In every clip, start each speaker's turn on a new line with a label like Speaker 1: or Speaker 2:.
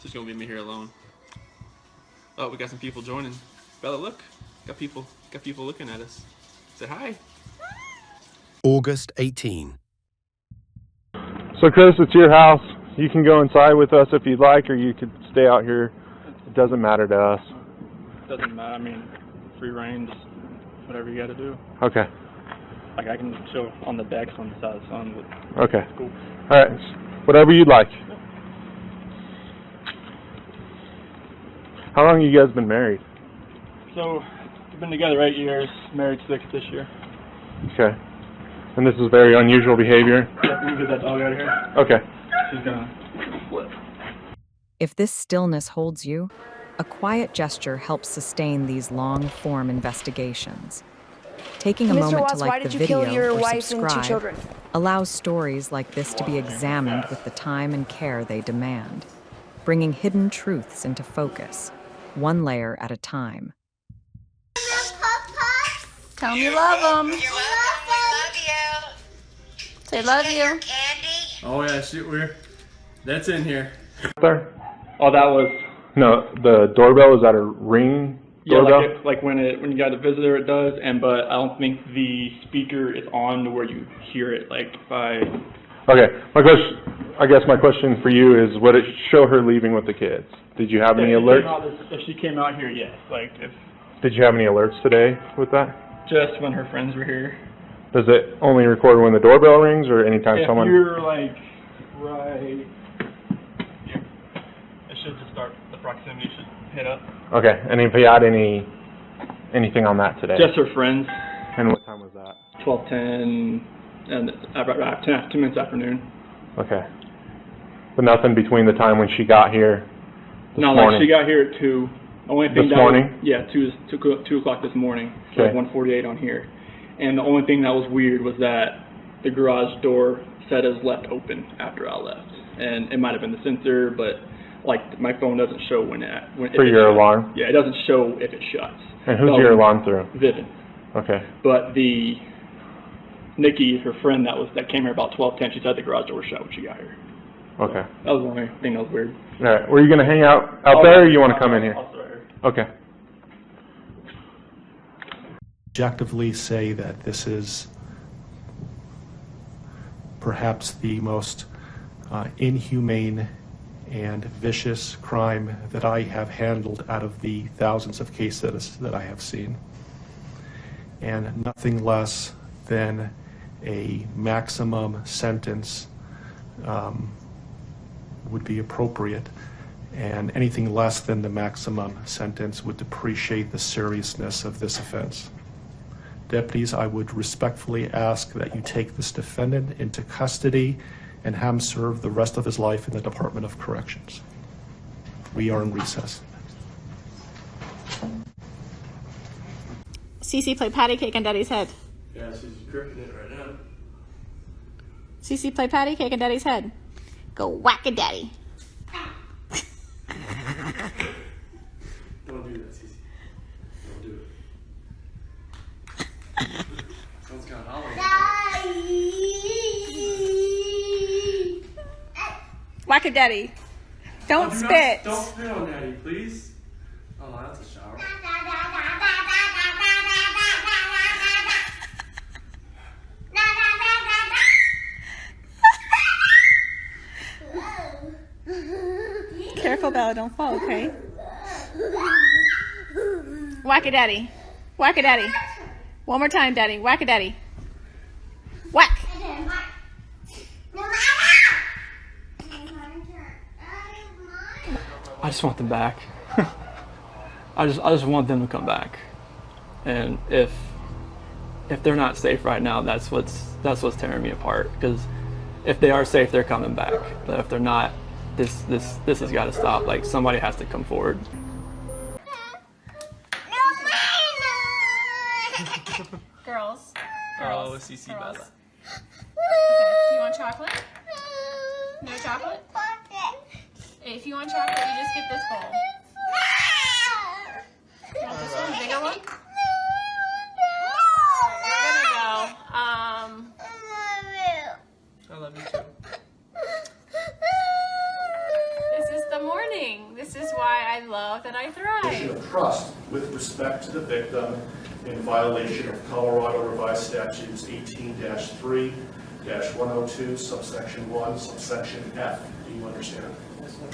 Speaker 1: It's just gonna be me here alone. Oh, we got some people joining. Bella, look. Got people looking at us. Say hi.
Speaker 2: August 18.
Speaker 3: So Chris, it's your house. You can go inside with us if you'd like, or you could stay out here. It doesn't matter to us.
Speaker 1: Doesn't matter. I mean, free reign, just whatever you got to do.
Speaker 3: Okay.
Speaker 1: Like I can chill on the decks on the side of the sun. But
Speaker 3: Okay.
Speaker 1: Cool.
Speaker 3: All right. Whatever you'd like. How long have you guys been married?
Speaker 1: So we've been together 8 years, married 6 this year.
Speaker 3: Okay. And this is very unusual behavior?
Speaker 1: Yeah, we can get that dog out of here.
Speaker 3: Okay.
Speaker 1: She's gonna flip.
Speaker 4: If this stillness holds you, a quiet gesture helps sustain these long-form investigations. Taking a
Speaker 5: Mr.
Speaker 4: moment
Speaker 5: Watts,
Speaker 4: to
Speaker 5: why
Speaker 4: like the
Speaker 5: did you kill
Speaker 4: video
Speaker 5: your
Speaker 4: or
Speaker 5: wife and 2
Speaker 4: subscribe
Speaker 5: children?
Speaker 4: allows stories like this to be examined with the time and care they demand, bringing hidden truths into focus, one layer at a time.
Speaker 6: Tell them you love them.
Speaker 7: You're welcome. We love you.
Speaker 6: Say love you.
Speaker 7: Candy.
Speaker 1: Oh yeah, shoot, that's in here.
Speaker 3: There?
Speaker 1: Oh, that was
Speaker 3: No, the doorbell, is that a ring doorbell?
Speaker 1: like when you got a visitor, it does. But I don't think the speaker is on to where you hear it. Like by.
Speaker 3: Okay. I guess my question for you is, would it show her leaving with the kids? Did you have any alerts?
Speaker 1: If she came out here, yes. Like if
Speaker 3: Did you have any alerts today with that?
Speaker 1: just when her friends were here.
Speaker 3: Does it only record when the doorbell rings, or anytime
Speaker 1: If
Speaker 3: someone?
Speaker 1: you're like right here, it should just start. The proximity should hit up.
Speaker 3: Okay. And if you had anything on that today?
Speaker 1: Just her friends.
Speaker 3: And what time was that?
Speaker 1: 12:10 and about 10 minutes afternoon.
Speaker 3: Okay. But nothing between the time when she got here this
Speaker 1: No,
Speaker 3: morning?
Speaker 1: like she got here at 2. Only thing
Speaker 3: This
Speaker 1: that
Speaker 3: morning?
Speaker 1: Was, yeah, 2 o'clock this morning. So
Speaker 3: Okay.
Speaker 1: like 1:48 on here. And the only thing that was weird was that the garage door said it was left open after I left. And it might have been the sensor, but like my phone doesn't show when
Speaker 3: For your alarm?
Speaker 1: Yeah, it doesn't show if it shuts.
Speaker 3: And who's your alarm through?
Speaker 1: Vivid.
Speaker 3: Okay.
Speaker 1: But the Nikki, her friend that came here about 12:10, she said the garage door was shut when she got here.
Speaker 3: Okay.
Speaker 1: That was the only thing that was weird.
Speaker 3: All right. Were you going to hang out there, or you want to come in here?
Speaker 1: I'll start here.
Speaker 3: Okay.
Speaker 8: Objectively say that this is perhaps the most inhumane and vicious crime that I have handled out of the thousands of cases that I have seen. And nothing less than a maximum sentence would be appropriate, and anything less than the maximum sentence would depreciate the seriousness of this offense. Deputies, I would respectfully ask that you take this defendant into custody and have him serve the rest of his life in the Department of Corrections. We are in recess.
Speaker 6: Cece, play patty cake on Daddy's head.
Speaker 1: Yeah, she's gripping it right now.
Speaker 6: Cece, play patty cake on Daddy's head. Go whack a daddy.
Speaker 1: Don't do that, Cece. Don't do it. Someone's kind of hollering.
Speaker 6: Whack a daddy. Don't spit.
Speaker 1: Don't spit on Daddy, please. Oh, that's a shower.
Speaker 6: Careful, Bella, don't fall, okay? Whack a daddy. Whack a daddy. One more time, Daddy. Whack a daddy. Whack.
Speaker 1: I just want them back. I just want them to come back. And if they're not safe right now, that's what's tearing me apart. Because if they are safe, they're coming back. But if they're not, this has got to stop. Like somebody has to come forward.
Speaker 6: Girls.
Speaker 1: Oh, CC
Speaker 6: Girls.
Speaker 1: Bella.
Speaker 6: Okay, you want chocolate? No chocolate? If you want chocolate, you just get this bowl. You want this one, bigger one? We're gonna go.
Speaker 1: I love you too.
Speaker 6: This is the morning. This is why I love that I thrive.
Speaker 8: Of trust with respect to the victim in violation of Colorado Revised Statutes 18-3-102, subsection 1, subsection F. Do you understand? Yes, sir.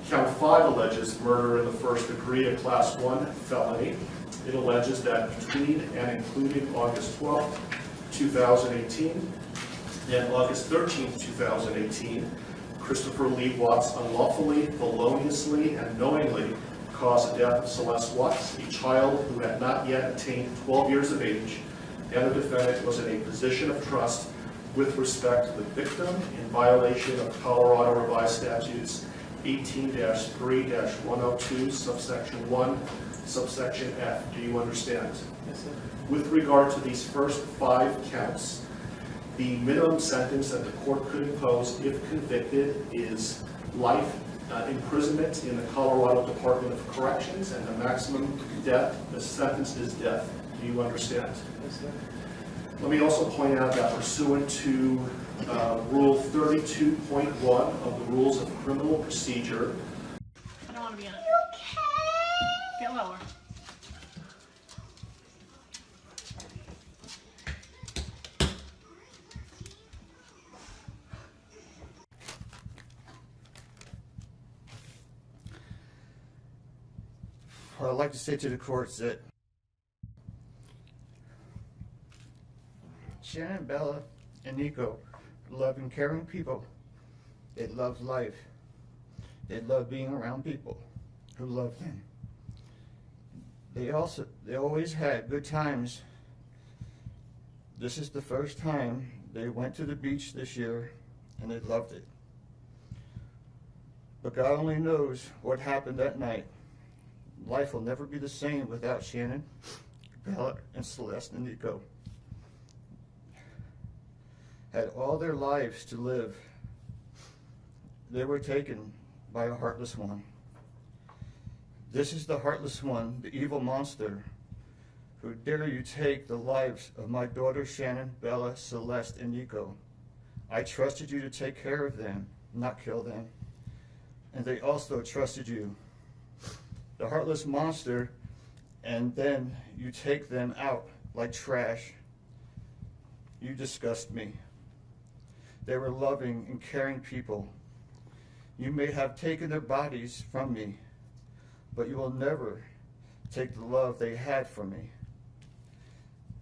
Speaker 8: Count 5 alleges murder in the first degree, a class 1 felony. It alleges that between and including August 12, 2018 and August 13, 2018, Christopher Lee Watts unlawfully, feloniously, and knowingly caused the death of Celeste Watts, a child who had not yet attained 12 years of age, and the defendant was in a position of trust with respect to the victim in violation of Colorado Revised Statutes 18-3-102, subsection 1, subsection F. Do you understand?
Speaker 1: Yes, sir.
Speaker 8: With regard to these first 5 counts, the minimum sentence that the court could impose if convicted is life imprisonment in the Colorado Department of Corrections, and the maximum the sentence is death. Do you understand?
Speaker 1: Yes, sir.
Speaker 8: Let me also point out that pursuant to Rule 32.1 of the Rules of Criminal Procedure,
Speaker 6: I don't want to be in it. Get lower.
Speaker 5: What I'd like to say to the court is that Shannon, Bella, and Nico are loving, caring people. They love life. They love being around people who love them. They always had good times. This is the first time they went to the beach this year, and they loved it. But God only knows what happened that night. Life will never be the same without Shannon, Bella, and Celeste and Nico. Had all their lives to live. They were taken by a heartless one. This is the heartless one, the evil monster, who dare you take the lives of my daughters Shannon, Bella, Celeste, and Nico. I trusted you to take care of them, not kill them. And they also trusted you. The heartless monster, and then you take them out like trash. You disgust me. They were loving and caring people. You may have taken their bodies from me, but you will never take the love they had from me.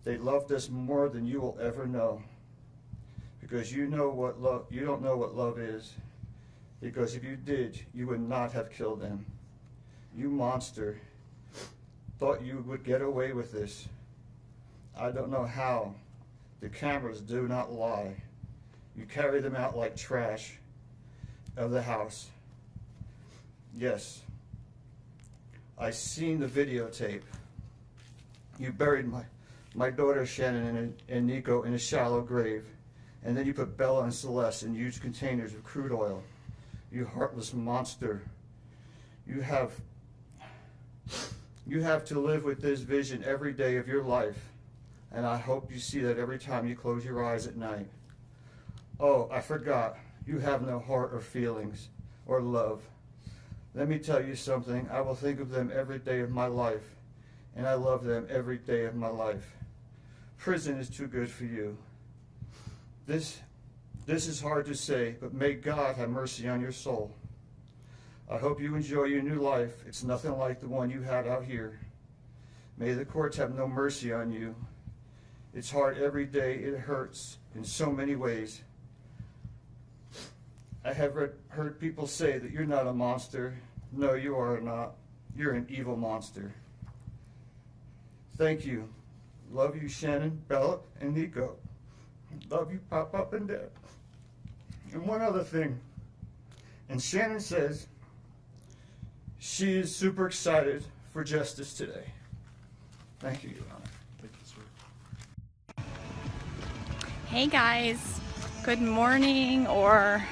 Speaker 5: They loved us more than you will ever know, because you don't know what love is. Because if you did, you would not have killed them. You monster, thought you would get away with this. I don't know how. The cameras do not lie. You carry them out like trash of the house. Yes, I seen the videotape. You buried my daughter Shannon and Nico in a shallow grave, and then you put Bella and Celeste in huge containers of crude oil. You heartless monster. You have to live with this vision every day of your life, and I hope you see that every time you close your eyes at night. Oh, I forgot. You have no heart or feelings or love. Let me tell you something. I will think of them every day of my life, and I love them every day of my life. Prison is too good for you. This is hard to say, but may God have mercy on your soul. I hope you enjoy your new life. It's nothing like the one you had out here. May the courts have no mercy on you. It's hard every day. It hurts in so many ways. I have heard people say that you're not a monster. No, you are not. You're an evil monster. Thank you. Love you, Shannon, Bella, and Nico. Love you, Pop and Dad. And one other thing. And Shannon says she is super excited for justice today. Thank you, Your Honor.
Speaker 8: Thank you, sir.
Speaker 9: Hey guys, good morning, or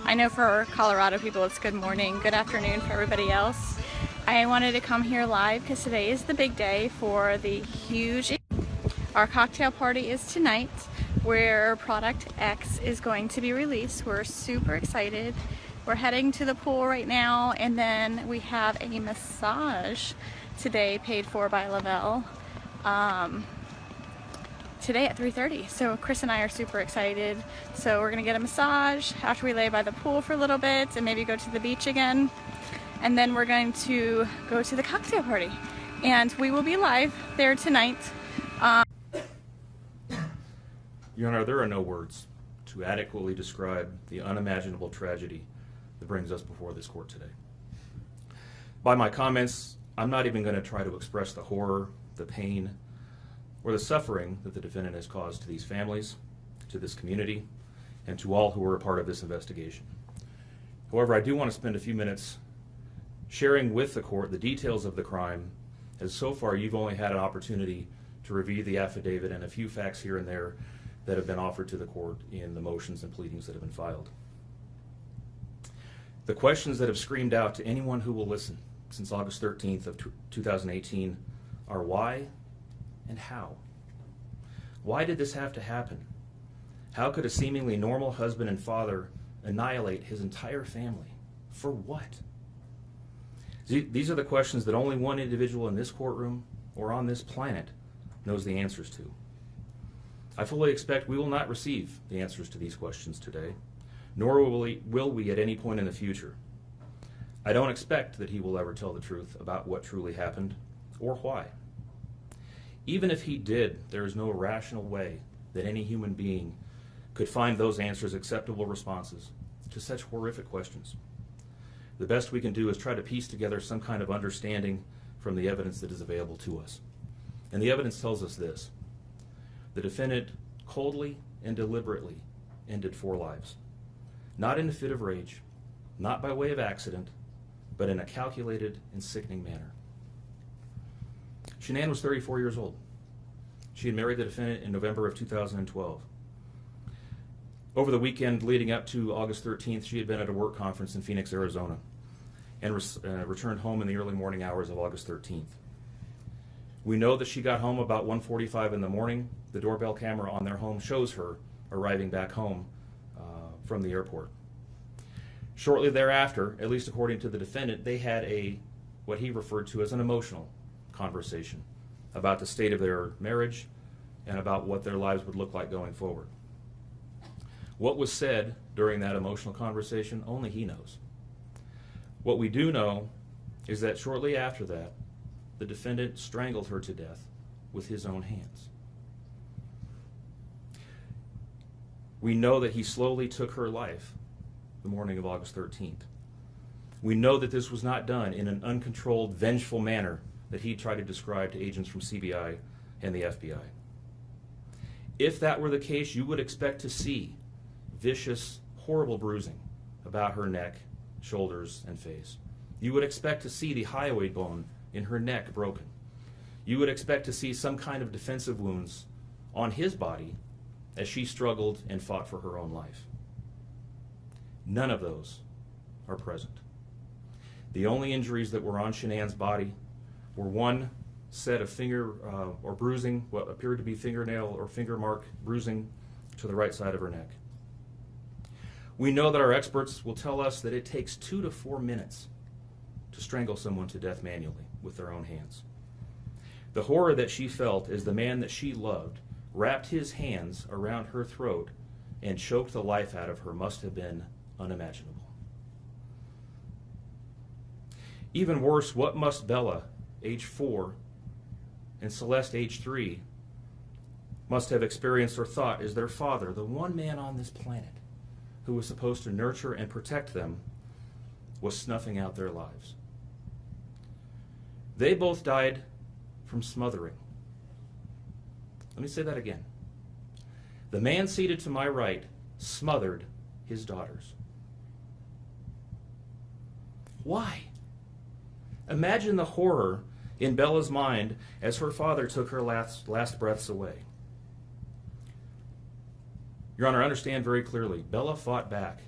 Speaker 9: I know for Colorado people it's good morning, good afternoon for everybody else. I wanted to come here live because today is the big day for the huge, our cocktail party is tonight where Product X is going to be released. We're super excited We're heading to the pool right now, and then we have a massage today paid for by Lavelle today at 3:30. So Chris and I are super excited. So we're gonna get a massage after we lay by the pool for a little bit and maybe go to the beach again. And then we're going to go to the cocktail party. And we will be live there tonight.
Speaker 10: Your Honor, there are no words to adequately describe the unimaginable tragedy that brings us before this court today. By my comments, I'm not even going to try to express the horror, the pain, or the suffering that the defendant has caused to these families, to this community, and to all who were a part of this investigation. However, I do want to spend a few minutes sharing with the court the details of the crime, as so far you've only had an opportunity to review the affidavit and a few facts here and there that have been offered to the court in the motions and pleadings that have been filed. The questions that have screamed out to anyone who will listen since August 13th of 2018 are why and how? Why did this have to happen? How could a seemingly normal husband and father annihilate his entire family? For what? These are the questions that only one individual in this courtroom or on this planet knows the answers to. I fully expect we will not receive the answers to these questions today, nor will we at any point in the future. I don't expect that he will ever tell the truth about what truly happened or why. Even if he did, there is no rational way that any human being could find those answers acceptable responses to such horrific questions. The best we can do is try to piece together some kind of understanding from the evidence that is available to us. And the evidence tells us this: the defendant coldly and deliberately ended 4 lives, not in a fit of rage, not by way of accident, but in a calculated and sickening manner. Shanann was 34 years old. She had married the defendant in November of 2012. Over the weekend leading up to August 13th, she had been at a work conference in Phoenix, Arizona, and returned home in the early morning hours of August 13th. We know that she got home about 1:45 in the morning. The doorbell camera on their home shows her arriving back home from the airport. Shortly thereafter, at least according to the defendant, they had what he referred to as an emotional conversation about the state of their marriage and about what their lives would look like going forward. What was said during that emotional conversation, only he knows. What we do know is that shortly after that, the defendant strangled her to death with his own hands. We know that he slowly took her life the morning of August 13th. We know that this was not done in an uncontrolled, vengeful manner that he tried to describe to agents from CBI and the FBI. If that were the case, you would expect to see vicious, horrible bruising about her neck, shoulders, and face. You would expect to see the hyoid bone in her neck broken. You would expect to see some kind of defensive wounds on his body as she struggled and fought for her own life. None of those are present. The only injuries that were on Shanann's body were one set of finger or bruising, what appeared to be fingernail or finger mark bruising to the right side of her neck. We know that our experts will tell us that it takes 2 to 4 minutes to strangle someone to death manually with their own hands. The horror that she felt as the man that she loved wrapped his hands around her throat and choked the life out of her must have been unimaginable. Even worse, what must Bella, age 4, and Celeste, age 3, must have experienced or thought as their father, the one man on this planet who was supposed to nurture and protect them, was snuffing out their lives. They both died from smothering. Let me say that again. The man seated to my right smothered his daughters. Why? Imagine the horror in Bella's mind as her father took her last breaths away. Your Honor, understand very clearly, Bella fought back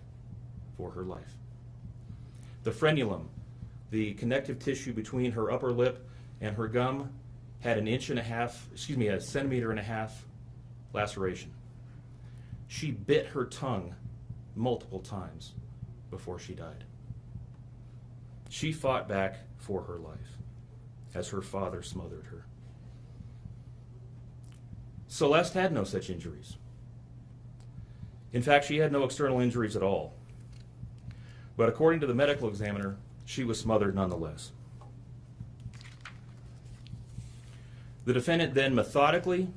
Speaker 10: for her life. The frenulum, the connective tissue between her upper lip and her gum, had a centimeter and a half laceration. She bit her tongue multiple times before she died. She fought back for her life as her father smothered her. Celeste had no such injuries. In fact, she had no external injuries at all. But according to the medical examiner, she was smothered nonetheless. The defendant then methodically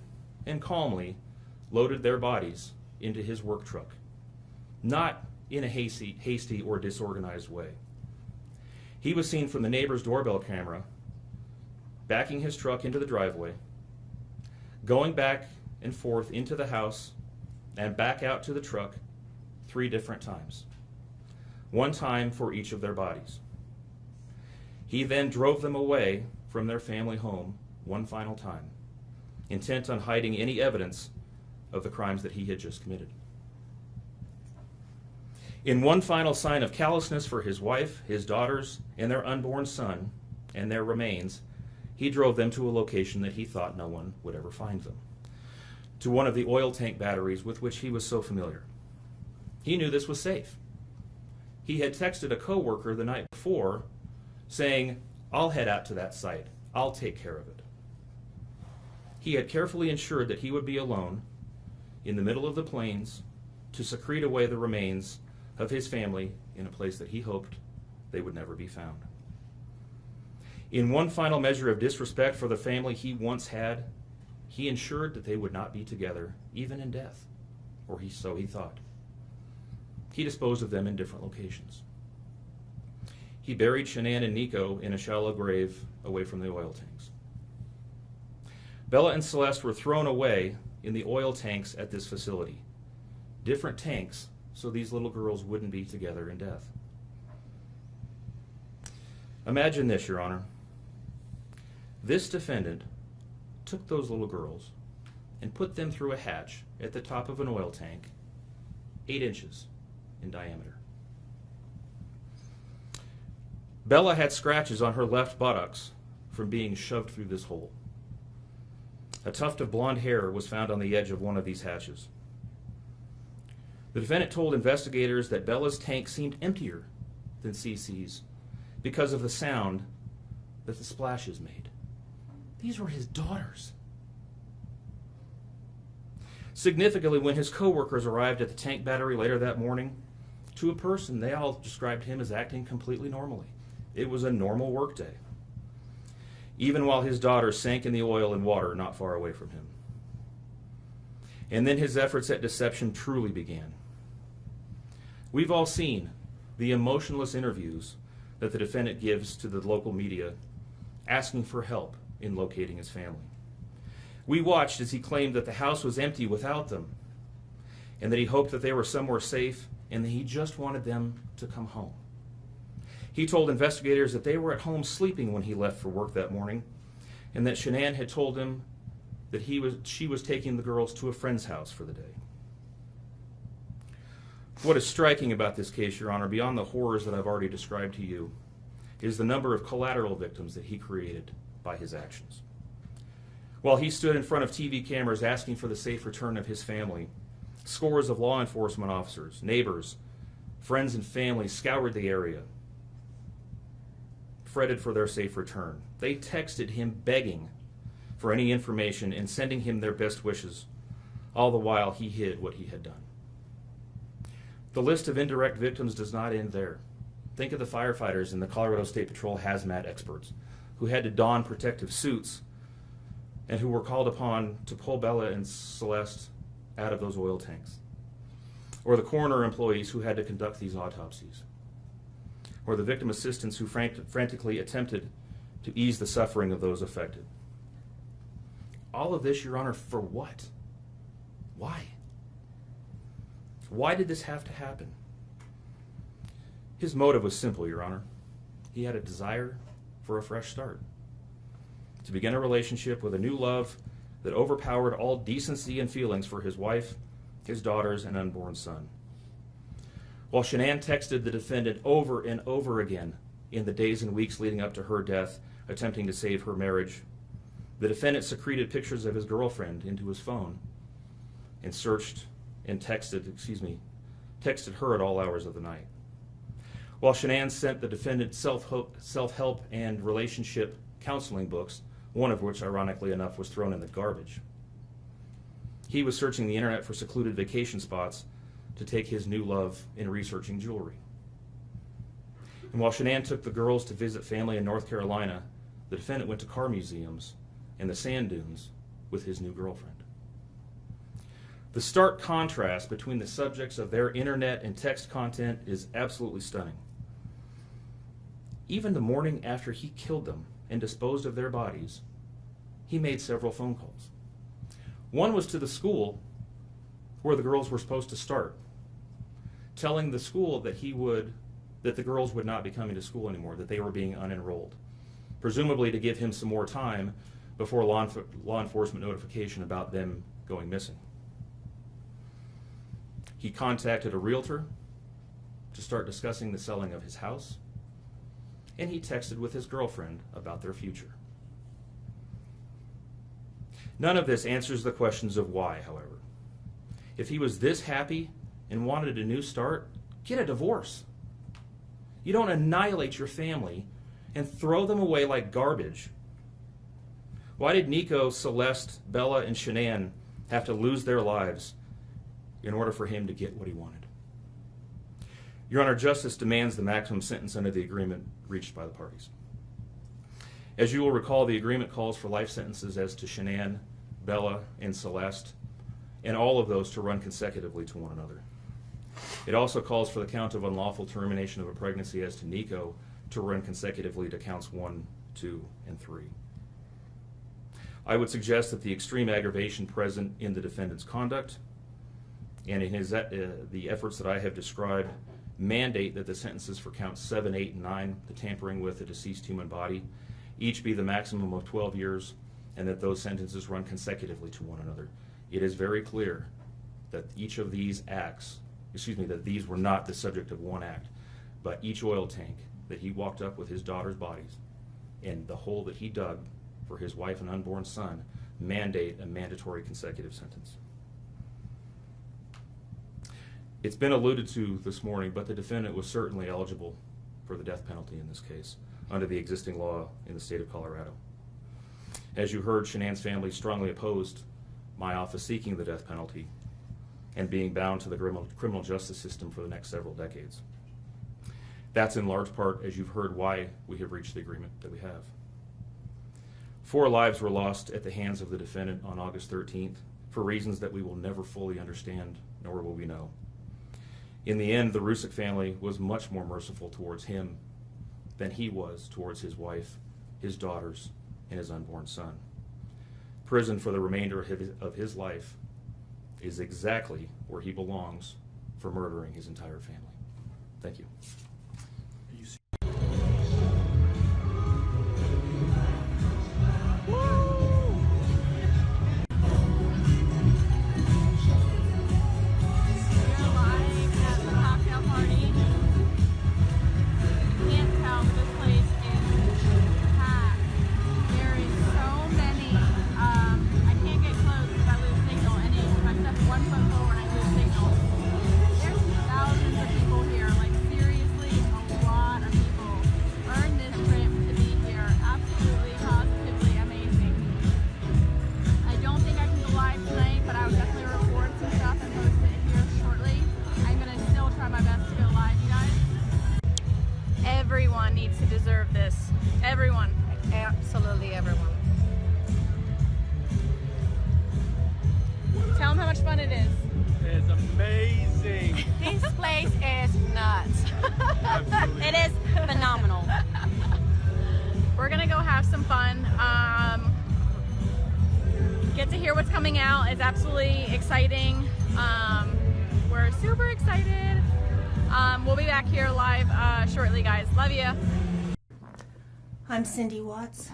Speaker 10: and calmly loaded their bodies into his work truck, not in a hasty or disorganized way. He was seen from the neighbor's doorbell camera backing his truck into the driveway, going back and forth into the house and back out to the truck 3 different times, 1 time for each of their bodies. He then drove them away from their family home 1 final time, intent on hiding any evidence of the crimes that he had just committed. In one final sign of callousness for his wife, his daughters, and their unborn son, and their remains, he drove them to a location that he thought no one would ever find them, to one of the oil tank batteries with which he was so familiar. He knew this was safe. He had texted a coworker the night before saying, "I'll head out to that site. I'll take care of it." He had carefully ensured that he would be alone in the middle of the plains to secrete away the remains of his family in a place that he hoped they would never be found. In one final measure of disrespect for the family he once had, he ensured that they would not be together, even in death, or so he thought. He disposed of them in different locations. He buried Shanann and Nico in a shallow grave away from the oil tanks. Bella and Celeste were thrown away in the oil tanks at this facility. Different tanks, so these little girls wouldn't be together in death. Imagine this, Your Honor. This defendant took those little girls and put them through a hatch at the top of an oil tank, 8 inches in diameter. Bella had scratches on her left buttocks from being shoved through this hole. A tuft of blonde hair was found on the edge of one of these hatches. The defendant told investigators that Bella's tank seemed emptier than CC's because of the sound that the splashes made. These were his daughters. Significantly, when his co-workers arrived at the tank battery later that morning, to a person, they all described him as acting completely normally. It was a normal workday, even while his daughters sank in the oil and water not far away from him. And then his efforts at deception truly began. We've all seen the emotionless interviews that the defendant gives to the local media asking for help in locating his family. We watched as he claimed that the house was empty without them, and that he hoped that they were somewhere safe, and that he just wanted them to come home. He told investigators that they were at home sleeping when he left for work that morning, and that Shanann had told him that she was taking the girls to a friend's house for the day. What is striking about this case, Your Honor, beyond the horrors that I've already described to you, is the number of collateral victims that he created by his actions. While he stood in front of TV cameras asking for the safe return of his family, scores of law enforcement officers, neighbors, friends, and family scoured the area, fretted for their safe return. They texted him begging for any information and sending him their best wishes, all the while he hid what he had done. The list of indirect victims does not end there. Think of the firefighters and the Colorado State Patrol hazmat experts who had to don protective suits and who were called upon to pull Bella and Celeste out of those oil tanks. Or the coroner employees who had to conduct these autopsies. Or the victim assistants who frantically attempted to ease the suffering of those affected. All of this, Your Honor, for what? Why? Why did this have to happen? His motive was simple, Your Honor. He had a desire for a fresh start, to begin a relationship with a new love that overpowered all decency and feelings for his wife, his daughters, and unborn son. While Shanann texted the defendant over and over again in the days and weeks leading up to her death, attempting to save her marriage, the defendant secreted pictures of his girlfriend into his phone and texted her at all hours of the night. While Shanann sent the defendant self-help and relationship counseling books, one of which, ironically enough, was thrown in the garbage, he was searching the internet for secluded vacation spots to take his new love in researching jewelry. And while Shanann took the girls to visit family in North Carolina, the defendant went to car museums and the sand dunes with his new girlfriend. The stark contrast between the subjects of their internet and text content is absolutely stunning. Even the morning after he killed them and disposed of their bodies, he made several phone calls. One was to the school where the girls were supposed to start, telling the school that the girls would not be coming to school anymore, that they were being unenrolled, presumably to give him some more time before law enforcement notification about them going missing. He contacted a realtor to start discussing the selling of his house, and he texted with his girlfriend about their future. None of this answers the questions of why, however. If he was this happy and wanted a new start, get a divorce. You don't annihilate your family and throw them away like garbage. Why did Nico, Celeste, Bella, and Shanann have to lose their lives in order for him to get what he wanted? Your Honor, justice demands the maximum sentence under the agreement reached by the parties. As you will recall, the agreement calls for life sentences as to Shanann, Bella, and Celeste, and all of those to run consecutively to one another. It also calls for the count of unlawful termination of a pregnancy as to Nico to run consecutively to counts 1, 2, and 3. I would suggest that the extreme aggravation present in the defendant's conduct and in the efforts that I have described mandate that the sentences for counts 7, 8, and 9, the tampering with a deceased human body, each be the maximum of 12 years, and that those sentences run consecutively to one another. It is very clear that each of these acts, that these were not the subject of one act, but each oil tank that he walked up with his daughter's bodies and the hole that he dug for his wife and unborn son mandate a mandatory consecutive sentence. It's been alluded to this morning, but the defendant was certainly eligible for the death penalty in this case under the existing law in the state of Colorado. As you heard, Shanann's family strongly opposed my office seeking the death penalty and being bound to the criminal justice system for the next several decades. That's in large part, as you've heard, why we have reached the agreement that we have. 4 lives were lost at the hands of the defendant on August 13th for reasons that we will never fully understand, nor will we know. In the end, the Rusick family was much more merciful towards him than he was towards his wife, his daughters, and his unborn son. Prison for the remainder of his life is exactly where he belongs for murdering his entire family. Thank you.
Speaker 9: Everyone needs to deserve this. Everyone.
Speaker 11: Absolutely everyone.
Speaker 9: Tell them how much fun it is.
Speaker 12: It's amazing.
Speaker 11: This place is nuts. It is phenomenal.
Speaker 9: We're gonna go have some fun. Get to hear what's coming out. It's absolutely exciting. We're super excited. We'll be back here live shortly, guys. Love you.
Speaker 13: I'm Cindy Watts.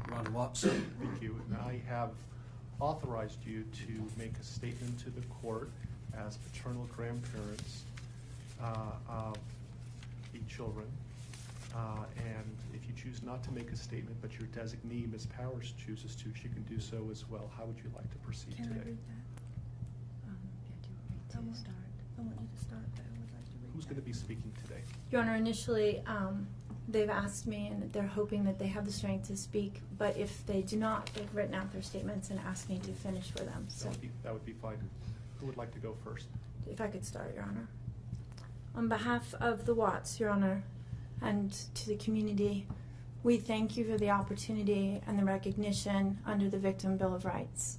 Speaker 8: Ron Watson. Thank you. And I have authorized you to make a statement to the court as paternal grandparents of the children. And if you choose not to make a statement, but your designee, Ms. Powers, chooses to, she can do so as well. How would you like to proceed today?
Speaker 13: I want you to start, but I would like to read
Speaker 8: Who's going to be speaking today?
Speaker 13: Your Honor, initially, they've asked me, and they're hoping that they have the strength to speak, but if they do not, they've written out their statements and asked me to finish for them. So
Speaker 8: That would be fine. Who would like to go first?
Speaker 13: if I could start, Your Honor. On behalf of the Watts, Your Honor, and to the community, we thank you for the opportunity and the recognition under the Victim Bill of Rights.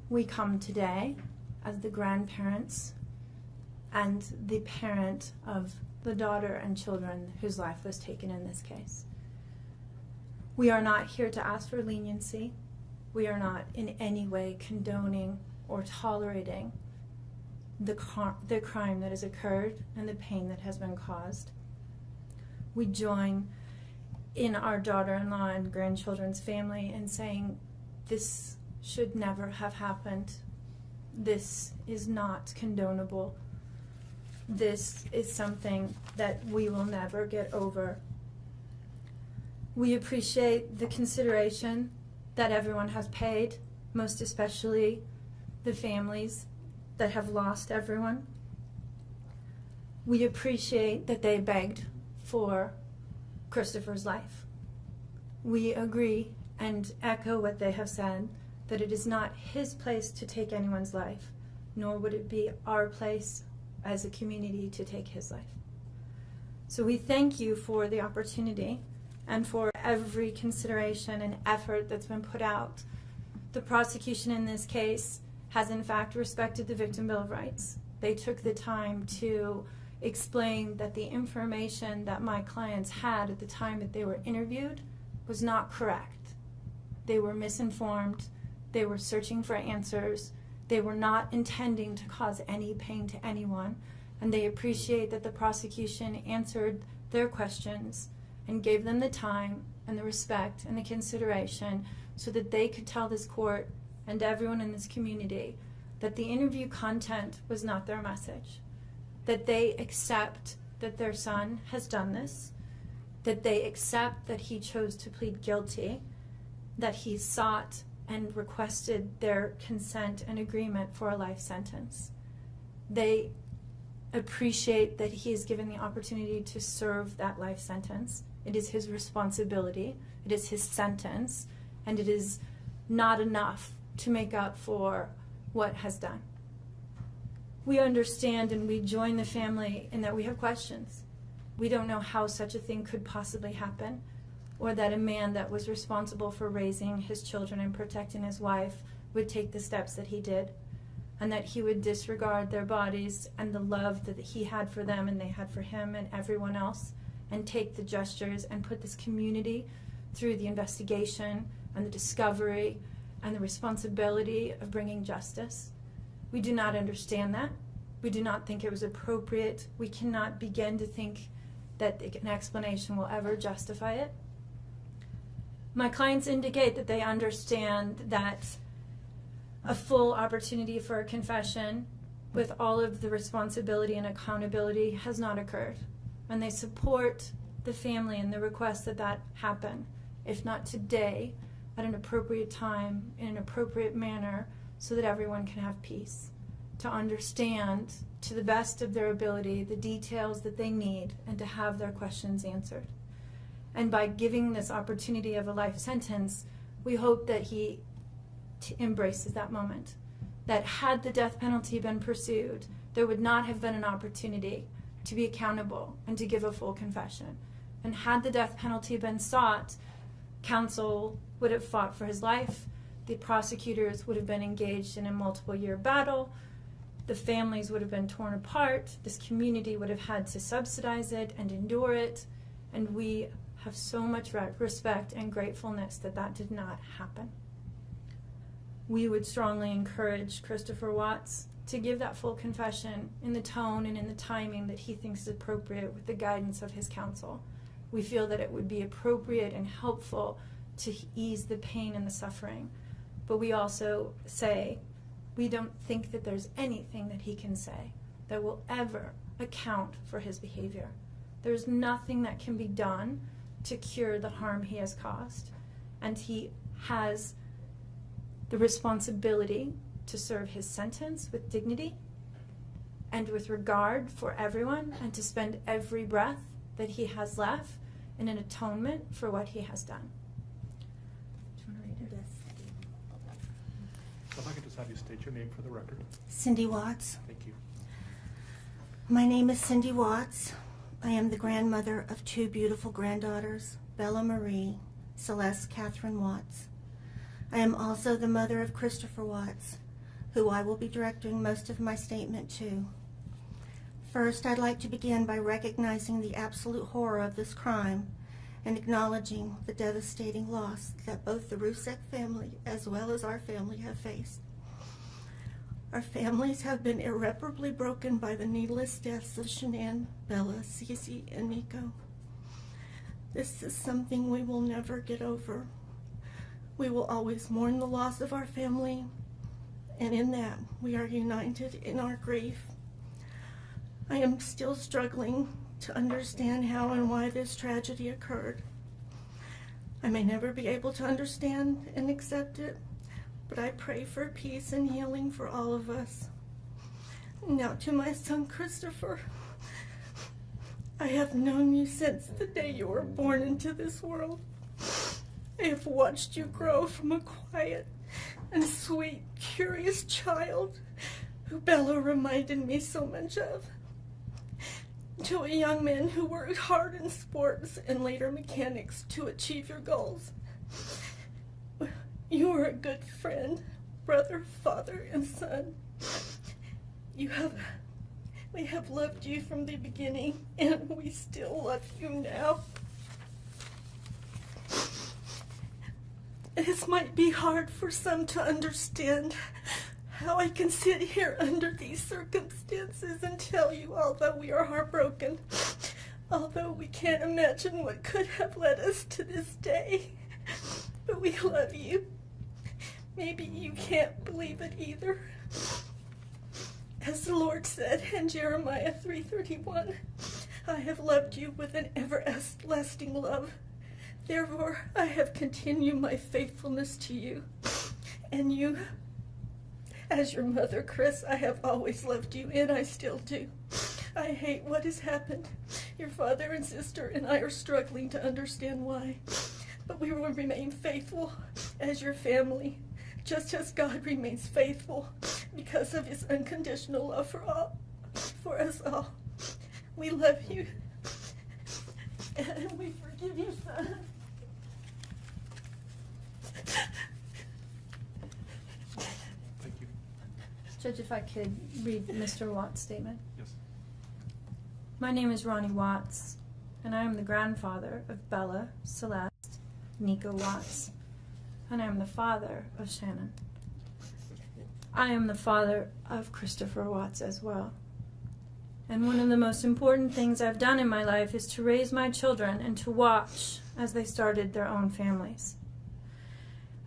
Speaker 13: We come today as the grandparents and the parent of the daughter and children whose life was taken in this case. We are not here to ask for leniency. We are not in any way condoning or tolerating the crime that has occurred and the pain that has been caused. We join in our daughter-in-law and grandchildren's family in saying this should never have happened. This is not condonable. This is something that we will never get over. We appreciate the consideration that everyone has paid, most especially the families that have lost everyone. We appreciate that they begged for Christopher's life. We agree and echo what they have said, that it is not his place to take anyone's life, nor would it be our place as a community to take his life. So we thank you for the opportunity and for every consideration and effort that's been put out. The prosecution in this case has in fact respected the Victim Bill of Rights. They took the time to explain that the information that my clients had at the time that they were interviewed was not correct. They were misinformed. They were searching for answers. They were not intending to cause any pain to anyone, and they appreciate that the prosecution answered their questions and gave them the time and the respect and the consideration so that they could tell this court and everyone in this community that the interview content was not their message, that they accept that their son has done this, that they accept that he chose to plead guilty, that he sought and requested their consent and agreement for a life sentence. They appreciate that he is given the opportunity to serve that life sentence. It is his responsibility, it is his sentence, and it is not enough to make up for what has done. We understand and we join the family in that we have questions. We don't know how such a thing could possibly happen, or that a man that was responsible for raising his children and protecting his wife would take the steps that he did, and that he would disregard their bodies and the love that he had for them and they had for him and everyone else, and take the gestures and put this community through the investigation and the discovery and the responsibility of bringing justice. We do not understand that. We do not think it was appropriate. We cannot begin to think that an explanation will ever justify it. My clients indicate that they understand that a full opportunity for a confession with all of the responsibility and accountability has not occurred. And they support the family and the request that that happen, if not today, at an appropriate time, in an appropriate manner, so that everyone can have peace, to understand to the best of their ability the details that they need and to have their questions answered. And by giving this opportunity of a life sentence, we hope that he embraces that moment. That had the death penalty been pursued, there would not have been an opportunity to be accountable and to give a full confession. And had the death penalty been sought, counsel would have fought for his life, the prosecutors would have been engaged in a multiple-year battle, the families would have been torn apart, this community would have had to subsidize it and endure it, and we have so much respect and gratefulness that that did not happen. We would strongly encourage Christopher Watts to give that full confession in the tone and in the timing that he thinks is appropriate with the guidance of his counsel. We feel that it would be appropriate and helpful to ease the pain and the suffering. But we also say we don't think that there's anything that he can say that will ever account for his behavior. There's nothing that can be done to cure the harm he has caused. And he has the responsibility to serve his sentence with dignity and with regard for everyone, and to spend every breath that he has left in an atonement for what he has done. Do you want to read it?
Speaker 8: If I could just have you state your name for the record.
Speaker 14: Cindy Watts.
Speaker 8: Thank you.
Speaker 14: My name is Cindy Watts. I am the grandmother of two beautiful granddaughters, Bella Marie, Celeste Catherine Watts. I am also the mother of Christopher Watts, who I will be directing most of my statement to. First, I'd like to begin by recognizing the absolute horror of this crime and acknowledging the devastating loss that both the Rusek family as well as our family have faced. Our families have been irreparably broken by the needless deaths of Shanann, Bella, Cece, and Nico. This is something we will never get over. We will always mourn the loss of our family, and in that we are united in our grief. I am still struggling to understand how and why this tragedy occurred. I may never be able to understand and accept it, but I pray for peace and healing for all of us. Now to my son Christopher. I have known you since the day you were born into this world. I have watched you grow from a quiet and sweet, curious child who Bella reminded me so much of, to a young man who worked hard in sports and later mechanics to achieve your goals. You are a good friend, brother, father, and son. We have loved you from the beginning, and we still love you now. This might be hard for some to understand, how I can sit here under these circumstances and tell you, although we are heartbroken, although we can't imagine what could have led us to this day, but we love you. Maybe you can't believe it either. As the Lord said in Jeremiah 3:31, I have loved you with an everlasting love. Therefore, I have continued my faithfulness to you. And you, as your mother, Chris, I have always loved you, and I still do. I hate what has happened. Your father and sister and I are struggling to understand why. But we will remain faithful as your family, just as God remains faithful because of his unconditional love for us all. We love you, and we forgive you, son.
Speaker 8: Thank you.
Speaker 13: Judge, if I could read Mr. Watts' statement.
Speaker 8: Yes.
Speaker 13: My name is Ronnie Watts, and I am the grandfather of Bella, Celeste, Nico Watts, and I am the father of Shannon. I am the father of Christopher Watts as well. And one of the most important things I've done in my life is to raise my children and to watch as they started their own families.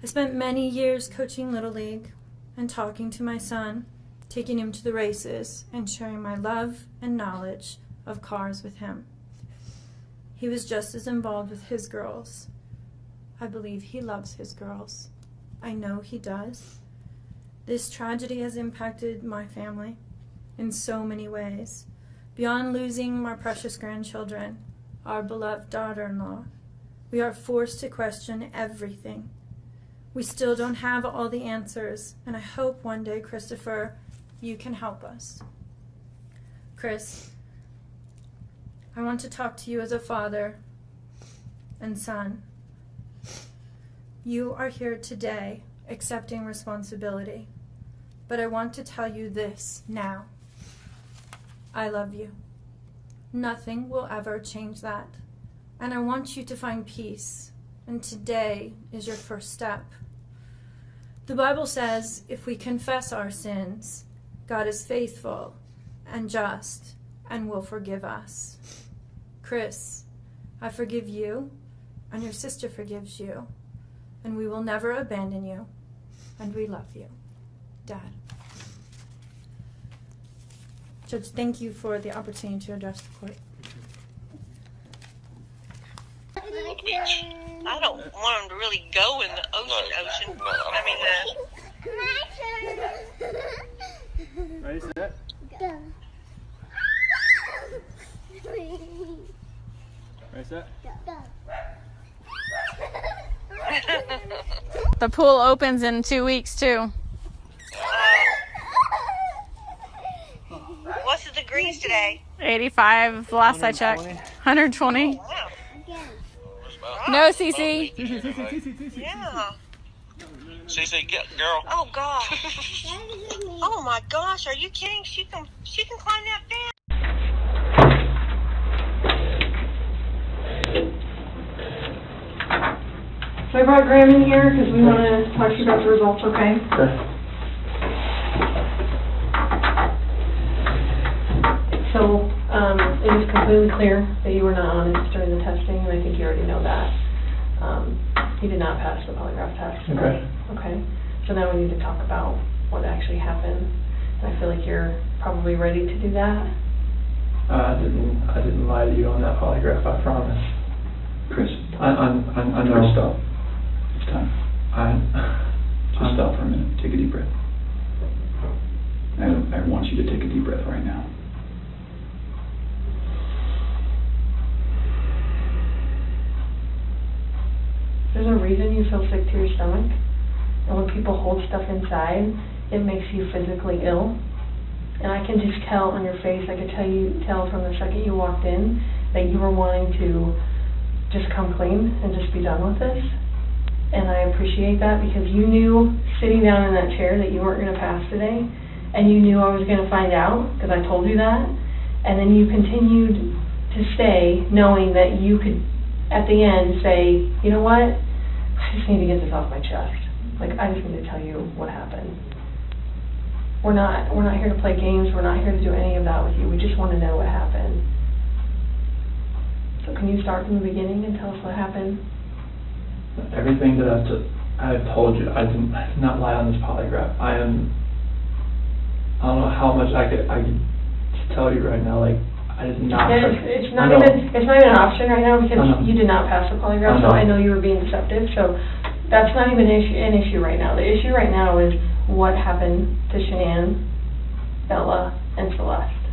Speaker 13: I spent many years coaching Little League and talking to my son, taking him to the races, and sharing my love and knowledge of cars with him. He was just as involved with his girls. I believe he loves his girls. I know he does. This tragedy has impacted my family in so many ways. Beyond losing my precious grandchildren, our beloved daughter-in-law, we are forced to question everything. We still don't have all the answers, and I hope one day, Christopher, you can help us. Chris, I want to talk to you as a father and son. You are here today accepting responsibility, but I want to tell you this now. I love you. Nothing will ever change that, and I want you to find peace, and today is your first step. The Bible says if we confess our sins, God is faithful and just and will forgive us. Chris, I forgive you, and your sister forgives you, and we will never abandon you, and we love you. Dad. Judge, thank you for the opportunity to address the court.
Speaker 7: I don't want them to really go in the ocean. I mean,
Speaker 12: Ready, set, go.
Speaker 1: Right, set.
Speaker 9: The pool opens in 2 weeks too.
Speaker 7: What's the degrees today?
Speaker 9: 85 last I checked. 120.
Speaker 7: Wow.
Speaker 9: No, CC.
Speaker 7: Yeah.
Speaker 15: CC, get girl.
Speaker 7: Oh God. Oh my gosh, are you kidding? She can climb that fence.
Speaker 16: So I brought Graham in here because we want to talk to you about the results, okay?
Speaker 1: Sure.
Speaker 16: So it is completely clear that you were not honest during the testing, and I think you already know that. You did not pass the polygraph test.
Speaker 1: Okay.
Speaker 16: Okay. So now we need to talk about what actually happened. And I feel like you're probably ready to do that.
Speaker 1: I didn't lie to you on that polygraph, I promise.
Speaker 17: Chris,
Speaker 1: I know.
Speaker 17: Chris, stop. It's time. Just
Speaker 1: I'm
Speaker 17: stop for a minute. Take a deep breath. I want you to take a deep breath right now.
Speaker 16: There's a reason you feel sick to your stomach. And when people hold stuff inside, it makes you physically ill. And I can just tell on your face, I could tell from the second you walked in that you were wanting to just come clean and just be done with this. And I appreciate that because you knew sitting down in that chair that you weren't going to pass today. And you knew I was going to find out because I told you that. And then you continued to stay knowing that you could, at the end, say, you know what, I just need to get this off my chest. Like, I just need to tell you what happened. We're not here to play games. We're not here to do any of that with you. We just want to know what happened. So can you start from the beginning and tell us what happened?
Speaker 1: Everything that I've told you, I did not lie on this polygraph. I don't know how much I could tell you right now. Like, I did not.
Speaker 16: It's not even an option right now because you did not pass the polygraph. So I know you were being deceptive. So that's not even an issue right now. The issue right now is what happened to Shanann, Bella, and Celeste.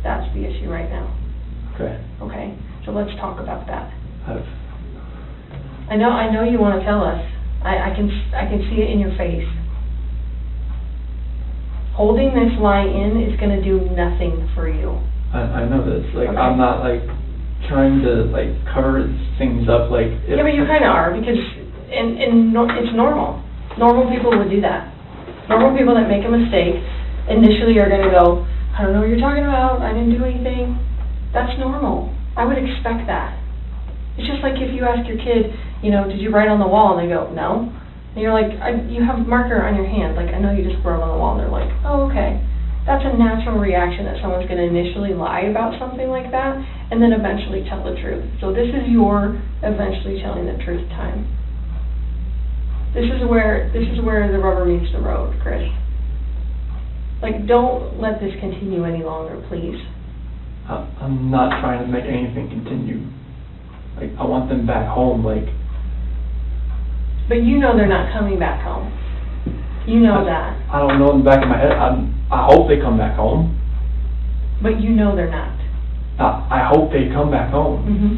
Speaker 16: That's the issue right now.
Speaker 1: Okay.
Speaker 16: Okay. So let's talk about that.
Speaker 1: I've
Speaker 16: I know you want to tell us. I can see it in your face. Holding this lie in is going to do nothing for you.
Speaker 1: I know this. Like,
Speaker 16: okay.
Speaker 1: I'm not like trying to like cover things up. Like,
Speaker 16: yeah, but you kind of are because it's normal. Normal people would do that. Normal people that make a mistake initially are going to go, I don't know what you're talking about. I didn't do anything. That's normal. I would expect that. It's just like if you ask your kid, you know, did you write on the wall? And they go, no. And you're like, you have a marker on your hand. Like, I know you just wrote on the wall. And they're like, oh, okay. That's a natural reaction that someone's going to initially lie about something like that and then eventually tell the truth. So this is your eventually telling the truth time. This is where the rubber meets the road, Chris. Like, don't let this continue any longer, please.
Speaker 1: I'm not trying to make anything continue. Like, I want them back home, like.
Speaker 16: But you know they're not coming back home. You know that.
Speaker 1: I don't know in the back of my head. I hope they come back home.
Speaker 16: But you know they're not.
Speaker 1: I hope they come back home.
Speaker 16: Mm-hmm.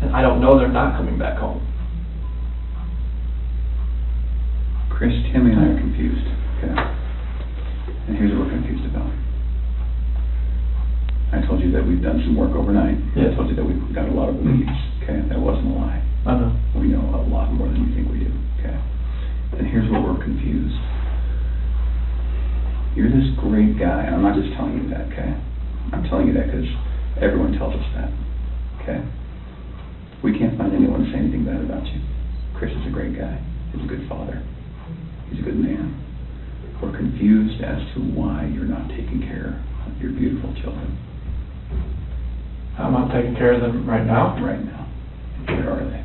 Speaker 1: And I don't know they're not coming back home.
Speaker 17: Chris, Timmy and I are confused, okay? And here's what we're confused about. I told you that we've done some work overnight.
Speaker 1: Yeah.
Speaker 17: I told you that we've got a lot of leads, okay? That wasn't a lie.
Speaker 1: I know.
Speaker 17: We know a lot more than you think we do, okay? And here's where we're confused. You're this great guy, and I'm not just telling you that, okay? I'm telling you that because everyone tells us that, okay? We can't find anyone to say anything bad about you. Chris is a great guy. He's a good father. He's a good man. We're confused as to why you're not taking care of your beautiful children.
Speaker 1: I'm not taking care of them right now.
Speaker 17: Right now. Where are they?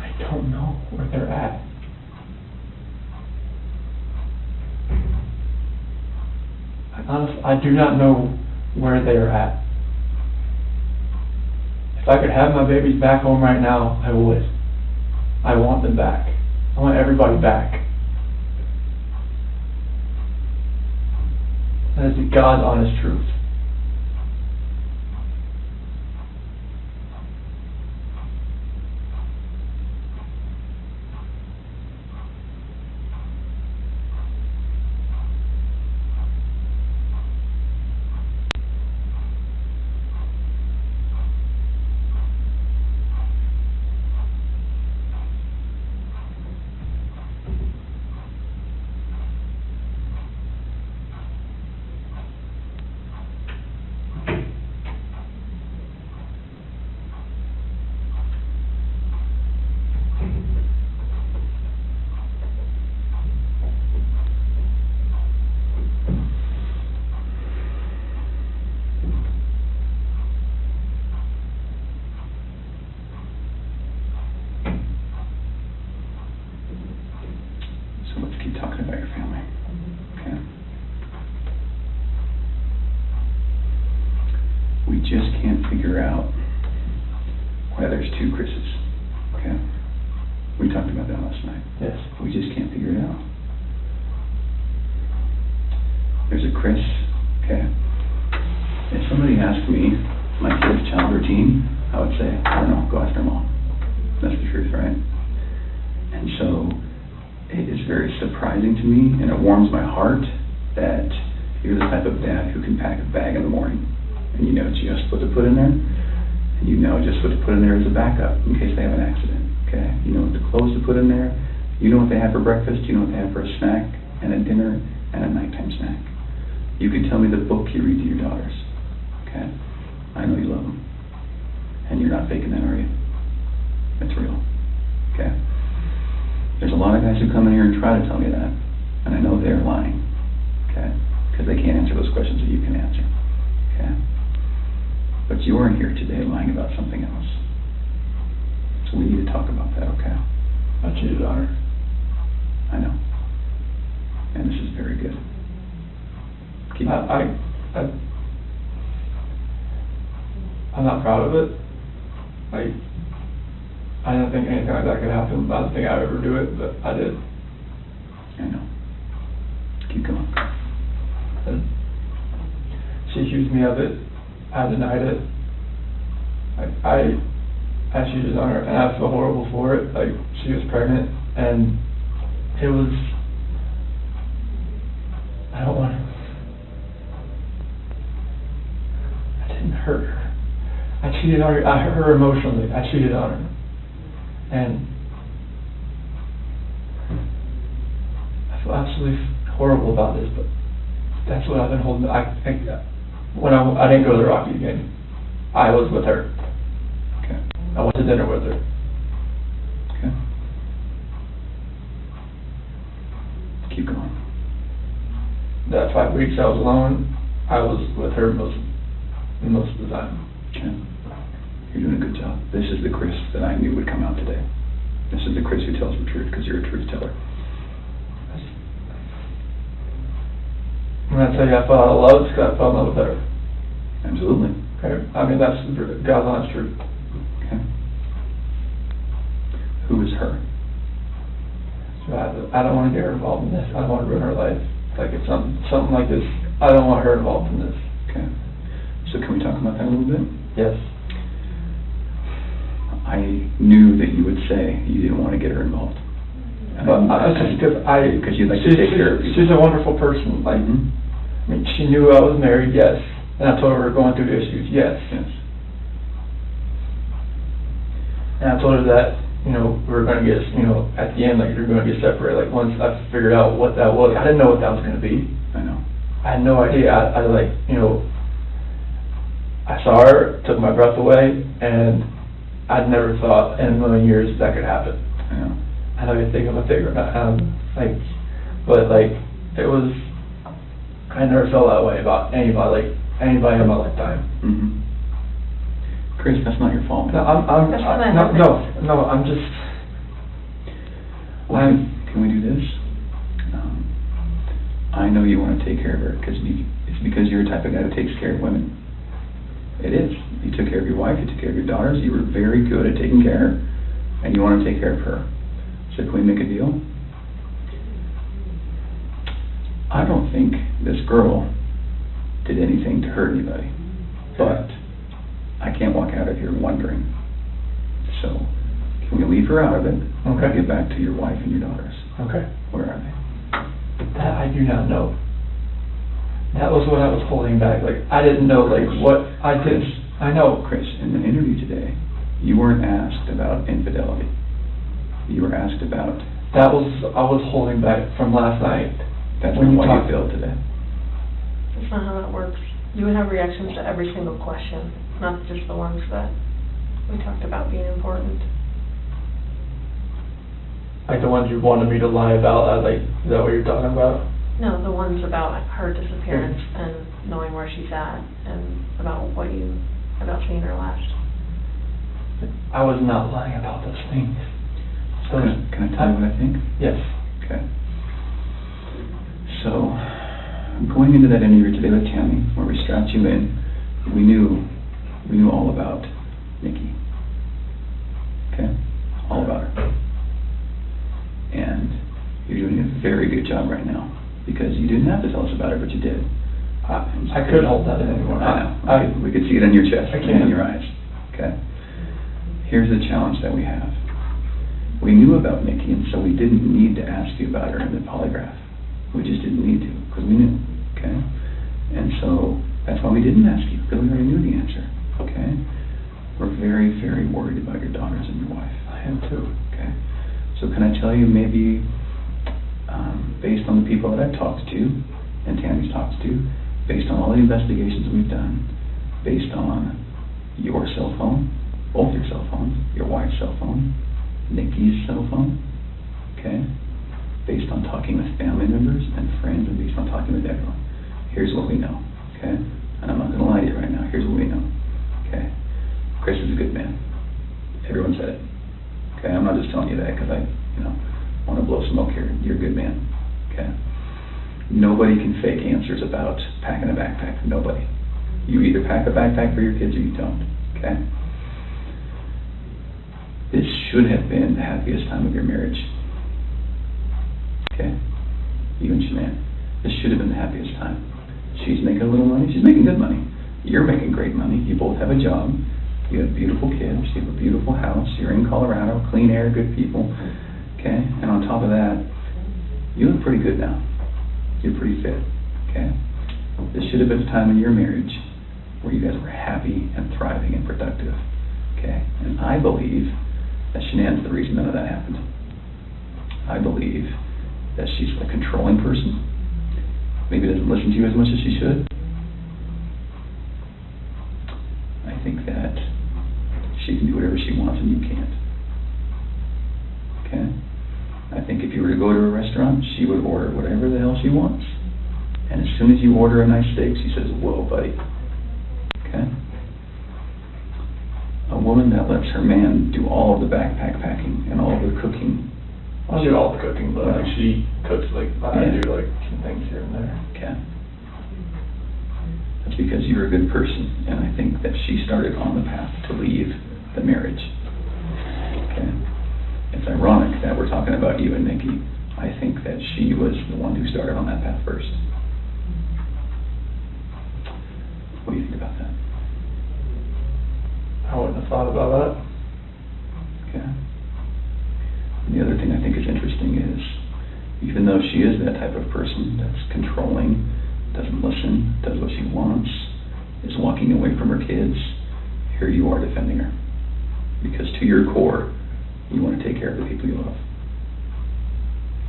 Speaker 1: I don't know where they're at. Honestly, I do not know where they are at. If I could have my babies back home right now, I would. I want them back. I want everybody back. That is the God's honest truth.
Speaker 17: keep talking about your family. Okay? We just can't figure out why there's two Chris's. Okay? We talked about that last night.
Speaker 1: Yes.
Speaker 17: We just can't figure it out. There's a Chris, okay? If somebody asked me my kid's child routine, I would say, I don't know, go after them all. That's the truth, right? And so it is very surprising to me, and it warms my heart that you're the type of dad who can pack a bag in the morning, and you know just what to put in there, and you know just what to put in there as a backup in case they have an accident, okay? You know what the clothes to put in there, you know what they have for breakfast, you know what they have for a snack, and a dinner, and a nighttime snack. You can tell me the book you read to your daughters, okay? I know you love them. And you're not faking that, are you? It's real, okay? There's a lot of guys who come in here and try to tell me that, and I know they're lying, okay? Because they can't answer those questions that you can answer, okay? But you are here today lying about something else. So we need to talk about that, okay?
Speaker 1: I cheated on her.
Speaker 17: I know. And this is very good.
Speaker 1: I'm not proud of it. Like, I didn't think anything like that could happen. I didn't think I would ever do it, but I did.
Speaker 17: I know. Keep going.
Speaker 1: And she accused me of it. I denied it. I cheated on her, and I feel horrible for it. Like, she was pregnant, and it was. I don't want to. I didn't hurt her. I cheated on her. I hurt her emotionally. I cheated on her. And I feel absolutely horrible about this, but that's what I've been holding. When I didn't go to the Rocky game, I was with her.
Speaker 17: Okay.
Speaker 1: I went to dinner with her.
Speaker 17: Okay. Keep going.
Speaker 1: That 5 weeks I was alone, I was with her most of the time.
Speaker 17: Okay. You're doing a good job. This is the Chris that I knew would come out today. This is the Chris who tells the truth, because you're a truth teller.
Speaker 1: When I tell you I fell out of love, it's because I fell in love with her.
Speaker 17: Absolutely.
Speaker 1: Okay. I mean, that's God's honest truth.
Speaker 17: Okay. Who is her?
Speaker 1: So I don't want to get her involved in this. I don't want to ruin her life. Like, if something like this, I don't want her involved in this.
Speaker 17: Okay. So can we talk about that a little bit?
Speaker 1: Yes.
Speaker 17: I knew that you would say you didn't want to get her involved.
Speaker 1: But
Speaker 17: because you'd like to take care of people.
Speaker 1: She's a wonderful person. Like, I mean, she knew I was married, yes. And I told her we were going through issues, yes.
Speaker 17: Yes.
Speaker 1: And I told her that, we were going to get, at the end, like, we were going to get separated. Like, once I figured out what that was, I didn't know what that was going to be.
Speaker 17: I know.
Speaker 1: I had no idea. I saw her, took my breath away, and I'd never thought in a million years that could happen.
Speaker 17: I know.
Speaker 1: I know you think I'm a figure, but it was. I never felt that way about anybody in my lifetime.
Speaker 17: Mm-hmm. Chris, that's not your fault.
Speaker 1: No, I'm just.
Speaker 17: Well, can we do this? I know you want to take care of her because it's because you're the type of guy who takes care of women. It is. You took care of your wife. You took care of your daughters. You were very good at taking care, and you want to take care of her. So can we make a deal? I don't think this girl did anything to hurt anybody, but I can't walk out of here wondering. So can we leave her out of it?
Speaker 1: Okay.
Speaker 17: Get back to your wife and your daughters.
Speaker 1: Okay.
Speaker 17: Where are they?
Speaker 1: That I do not know. That was what I was holding back. Like, I didn't know, what I did. I know.
Speaker 17: Chris, in the interview today, you weren't asked about infidelity. You were asked about...
Speaker 1: I was holding back from last night.
Speaker 17: That's not what you feel today.
Speaker 16: That's not how that works. You would have reactions to every single question, not just the ones that we talked about being important.
Speaker 1: Like the ones you wanted me to lie about, is that what you're talking about?
Speaker 16: No, the ones about her disappearance and knowing where she's at, and about seeing her last.
Speaker 1: I was not lying about those things.
Speaker 17: Can I tell you what I think?
Speaker 1: Yes.
Speaker 17: Okay. So, going into that interview today with Tammy, where we strapped you in, we knew all about Nikki. Okay? All about her. And you're doing a very good job right now, because you didn't have to tell us about her, but you did.
Speaker 18: I couldn't hold that in anymore.
Speaker 17: I know. We could see it in your chest
Speaker 18: I
Speaker 17: and
Speaker 18: can't.
Speaker 17: in your eyes. Okay? Here's the challenge that we have. We knew about Nikki, and so we didn't need to ask you about her in the polygraph. We just didn't need to, because we knew. Okay? And so that's why we didn't ask you, because we already knew the answer. Okay? We're very, very worried about your daughters and your wife.
Speaker 18: I am too.
Speaker 17: Okay? So can I tell you, maybe based on the people that I've talked to, and Tammy's talked to, based on all the investigations we've done, based on your cell phone, both your cell phones, your wife's cell phone, Nikki's cell phone, okay? Based on talking with family members and friends, and based on talking with everyone, here's what we know, okay? And I'm not going to lie to you right now. Here's what we know, okay? Chris is a good man. Everyone said it, okay? I'm not just telling you that because I, want to blow smoke here. You're a good man, okay? Nobody can fake answers about packing a backpack. Nobody. You either pack a backpack for your kids or you don't, okay? This should have been the happiest time of your marriage, okay? You and Shanann. This should have been the happiest time. She's making a little money. She's making good money. You're making great money. You both have a job. You have beautiful kids. You have a beautiful house. You're in Colorado. Clean air, good people, okay? And on top of that, you look pretty good now. You're pretty fit, okay? This should have been a time in your marriage where you guys were happy and thriving and productive, okay? And I believe that Shanann's the reason none of that happened. I believe that she's a controlling person. Maybe doesn't listen to you as much as she should. I think that she can do whatever she wants and you can't, okay? I think if you were to go to a restaurant, she would order whatever the hell she wants. And as soon as you order a nice steak, she says, whoa, buddy. Okay? A woman that lets her man do all of the backpack packing and all of the cooking.
Speaker 18: I'll do all the cooking, but like she cooks I do some things here and there.
Speaker 17: Okay. That's because you're a good person, and I think that she started on the path to leave the marriage. Okay? It's ironic that we're talking about you and Nikki. I think that she was the one who started on that path first. What do you think about that?
Speaker 18: I wouldn't have thought about that.
Speaker 17: Okay. And the other thing I think is interesting is, even though she is that type of person that's controlling, doesn't listen, does what she wants, is walking away from her kids, here you are defending her. Because to your core, you want to take care of the people you love.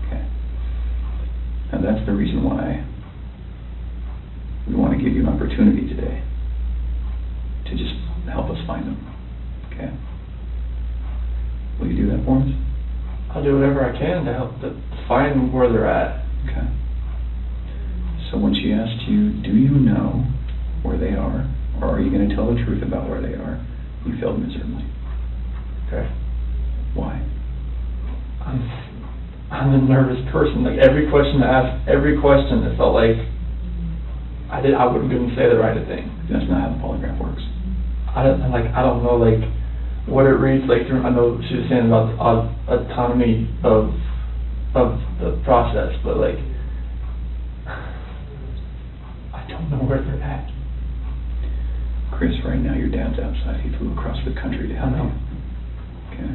Speaker 17: Okay. And that's the reason why we want to give you an opportunity today to just help us find them. Okay. Will you do that for us?
Speaker 18: I'll do whatever I can to help to find where they're at.
Speaker 17: Okay. So when she asked you, do you know where they are, or are you going to tell the truth about where they are, you failed miserably.
Speaker 18: Okay.
Speaker 17: Why?
Speaker 18: I'm a nervous person. Like every question I asked, every question, it felt like I wouldn't say the right thing.
Speaker 17: That's not how the polygraph works.
Speaker 18: I don't know what it reads like. I know she was saying about the autonomy of the process, but like I don't know where they're at.
Speaker 17: Chris, right now your dad's outside. He flew across the country to help you. Okay.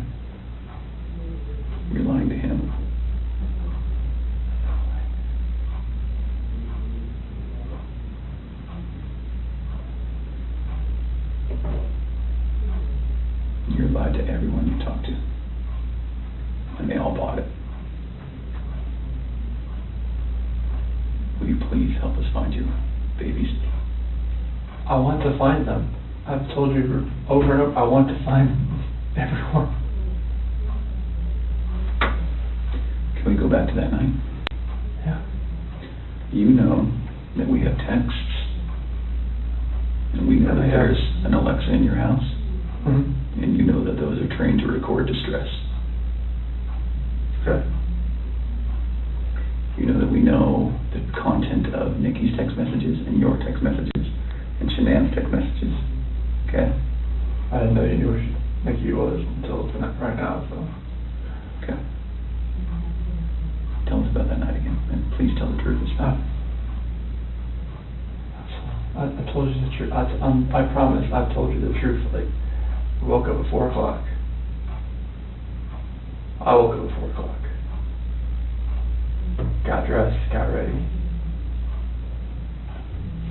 Speaker 17: You're lying to him. You're lied to everyone you talk to. And they all bought it. Will you please help us find your babies?
Speaker 18: I want to find them. I've told you over and over, I want to find everyone.
Speaker 17: Can we go back to that night?
Speaker 18: Yeah.
Speaker 17: You know that we have texts, and we know that there's an Alexa in your house, and you know that those are trained to record distress.
Speaker 18: Okay.
Speaker 17: You know that we know the content of Nikki's text messages and your text messages and Shanann's text messages. Okay?
Speaker 18: I didn't know you knew where Nikki was until right now, so.
Speaker 17: Okay. Tell us about that night again, and please tell the truth this time.
Speaker 18: I told you the truth. I promise I told you the truth. Like, we woke up at 4 o'clock. I woke up at 4 o'clock. Got dressed, got ready.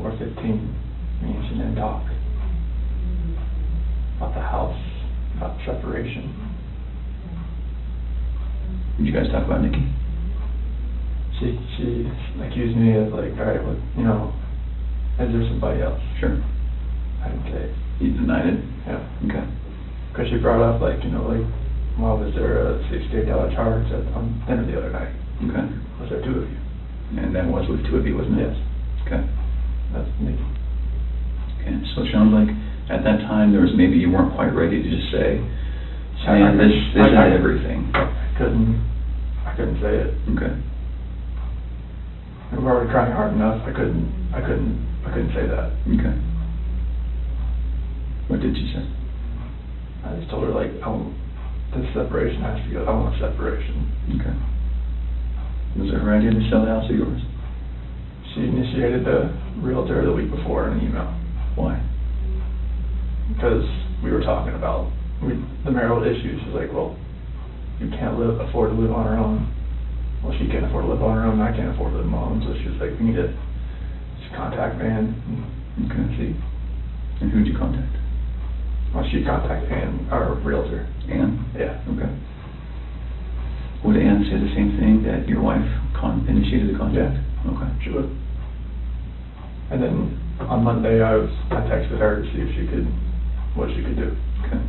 Speaker 18: 4:15, me and Shanann talk about the house, about separation.
Speaker 17: Did you guys talk about Nikki?
Speaker 18: She accused me of like, all right, well, you know, is there somebody else?
Speaker 17: Sure.
Speaker 18: I didn't say it.
Speaker 17: You denied it?
Speaker 18: Yeah.
Speaker 17: Okay.
Speaker 18: Because she brought up like, you know, like, well, was there a $68 charge on dinner the other night?
Speaker 17: Okay.
Speaker 18: Was there 2 of you?
Speaker 17: And that was with 2 of you, wasn't it?
Speaker 18: Yes.
Speaker 17: Okay.
Speaker 18: That's Nikki.
Speaker 17: Okay, so it sounds like at that time there was maybe you weren't quite ready to just say, man, this is everything.
Speaker 18: I couldn't say it.
Speaker 17: Okay.
Speaker 18: We were already trying hard enough. I couldn't say that.
Speaker 17: Okay. What did you say?
Speaker 18: I just told her like, this separation has to go. I want separation.
Speaker 17: Okay. Was it her idea to sell the house or yours?
Speaker 18: She initiated the realtor the week before in an email.
Speaker 17: Why?
Speaker 18: Because we were talking about the marital issues. She's like, well, you can't afford to live on her own. Well, she can't afford to live on her own, and I can't afford to live on my own. So she was like, we need to just contact Van and see.
Speaker 17: And who'd you contact?
Speaker 18: Well, she contacted Ann, our realtor.
Speaker 17: Ann?
Speaker 18: Yeah.
Speaker 17: Okay. Would Ann say the same thing, that your wife initiated the contact?
Speaker 18: Yeah.
Speaker 17: Okay.
Speaker 18: She would. And then on Monday, I texted her to see if what she could do.
Speaker 17: Okay.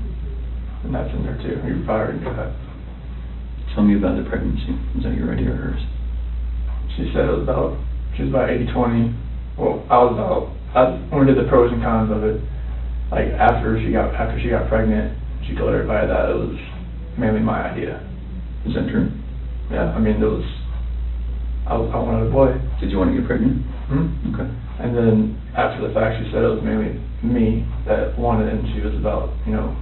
Speaker 18: And that's in there too. You probably already knew that.
Speaker 17: Tell me about the pregnancy. Was that your idea or hers?
Speaker 18: She said she was about 80-20. Well, when we did the pros and cons of it, like after she got pregnant, she told everybody that it was mainly my idea.
Speaker 17: Is that true?
Speaker 18: Yeah, I mean, I wanted a boy.
Speaker 17: Did you want to get pregnant?
Speaker 18: Hmm?
Speaker 17: Okay.
Speaker 18: And then after the fact, she said it was mainly me that wanted it, and she was about, you know,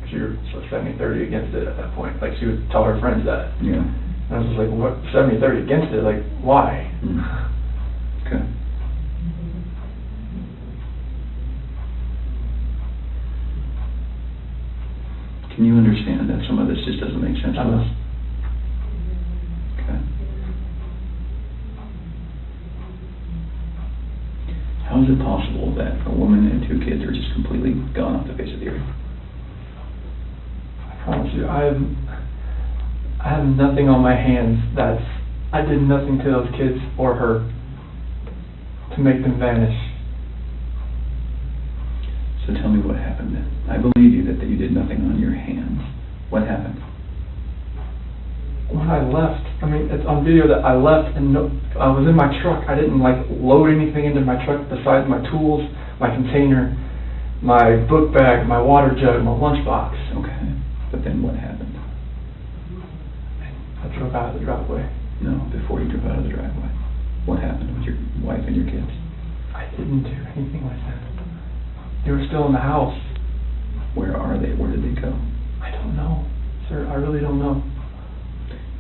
Speaker 18: she was 70-30 against it at that point. Like, she would tell her friends that.
Speaker 17: Yeah.
Speaker 18: And I was just like, what, 70-30 against it? Like, why?
Speaker 17: Okay. Can you understand that some of this just doesn't make sense to us? Okay. How is it possible that a woman and 2 kids are just completely gone off the face of the earth?
Speaker 18: I promise you, I have nothing on my hands I did nothing to those kids or her to make them vanish.
Speaker 17: So tell me what happened then. I believe you that you did nothing on your hands. What happened?
Speaker 18: When I left, I mean, it's on video that I left and I was in my truck. I didn't like load anything into my truck besides my tools, my container, my book bag, my water jug, my lunchbox.
Speaker 17: Okay. But then what happened?
Speaker 18: I drove out of the driveway.
Speaker 17: No, before you drove out of the driveway. What happened with your wife and your kids?
Speaker 18: I didn't do anything like that. They were still in the house.
Speaker 17: Where are they? Where did they go?
Speaker 18: I don't know, sir. I really don't know.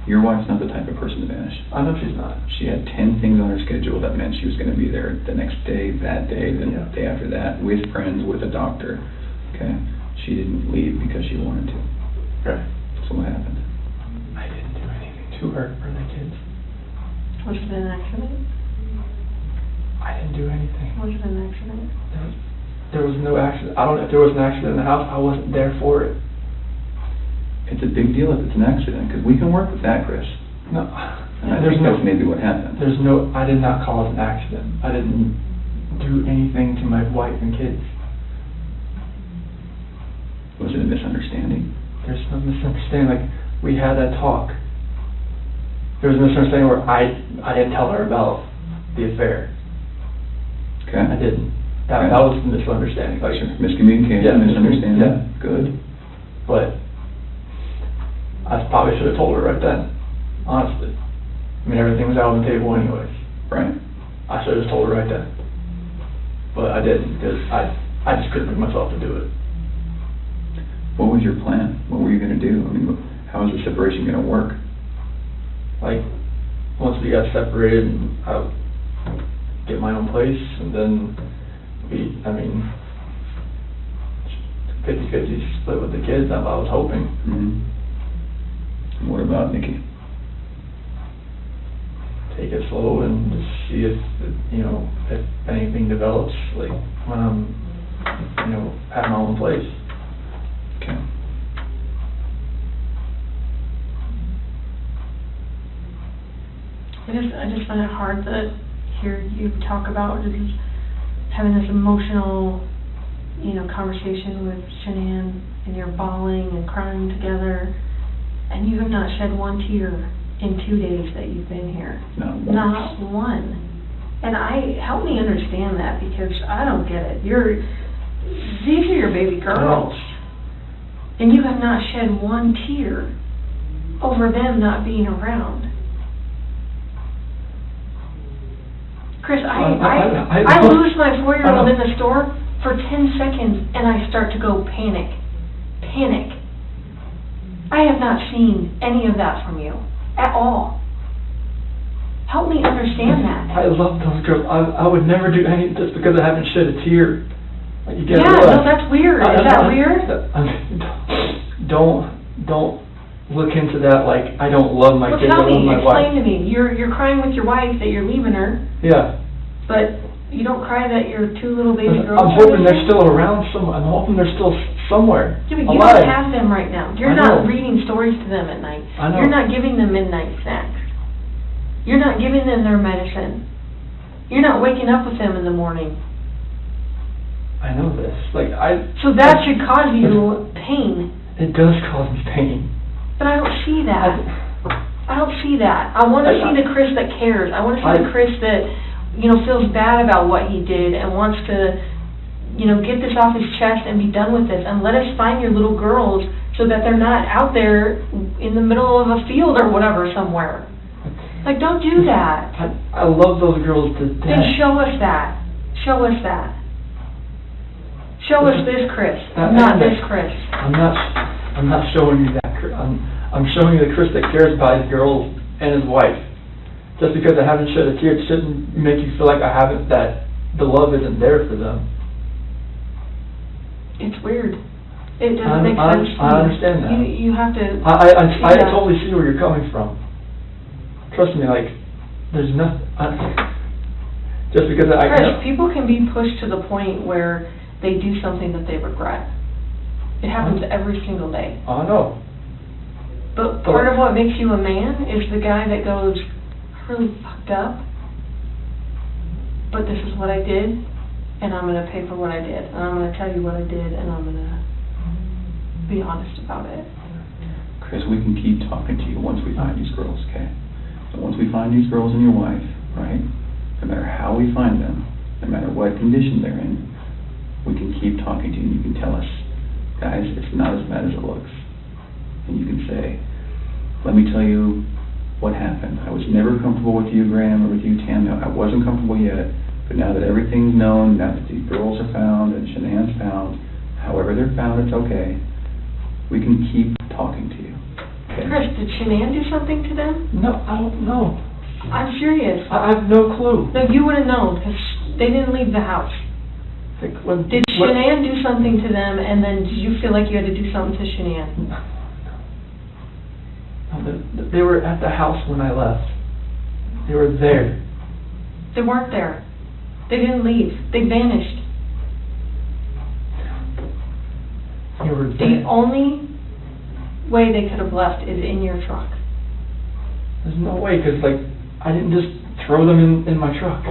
Speaker 17: Your wife's not the type of person to vanish.
Speaker 18: I know she's not.
Speaker 17: She had 10 things on her schedule that meant she was going to be there the next day, that day, the day after that, with friends, with a doctor. Okay? She didn't leave because she wanted to.
Speaker 18: Okay.
Speaker 17: So what happened?
Speaker 18: I didn't do anything to her or the kids.
Speaker 16: Was it an accident?
Speaker 18: I didn't do anything.
Speaker 16: Was it an accident?
Speaker 18: There was no accident. I don't know if there was an accident in the house. I wasn't there for it.
Speaker 17: It's a big deal if it's an accident, because we can work with that, Chris.
Speaker 18: No.
Speaker 17: And I think that's maybe what happened.
Speaker 18: I did not cause an accident. I didn't do anything to my wife and kids.
Speaker 17: Was it a misunderstanding?
Speaker 18: There's no misunderstanding. Like, we had that talk. There was a misunderstanding where I didn't tell her about the affair.
Speaker 17: Okay.
Speaker 18: I didn't. That was the misunderstanding. Like,
Speaker 17: miscommunication, misunderstanding.
Speaker 18: Yeah.
Speaker 17: Good.
Speaker 18: But I probably should have told her right then, honestly. I mean, everything was out on the table anyways.
Speaker 17: Right.
Speaker 18: I should have just told her right then. But I didn't, because I just couldn't bring myself to do it.
Speaker 17: What was your plan? What were you going to do? I mean, how is the separation going to work?
Speaker 18: Like, once we got separated, I would get my own place, and then 50-50 split with the kids, that's what I was hoping.
Speaker 17: And what about Nikki?
Speaker 18: Take it slow and just see if anything develops, like when I'm, at my own place.
Speaker 17: Okay.
Speaker 16: I just find it hard to hear you talk about just having this emotional, conversation with Shanann, and you're bawling and crying together, and you have not shed one tear in 2 days that you've been here. Not one. And help me understand that, because I don't get it. These are your baby girls, and you have not shed one tear over them not being around. Chris, I lose my 4-year-old in the store for 10 seconds, and I start to go panic. I have not seen any of that from you at all. Help me understand that.
Speaker 18: I love those girls. I would never do anything just because I haven't shed a tear. Like, you get
Speaker 16: no, that's weird. Is that weird?
Speaker 18: Don't look into that like I don't love my kids.
Speaker 16: Tell me,
Speaker 18: explain
Speaker 16: to me. You're crying with your wife that you're leaving her.
Speaker 18: Yeah.
Speaker 16: But you don't cry that your 2 little baby girls.
Speaker 18: I'm hoping they're still around somewhere. I'm hoping they're still somewhere.
Speaker 16: Yeah, but you don't have them right now. You're not reading stories to them at night.
Speaker 18: I know.
Speaker 16: You're not giving them midnight snacks. You're not giving them their medicine. You're not waking up with them in the morning.
Speaker 18: I know this.
Speaker 16: So that should cause you pain.
Speaker 18: It does cause me pain.
Speaker 16: But I don't see that. I don't see that. I want to see the Chris that cares. I want to see the Chris that, feels bad about what he did and wants to, get this off his chest and be done with this. And let us find your little girls so that they're not out there in the middle of a field or whatever somewhere. Don't do that.
Speaker 18: I love those girls to death.
Speaker 16: Then show us that. Show us that. Show us this Chris, not this Chris.
Speaker 18: I'm not showing you that Chris. I'm showing you the Chris that cares about his girls and his wife. Just because I haven't shed a tear, it shouldn't make you feel like that the love isn't there for them.
Speaker 16: It's weird. It doesn't make sense to me.
Speaker 18: I understand that.
Speaker 16: You have to.
Speaker 18: I totally see where you're coming from. Trust me, there's nothing. Just because
Speaker 16: Chris, people can be pushed to the point where they do something that they regret. It happens every single day.
Speaker 18: I know.
Speaker 16: But part of what makes you a man is the guy that goes, I really fucked up, but this is what I did, and I'm going to pay for what I did, and I'm going to tell you what I did, and I'm going to be honest about it.
Speaker 17: Chris, we can keep talking to you once we find these girls, okay? So once we find these girls and your wife, right, no matter how we find them, no matter what condition they're in, we can keep talking to you, and you can tell us, guys, it's not as bad as it looks. And you can say, let me tell you what happened. I was never comfortable with you, Graham, or with you, Tam. No, I wasn't comfortable yet, but now that everything's known, now that these girls are found and Shanann's found, however they're found, it's okay. We can keep talking to you. Okay?
Speaker 16: Chris, did Shanann do something to them?
Speaker 18: No, I don't know.
Speaker 16: I'm serious.
Speaker 18: I have no clue.
Speaker 16: No, you would have known, because they didn't leave the house. Did Shanann do something to them, and then did you feel like you had to do something to Shanann?
Speaker 18: No, they were at the house when I left. They were there.
Speaker 16: They weren't there. They didn't leave. They vanished.
Speaker 18: They were there.
Speaker 16: The only way they could have left is in your truck.
Speaker 18: There's no way, because I didn't just throw them in my truck.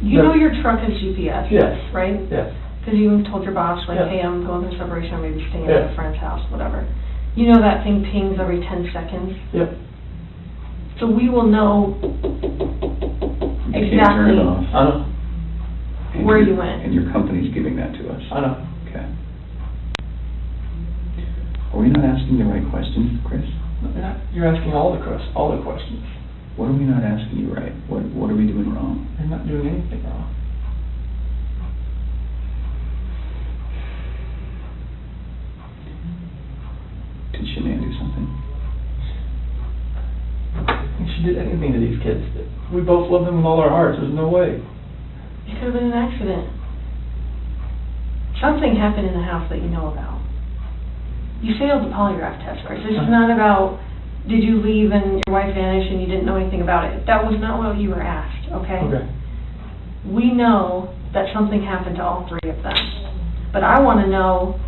Speaker 16: You know your truck has GPS,
Speaker 18: yes,
Speaker 16: right?
Speaker 18: Yes.
Speaker 16: Because you told your boss, hey, I'm going through separation, I'm maybe staying at a friend's house, whatever. You know that thing pings every 10 seconds?
Speaker 18: Yep.
Speaker 16: So we will know exactly where you went.
Speaker 17: And your company's giving that to us.
Speaker 18: I know.
Speaker 17: Okay. Are we not asking the right questions, Chris?
Speaker 18: You're asking all the questions.
Speaker 17: What are we not asking you right? What are we doing wrong?
Speaker 18: You're not doing anything wrong.
Speaker 17: Did Shanann do something?
Speaker 18: If she did anything to these kids, we both love them with all our hearts. There's no way.
Speaker 16: It could have been an accident. Something happened in the house that you know about. You failed the polygraph test, Chris. This is not about, did you leave and your wife vanished and you didn't know anything about it. That was not what you were asked, okay?
Speaker 18: Okay.
Speaker 16: We know that something happened to all three of them. But I want to know,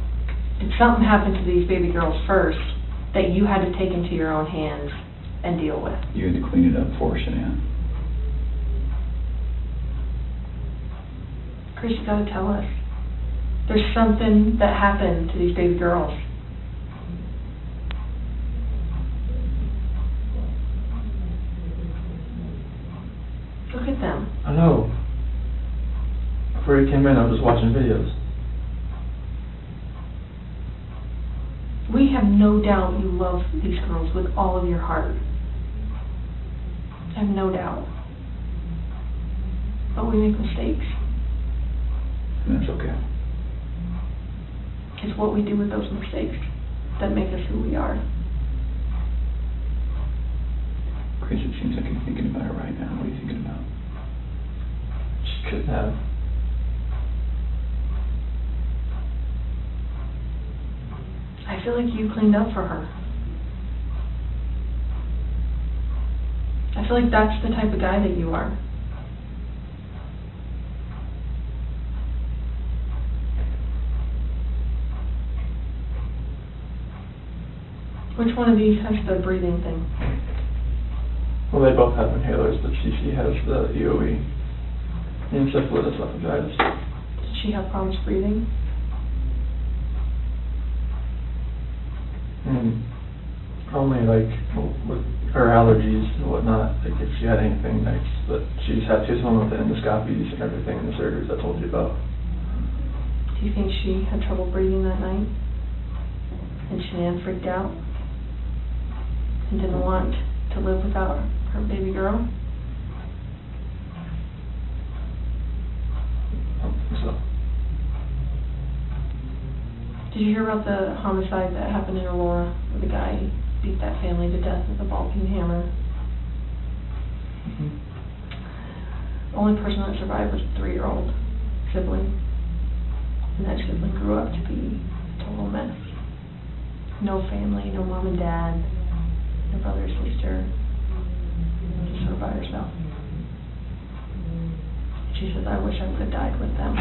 Speaker 16: did something happen to these baby girls first that you had to take into your own hands and deal with?
Speaker 17: You had to clean it up for Shanann.
Speaker 16: Chris, you gotta tell us. There's something that happened to these baby girls. Look at them.
Speaker 18: I know. Before you came in, I was just watching videos.
Speaker 16: We have no doubt you love these girls with all of your heart. I have no doubt. But we make mistakes.
Speaker 17: And that's okay.
Speaker 16: It's what we do with those mistakes that make us who we are.
Speaker 17: Chris, it seems like you're thinking about it right now. What are you thinking about?
Speaker 18: She couldn't have.
Speaker 16: I feel like you cleaned up for her. I feel like that's the type of guy that you are. Which one of these has the breathing thing?
Speaker 18: Well, they both have inhalers, but she has the EOE, encephalitis esophagitis.
Speaker 16: Did she have problems breathing?
Speaker 18: Only like with her allergies and whatnot, like if she had anything next, but she's home with the endoscopies and everything and the surgeries I told you about.
Speaker 16: Do you think she had trouble breathing that night? And Shanann freaked out? And didn't want to live without her baby girl?
Speaker 18: I don't think so.
Speaker 16: Did you hear about the homicide that happened in Aurora, where the guy beat that family to death with a ball-peen hammer? The only person that survived was a 3-year-old sibling. And that sibling grew up to be a total mess. No family, no mom and dad, no brother or sister, just her by herself. She says, I wish I would have died with them.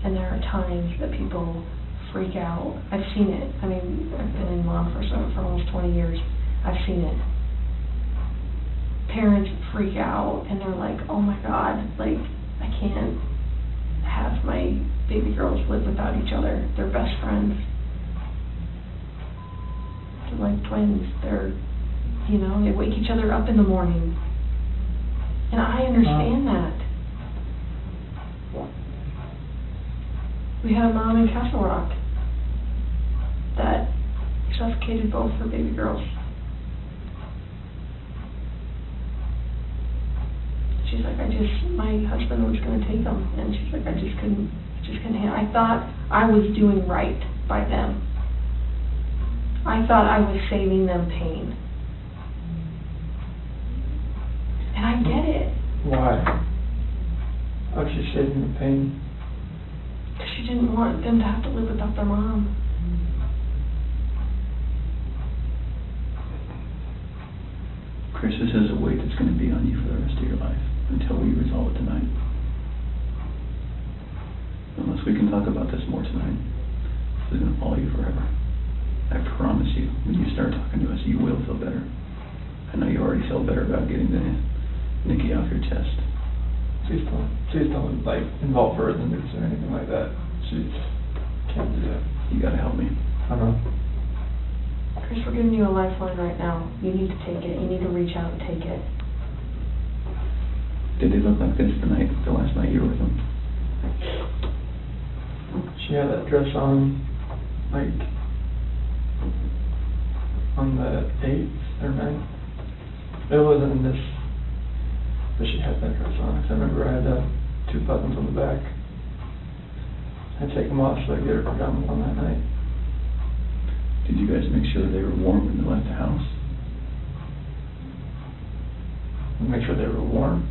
Speaker 16: And there are times that people freak out. I've seen it. I mean, I've been in mom for almost 20 years. I've seen it. Parents freak out and they're like, oh my God, like, I can't have my baby girls live without each other. They're best friends. They're like twins. They're, you know, they wake each other up in the morning. And I understand that. We had a mom in Castle Rock that suffocated both her baby girls. She's like, my husband was going to take them, and she's like, I just couldn't handle. I thought I was doing right by them. I thought I was saving them pain. And I get it.
Speaker 18: Why? How's she saving them pain?
Speaker 16: Because she didn't want them to have to live without their mom.
Speaker 17: Chris, this is a weight that's going to be on you for the rest of your life until we resolve it tonight. Unless we can talk about this more tonight, this is going to follow you forever. I promise you, when you start talking to us, you will feel better. I know you already feel better about getting the Nikki off your chest.
Speaker 18: Please don't like involve her in this or anything like that. She can't do that.
Speaker 17: You gotta help me.
Speaker 18: I know.
Speaker 16: Chris, we're giving you a lifeline right now. You need to take it. You need to reach out and take it.
Speaker 17: Did they look like this the last night you were with them?
Speaker 18: She had that dress on, like, 8th or 9th. It wasn't in this, but she had that dress on. 'Cause I remember I had 2 buttons on the back. I'd take them off so I could get her pajamas on that night.
Speaker 17: Did you guys make sure that they were warm when they left the house?
Speaker 18: Make sure they were warm.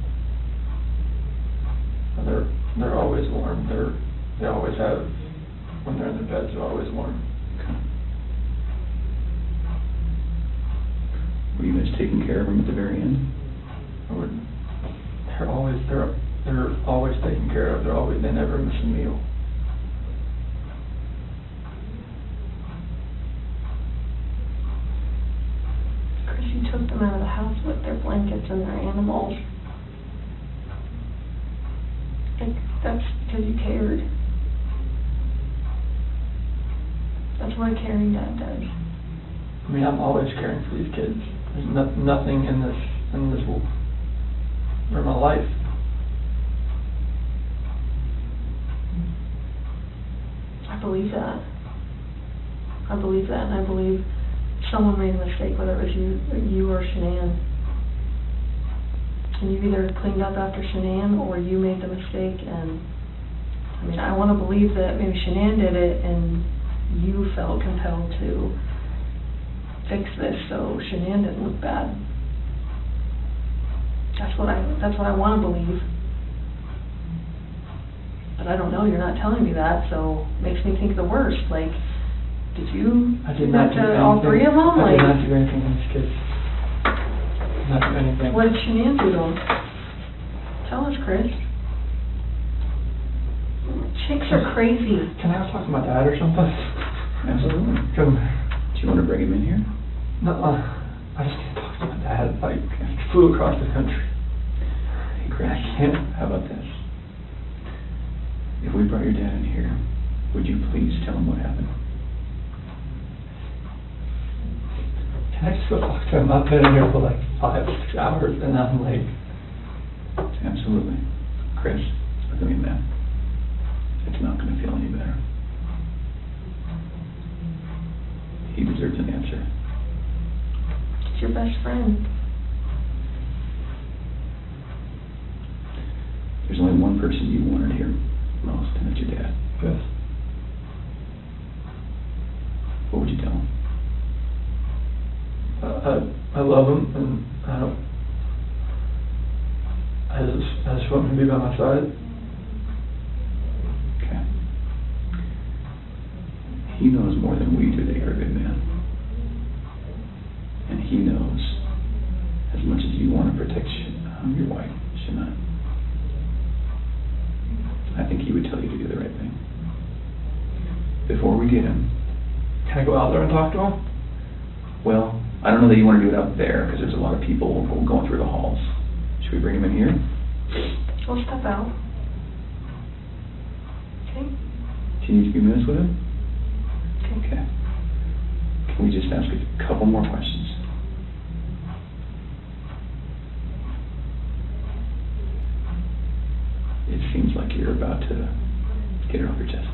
Speaker 18: They're always warm. They always have, when they're in their beds, they're always warm.
Speaker 17: Okay. Were you guys taking care of them at the very end?
Speaker 18: They're always taken care of. They never miss a meal.
Speaker 16: Chris, you took them out of the house with their blankets and their animals. Like, that's because you cared. That's what a caring dad does.
Speaker 18: I mean, I'm always caring for these kids. There's nothing in this for my life.
Speaker 16: I believe that. I believe that, and I believe someone made a mistake, whether it was you or Shanann. And you either cleaned up after Shanann or you made the mistake. And I mean, I want to believe that maybe Shanann did it and you felt compelled to fix this so Shanann didn't look bad. That's what I want to believe. But I don't know, you're not telling me that, so it makes me think the worst. Like, did you do that to all 3 of them?
Speaker 18: I did not do anything to these kids. Not do anything.
Speaker 16: What did Shanann do to them? Tell us, Chris. Chicks are crazy.
Speaker 18: Can I talk to my dad or something?
Speaker 17: Absolutely.
Speaker 18: Do
Speaker 17: you want to bring him in here?
Speaker 18: No, I just can't talk to my dad. Like, I flew across the country.
Speaker 17: Hey, Chris,
Speaker 18: I can't.
Speaker 17: How about this? If we brought your dad in here, would you please tell him what happened?
Speaker 18: Can I just go talk to him? I've been in here for like 5-6 hours and I'm late.
Speaker 17: Absolutely. Chris, look at me, man. It's not going to feel any better. He deserves an answer.
Speaker 16: It's your best friend.
Speaker 17: There's only one person you wanted here most, and it's your dad.
Speaker 18: Yes.
Speaker 17: What would you tell him?
Speaker 18: I love him, and I just want him to be by my side.
Speaker 17: Okay. He knows more than we do that you're a good man. And he knows as much as you want to protect your wife, Shanann. I think he would tell you to do the right thing. Before we get him...
Speaker 18: Can I go out there and talk to him?
Speaker 17: Well, I don't know that you want to do it out there, because there's a lot of people going through the halls. Should we bring him in here?
Speaker 16: We'll step out. Okay?
Speaker 17: Can you 2 minutes with him?
Speaker 16: Okay.
Speaker 17: Can we just ask a couple more questions? It seems like you're about to get it off your chest.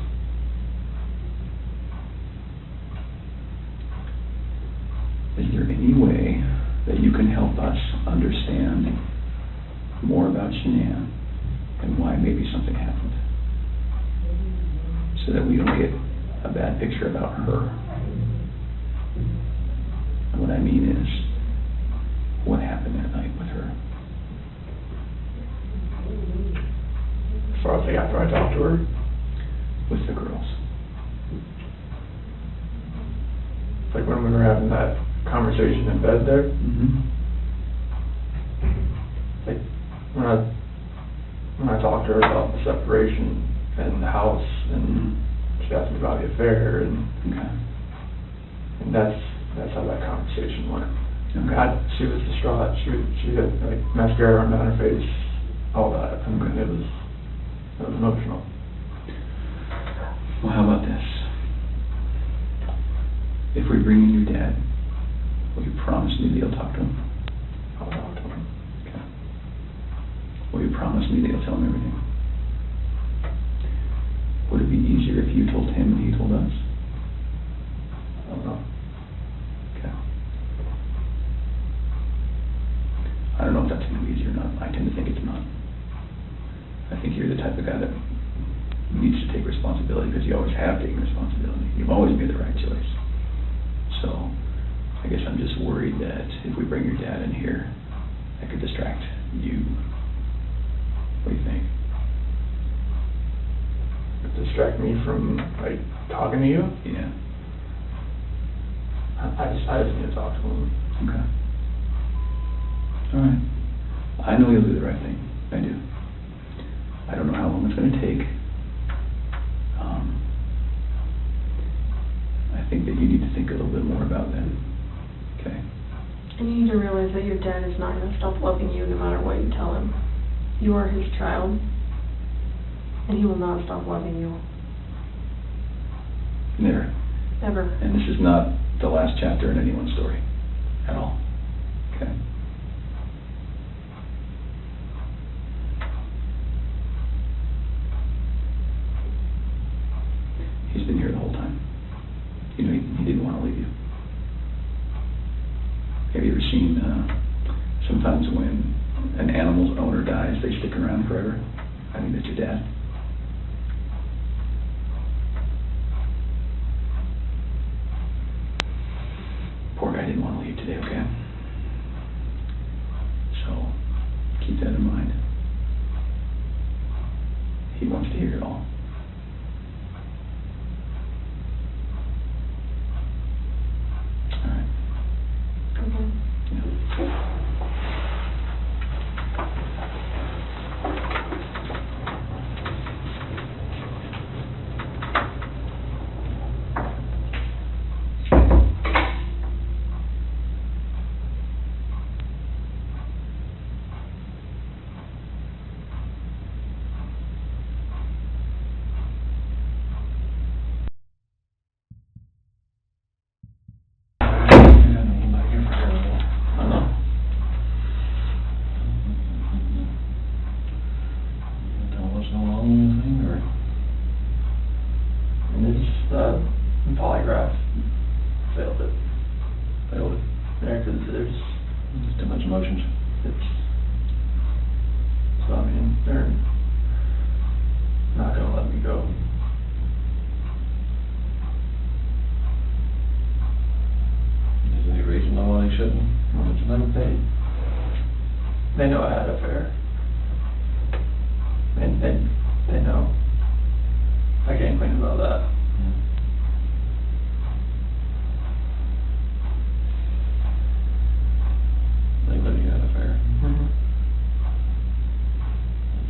Speaker 17: Is there any way that you can help us understand more about Shanann and why maybe something happened, so that we don't get a bad picture about her? And what I mean is, what happened that night with her?
Speaker 18: As far as like after I talked to her?
Speaker 17: With the girls.
Speaker 18: It's like when we were having that conversation in bed there.
Speaker 17: Mm-hmm.
Speaker 18: Like when I talked to her about the separation and the house, and she asked me about the affair, and and that's how that conversation went.
Speaker 17: Okay.
Speaker 18: She was distraught. She had like mascara running down her face, all that. I mean, it was emotional.
Speaker 17: Well, how about this? If we bring in your dad, will you promise me that you'll talk to him?
Speaker 18: I'll talk to him.
Speaker 17: Okay. Will you promise me that you'll tell him everything? Would it be easier if you told him and he told us?
Speaker 18: I don't know.
Speaker 17: Okay. going to be easy or not. I tend to think it's not. I think you're the type of guy that needs to take responsibility because you always have taken responsibility. You've always made the right choice. So I guess I'm just worried that if we bring your dad in here, that could distract you. What do you think?
Speaker 18: Distract me from, like, talking to you?
Speaker 17: Yeah.
Speaker 18: I just need to talk to him.
Speaker 17: Okay. All right. I know you'll do the right thing. I do. I don't know how long it's going to take. I think that you need to think a little bit more about that. Okay?
Speaker 16: And you need to realize that your dad is not going to stop loving you no matter what you tell him. You are his child, and he will not stop loving you.
Speaker 17: Never.
Speaker 16: Ever.
Speaker 17: And this is not the last chapter in anyone's story. At all. Okay? He's been here the whole time. You know, he didn't want to leave you. Have you ever seen, sometimes when an animal's owner dies, they stick around forever? I think that's your dad. Poor guy didn't want to leave today, okay? So, keep that in mind. He wants to hear it all.
Speaker 18: Polygraph failed it. Yeah, because there's too much emotions. So I mean, they're not gonna let me go.
Speaker 19: Is there any reason why they shouldn't?
Speaker 18: They know I had an affair. And they know. I can't complain about that.
Speaker 19: They know you had an affair.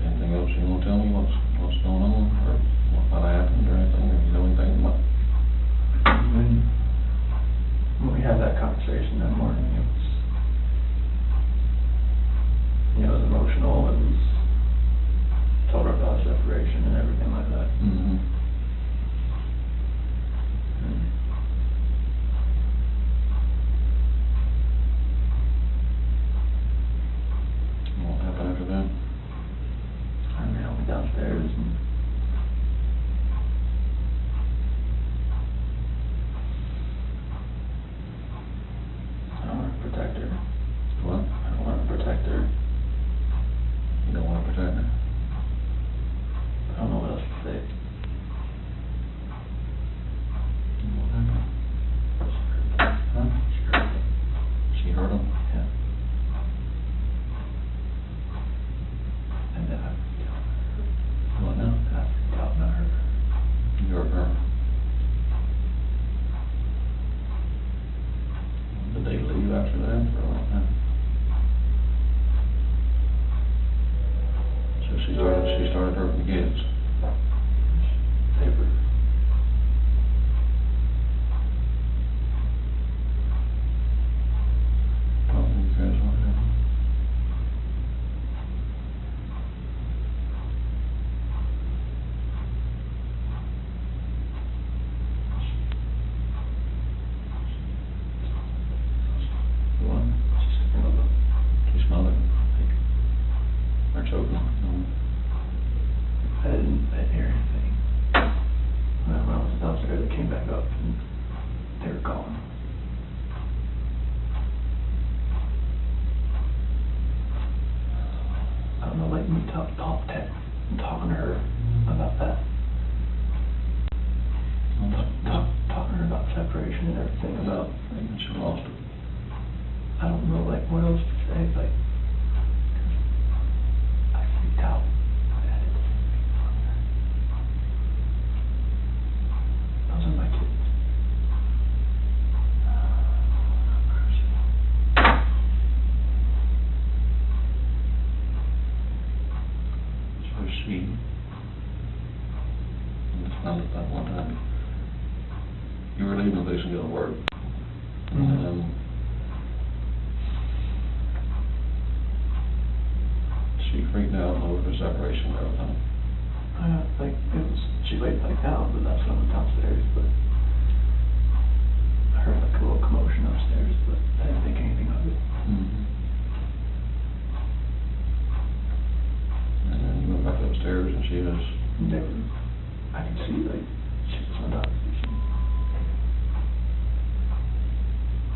Speaker 19: Anything else you want to tell me? What's going on, or what happened, or anything? Or you know anything about?
Speaker 18: When we had that conversation that morning, it was, it was emotional. It was told her about separation and everything like that.
Speaker 19: What happened after that?
Speaker 18: I mean, I went downstairs and I want to protect her.
Speaker 19: What?
Speaker 18: I want to protect her.
Speaker 19: You don't want to protect her?
Speaker 18: I don't know what else to say.
Speaker 19: What happened?
Speaker 18: Huh?
Speaker 19: She hurt him?
Speaker 18: Yeah. And then I
Speaker 19: What now?
Speaker 18: forgot about her.
Speaker 19: You hurt her. Did they leave after that, or what? So she started hurting the kids.
Speaker 18: Paper.
Speaker 19: Oh, you guys what happened?
Speaker 18: What?
Speaker 19: She smothered him. Or choked him.
Speaker 18: I didn't separation and everything about,
Speaker 19: And she lost it.
Speaker 18: I don't know, like, what else to say, like, I freaked out. Those are my kids.
Speaker 19: It's very sweet. And it's not that one time you were leaving the place and going to work. She freaked out over the separation and everything.
Speaker 18: Like, she laid back down, but that's when I went downstairs, but I heard like a little commotion upstairs, but I didn't think anything of it.
Speaker 19: And then you went back upstairs and she was...
Speaker 18: Never, I could see, like, she was on top of me.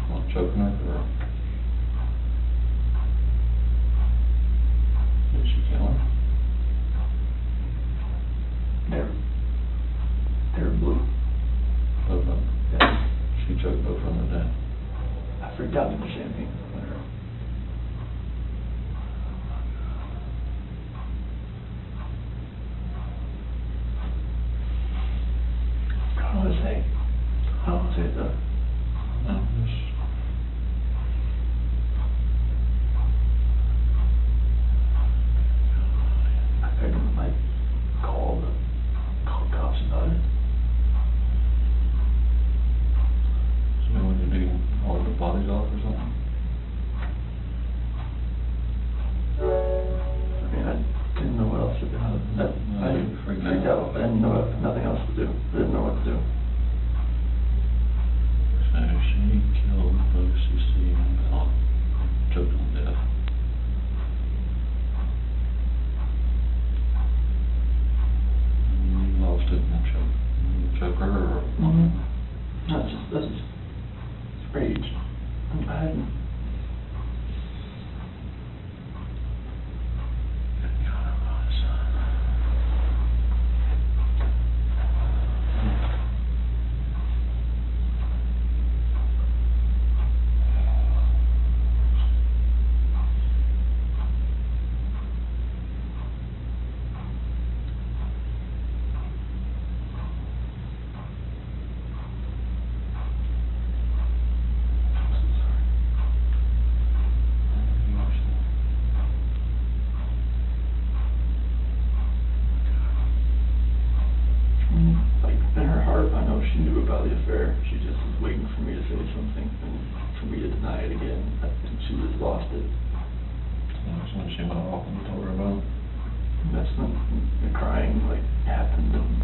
Speaker 19: What, choking her, or... Did she kill her?
Speaker 18: They're blue.
Speaker 19: Both of them?
Speaker 18: Yeah.
Speaker 19: She choked both of them to death.
Speaker 18: I freaked out in the same thing. I don't want to say. I don't want to say it though.
Speaker 19: No, just...
Speaker 18: I couldn't, like, call the cops about it.
Speaker 19: So when you do all the bodies off or something?
Speaker 18: I mean, I didn't know what else to do. I freaked out. I didn't know nothing else to do. I didn't know what to do.
Speaker 19: So she killed both CC and Bella, choked them to death. And you lost it and choke her or...
Speaker 18: That's just rage. I hadn't... Like, in her heart, I know she knew about the affair. She just was waiting for me to say something and for me to deny it again. I think she just lost it.
Speaker 19: So when she went off and you told her about it?
Speaker 18: That's when the crying, like, happened. And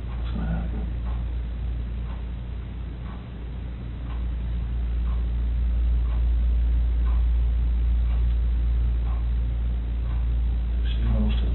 Speaker 18: that's what happened.
Speaker 19: She lost it.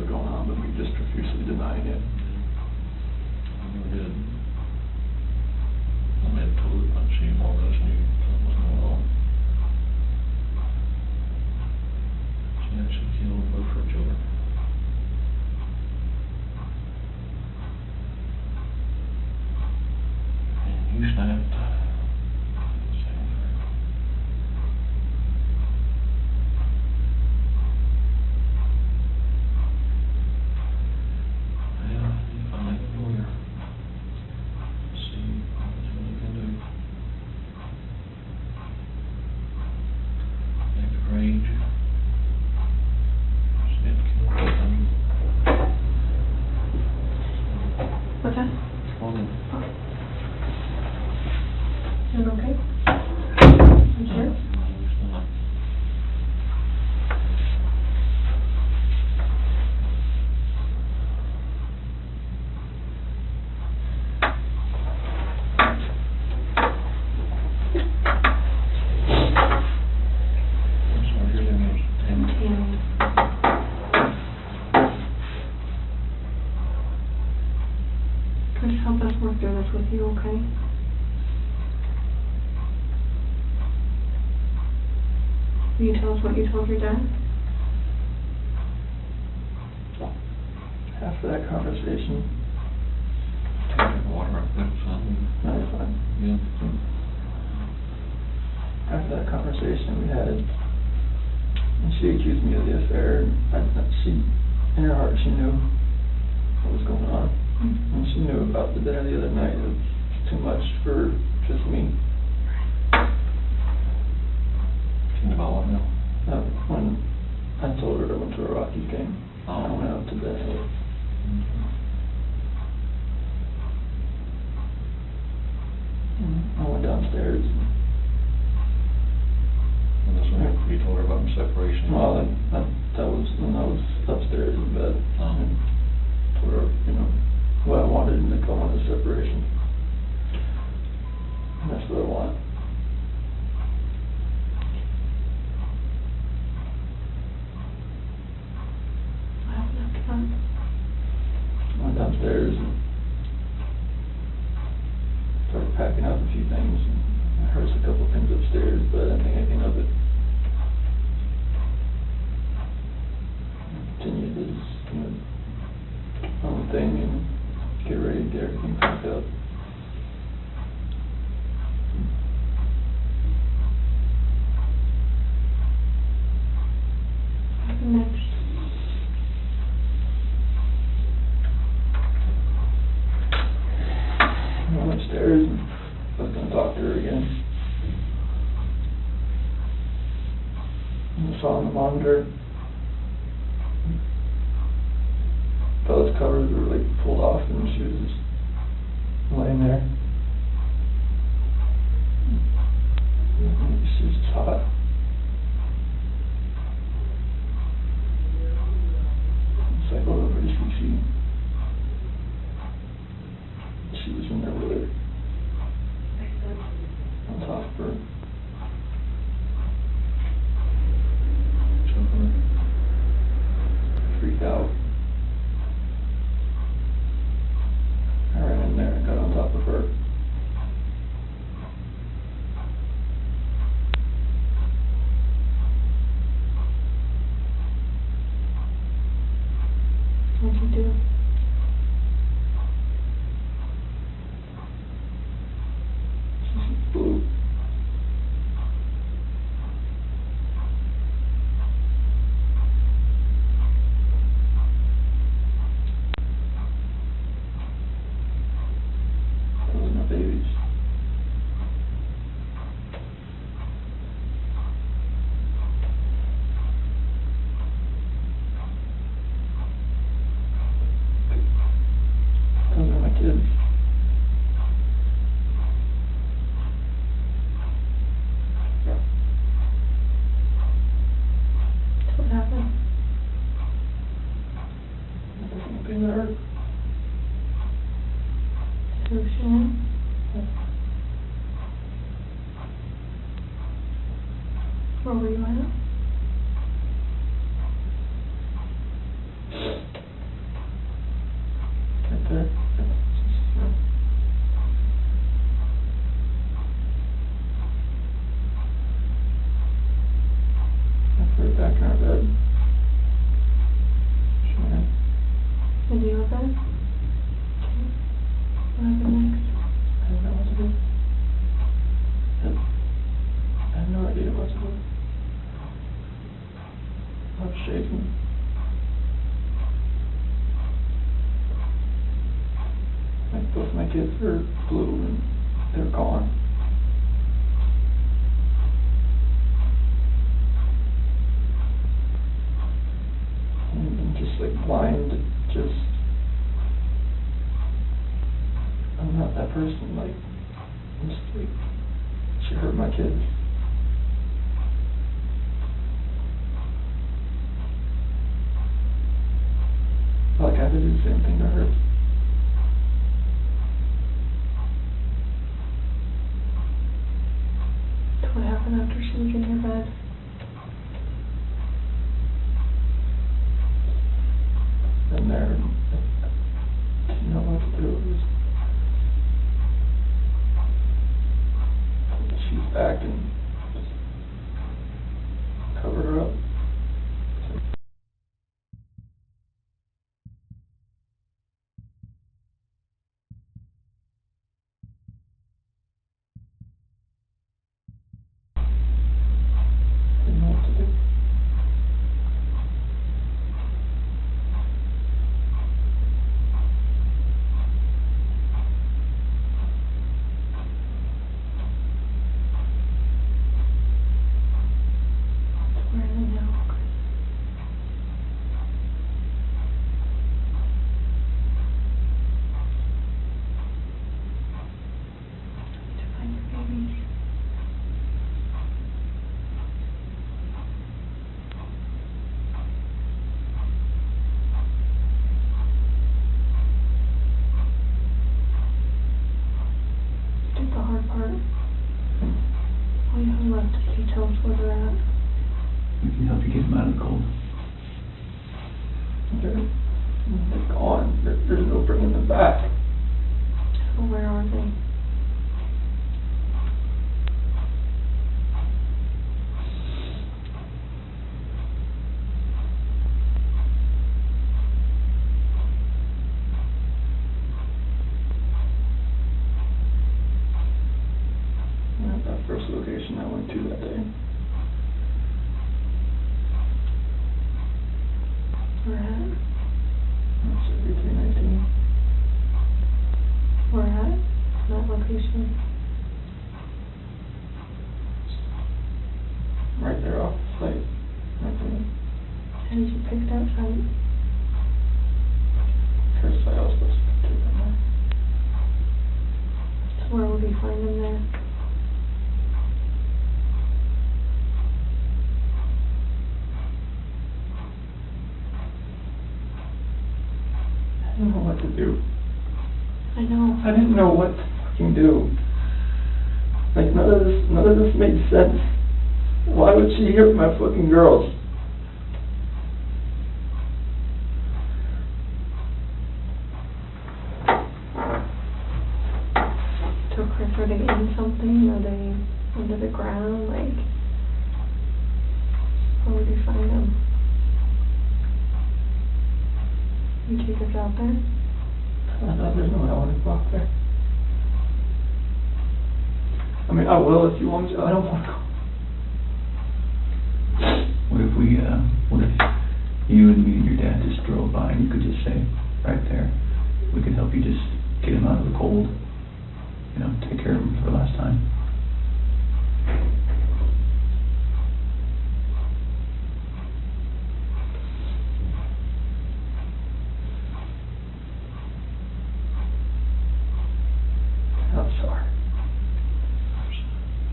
Speaker 18: was going on, but we just profusely denying it.
Speaker 19: I never did. I made a total bunch of all this knew something was going on. She actually killed both her children. And you snapped.
Speaker 16: What's that? Doing okay? You sure? Just help us work through this with you, okay? Will you tell us what you told your dad?
Speaker 18: After that conversation,
Speaker 19: Take water up there, something.
Speaker 18: no, you're fine.
Speaker 19: Yeah.
Speaker 18: After that conversation we had, and she accused me of the affair, and she, in her heart, she knew what was going on. And she knew about the dinner the other night. It was too much for just me.
Speaker 19: She knew about what now?
Speaker 18: When I told her I went to a Rockies game, I went out to dinner. I went downstairs.
Speaker 19: And that's when you told her about the separation?
Speaker 18: Well, that was when I was upstairs in bed. And told her, what I wanted, and I wanted a separation. And that's what I want. I went downstairs and started packing up a few things. And I heard a couple things upstairs, but I didn't think anything of it. I continued this, own thing and get ready to get everything packed up.
Speaker 16: Next.
Speaker 18: I went upstairs and I was going to talk to her again. And I saw on the monitor, those covers were like pulled off and she was just laying there. She was just hot. Cycled over to CC. She was in there with her. On top of her. Freaked out. I ran in there and got on top of her.
Speaker 16: What'd you do?
Speaker 18: She's blue. Those are my babies. Those are my kids.
Speaker 16: What happened?
Speaker 18: Something that hurt.
Speaker 16: Who was she in? Where were you at?
Speaker 18: right there. Put it back in our bed. Sure.
Speaker 16: And do you have that? Okay. What happened next?
Speaker 18: I don't know what to do. I have no idea what to do. I'm shaking. Like both my kids are blue and they're gone. And I'm just like blind, just, I'm not that person, like, I'm just like, she hurt my kids. Like I had to do the same thing to her.
Speaker 16: What happened after she was in your bed?
Speaker 18: And there, I didn't know what to do. It was, she's back and just covered her up. Didn't know what to do.
Speaker 16: Where are they now? To find your babies. Did the hard part. All you have left is details where they're at.
Speaker 17: We can help you get them out of the cold.
Speaker 18: They're gone. There's no bringing them back.
Speaker 16: Well, where are they?
Speaker 18: That first location I went to that day.
Speaker 16: Where at?
Speaker 18: That's 3319.
Speaker 16: Where at? That location.
Speaker 18: Right there off the site. Right there.
Speaker 16: How did you pick that site?
Speaker 18: First site I was supposed to pick it there.
Speaker 16: So where would we find them there?
Speaker 18: I didn't know what to do.
Speaker 16: I know.
Speaker 18: I didn't know what to fucking do. Like none of this made sense. Why would she hurt my fucking girls?
Speaker 16: So Chris, are they in something? Are they under the ground? Like, where would you find them? You take us out there?
Speaker 18: There's no way I want to go out there. I mean, I will if you want me to. I don't want to go.
Speaker 17: What if you and me and your dad just drove by and you could just say, right there, we could help you just get him out of the cold, you know, take care of him for the last time.
Speaker 18: I'm sorry.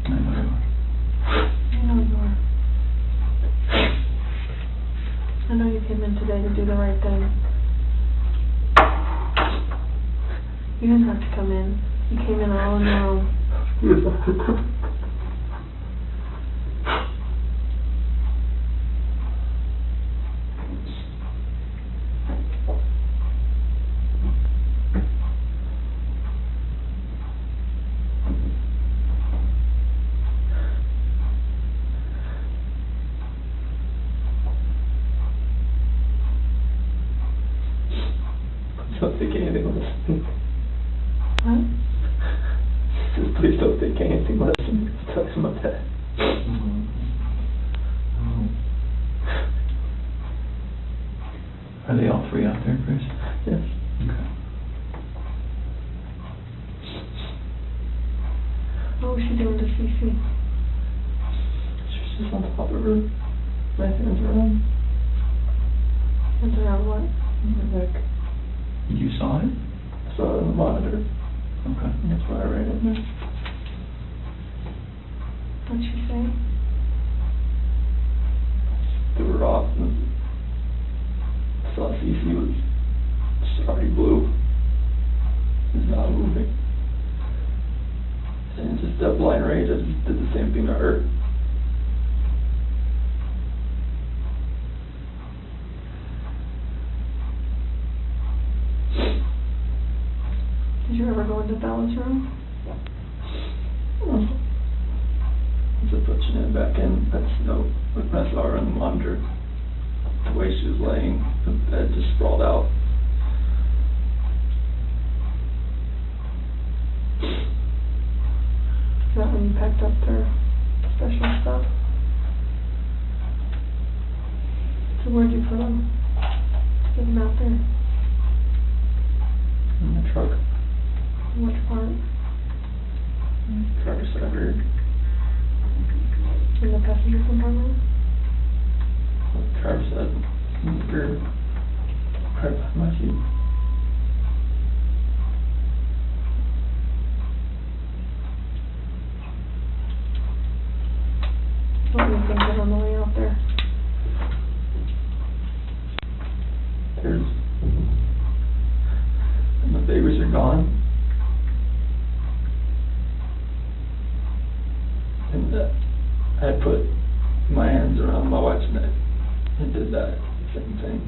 Speaker 17: I know you are.
Speaker 16: I know you are. I know you came in today to do the right thing. You didn't have to come in. You came in all on your own.
Speaker 18: don't think anything less than me.
Speaker 13: Huh?
Speaker 18: She says, please don't think anything less than me. Tell him about that.
Speaker 17: Are they all three out there, Chris?
Speaker 18: Yes.
Speaker 17: Okay.
Speaker 16: What was she doing to Cece?
Speaker 18: She's just on top of her. My hands around.
Speaker 16: Hands around what?
Speaker 18: My neck.
Speaker 17: You saw it?
Speaker 18: I saw it on the monitor.
Speaker 17: Okay.
Speaker 18: That's why I ran in there.
Speaker 16: What'd she say?
Speaker 18: Threw her off and saw Cece was already blue. It's not moving. And just that blind rage, I just did the same thing to her.
Speaker 16: Did you ever go into Bella's room?
Speaker 18: Just put Shanann back in. That's no, when I saw her on the monitor. The way she was laying, the bed just sprawled out.
Speaker 16: Is that when you packed up their special stuff? So where'd you put them? Get them out there.
Speaker 18: In the truck.
Speaker 16: Which part?
Speaker 18: Driver's side rear.
Speaker 16: In the passenger compartment?
Speaker 18: Driver's side in the rear. Right behind my seat.
Speaker 16: What do you think of on the way out there?
Speaker 18: There's, and the babies are gone. And I put my hands around my wife's neck and did that same thing.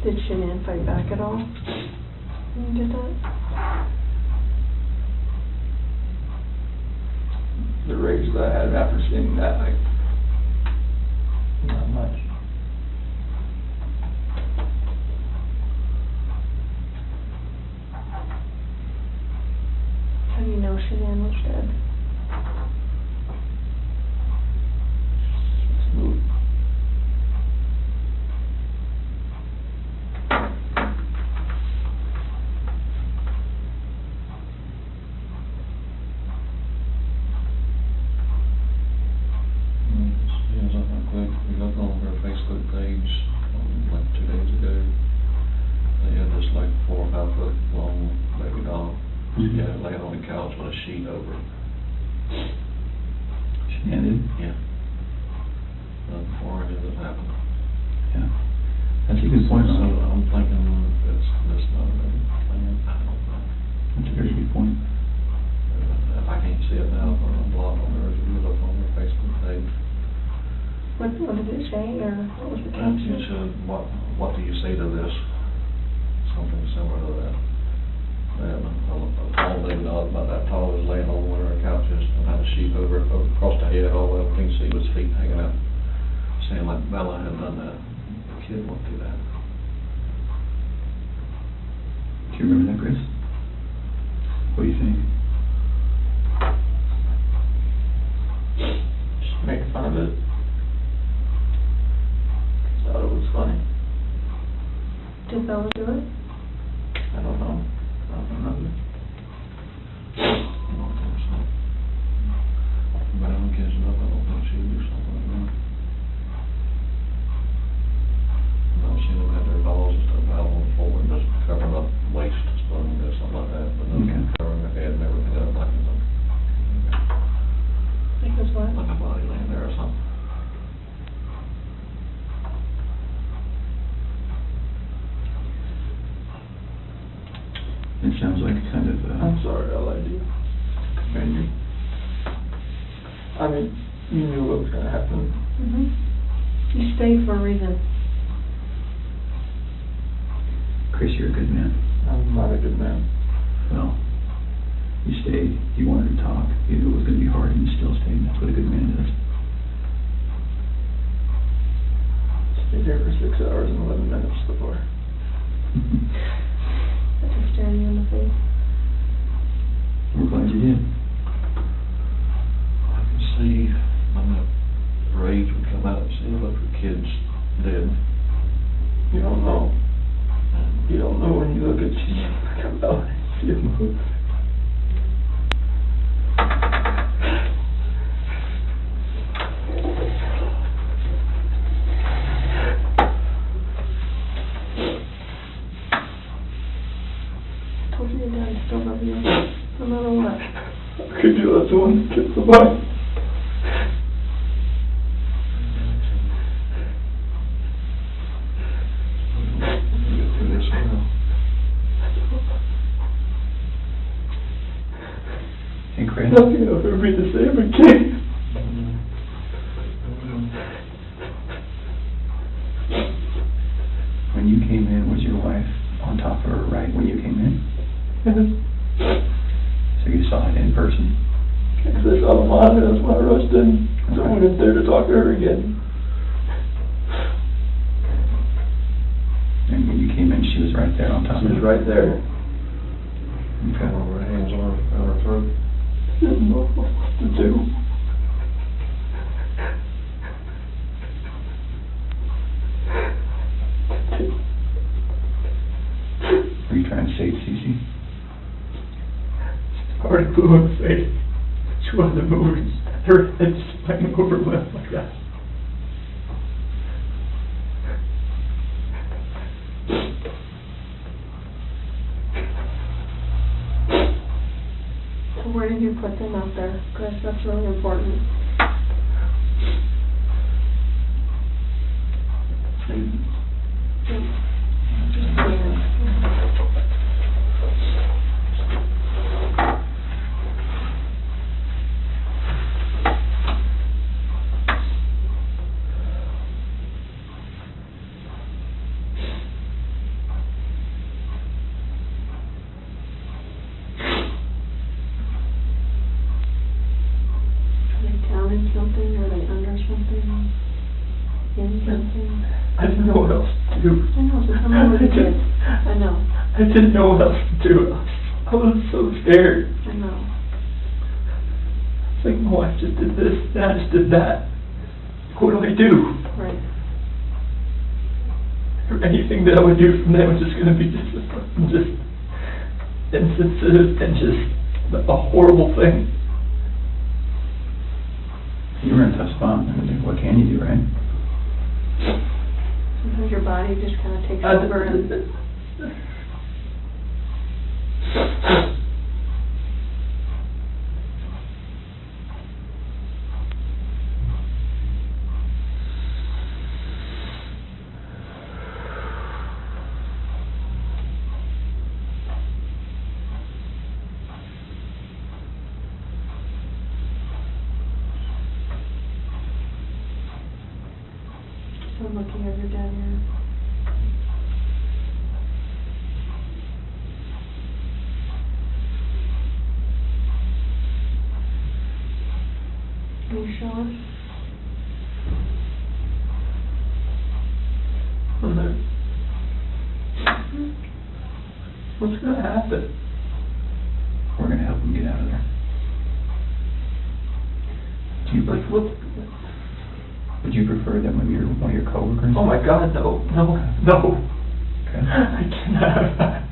Speaker 16: Did Shanann fight back at all when you did that?
Speaker 18: The rage that I had after seeing that, like, not much.
Speaker 16: How do you know Shanann was dead?
Speaker 18: Smooth.
Speaker 19: We look on her Facebook page, like 2 days ago. They had this like 4 or 5 foot long baby doll. She had it laying on the couch with a sheet over it.
Speaker 17: Shanann did?
Speaker 19: Yeah. Before any of this happened.
Speaker 17: Yeah. That's a good point.
Speaker 19: So I'm thinking it's not a plan. I don't know.
Speaker 17: That's a very good point.
Speaker 19: If I can't see it now, I'm blocked on there. If you look on their Facebook page.
Speaker 16: What did it say, or what was the
Speaker 19: It
Speaker 16: caption?
Speaker 19: said, what do you say to this? Something similar to that. And a tall baby doll about that tall was laying on one of her couches and had a sheet over it across the head all the way up. You can see his feet hanging out. Saying like Bella had done that. The kid went through that.
Speaker 17: Do you remember that, Chris? What do you think?
Speaker 18: Just make fun of it. Thought it was funny.
Speaker 16: Did Bella do it?
Speaker 18: I don't know. I don't remember.
Speaker 19: I don't think so. But I don't catch it up. I don't think she would do something like that. No, she would have had their dolls and stuff out on the floor and just covering up waist and stuff and something like that. But no, covering her head and everything up like
Speaker 16: what?
Speaker 19: Like a body laying there or something.
Speaker 17: It sounds like kind of.
Speaker 18: I'm sorry, I lied to you. Commend you. I mean, you knew what was going to happen.
Speaker 16: You stayed for a reason.
Speaker 17: Chris, you're a good man.
Speaker 18: I'm not a good man.
Speaker 17: Well, you stayed. You wanted to talk. You knew it was going to be hard, and you still stayed. That's what a good man does.
Speaker 18: before.
Speaker 16: I just stared you in the face.
Speaker 17: We're glad you did.
Speaker 19: I can see when the rage would come out and see a bunch of kids dead.
Speaker 18: You don't know. You don't know when you look at Jesus come out and see him move.
Speaker 16: I told you your dad still love you, no matter what.
Speaker 18: How could you let someone kill somebody?
Speaker 17: Hey, Chris.
Speaker 18: Nothing will ever be the same again.
Speaker 17: When you came in, was your wife on top of her right when you came in? So you saw it in person?
Speaker 18: Because I saw the monitor, that's why I rushed in. So I went in there to talk to her again.
Speaker 17: And when you came in, she was right there on top of
Speaker 18: She was
Speaker 17: you?
Speaker 18: right there.
Speaker 17: Okay.
Speaker 19: Her hands on her throat.
Speaker 18: Didn't know what to do.
Speaker 17: Were you trying to save Cece?
Speaker 18: Already blew in the face. She wasn't moving. Her head just banging over left like that.
Speaker 16: So where did you put them out there, Chris? That's really important. Something, or they under something, in something.
Speaker 18: I didn't know what else to do.
Speaker 16: I know, so tell me what you did. I know.
Speaker 18: I didn't know what else to do. I was so scared.
Speaker 16: I know.
Speaker 18: It's like my wife just did this, and I just did that. What do I do?
Speaker 16: Right.
Speaker 18: Or anything that I would do from them was just going to be just insensitive and just a horrible thing.
Speaker 17: You were in a tough spot. I mean, what can you do, right?
Speaker 16: Sometimes your body just kind of takes over and... I'm looking at your dad here. Can you show us?
Speaker 18: What's going to happen?
Speaker 17: We're going to help him get out of there. Do you
Speaker 18: Like, what?
Speaker 17: Would you prefer that one of your coworkers?
Speaker 18: Oh my God, no.
Speaker 17: Okay.
Speaker 18: I cannot have that.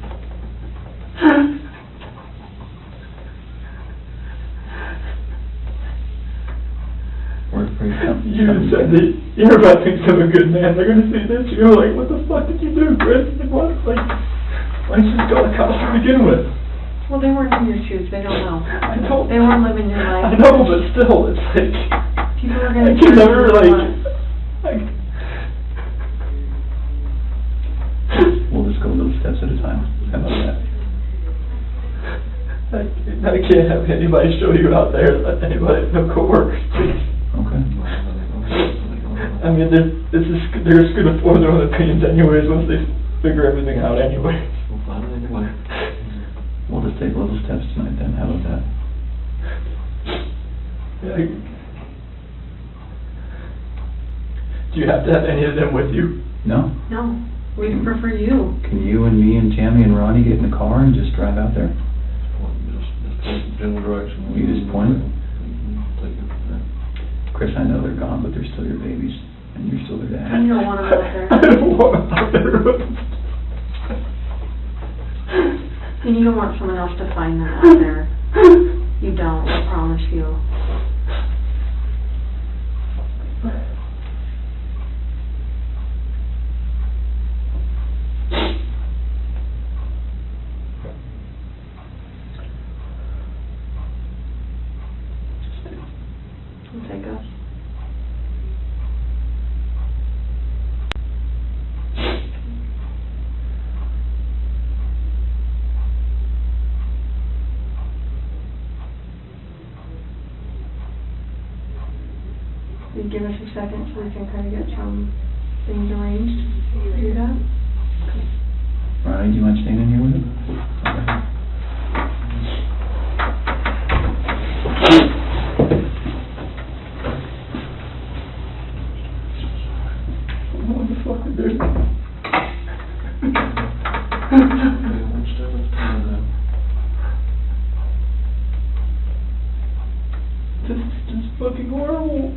Speaker 18: You said that you're about to become a good man. They're going to see this. You're like, what the fuck did you do, Chris? Like, what? Like, why didn't you just go to college to begin with?
Speaker 16: Well, they weren't in your shoes. They don't know.
Speaker 18: I know.
Speaker 16: They weren't living your life.
Speaker 18: I know, but still, it's like...
Speaker 16: People are going to...
Speaker 18: I can never, like...
Speaker 17: We'll just go little steps at a time. How about that?
Speaker 18: I can't have anybody show you out there. Let anybody, no co-workers, please.
Speaker 17: Okay.
Speaker 18: I mean, they're just going to form their own opinions anyways once they figure everything out anyway.
Speaker 19: We'll find it anyway.
Speaker 17: We'll just take little steps tonight then. How about that?
Speaker 18: Yeah, do you have to have any of them with you?
Speaker 17: No.
Speaker 16: No. We prefer you.
Speaker 17: Can you and me and Tammy and Ronnie get in the car and just drive out there?
Speaker 19: Just general direction.
Speaker 17: You just point it?
Speaker 19: Take it from there.
Speaker 17: Chris, I know they're gone, but they're still your babies, and you're still their dad.
Speaker 16: You don't want them out there.
Speaker 17: I don't want them out there.
Speaker 16: And you don't want someone else to find that out there. You don't, I promise you. You take us. You give us a second so we can kind of get some things arranged. You do that?
Speaker 17: Ronnie, do you mind staying in here with him? What the fuck is this?
Speaker 19: One step at a time now.
Speaker 17: This is just fucking horrible.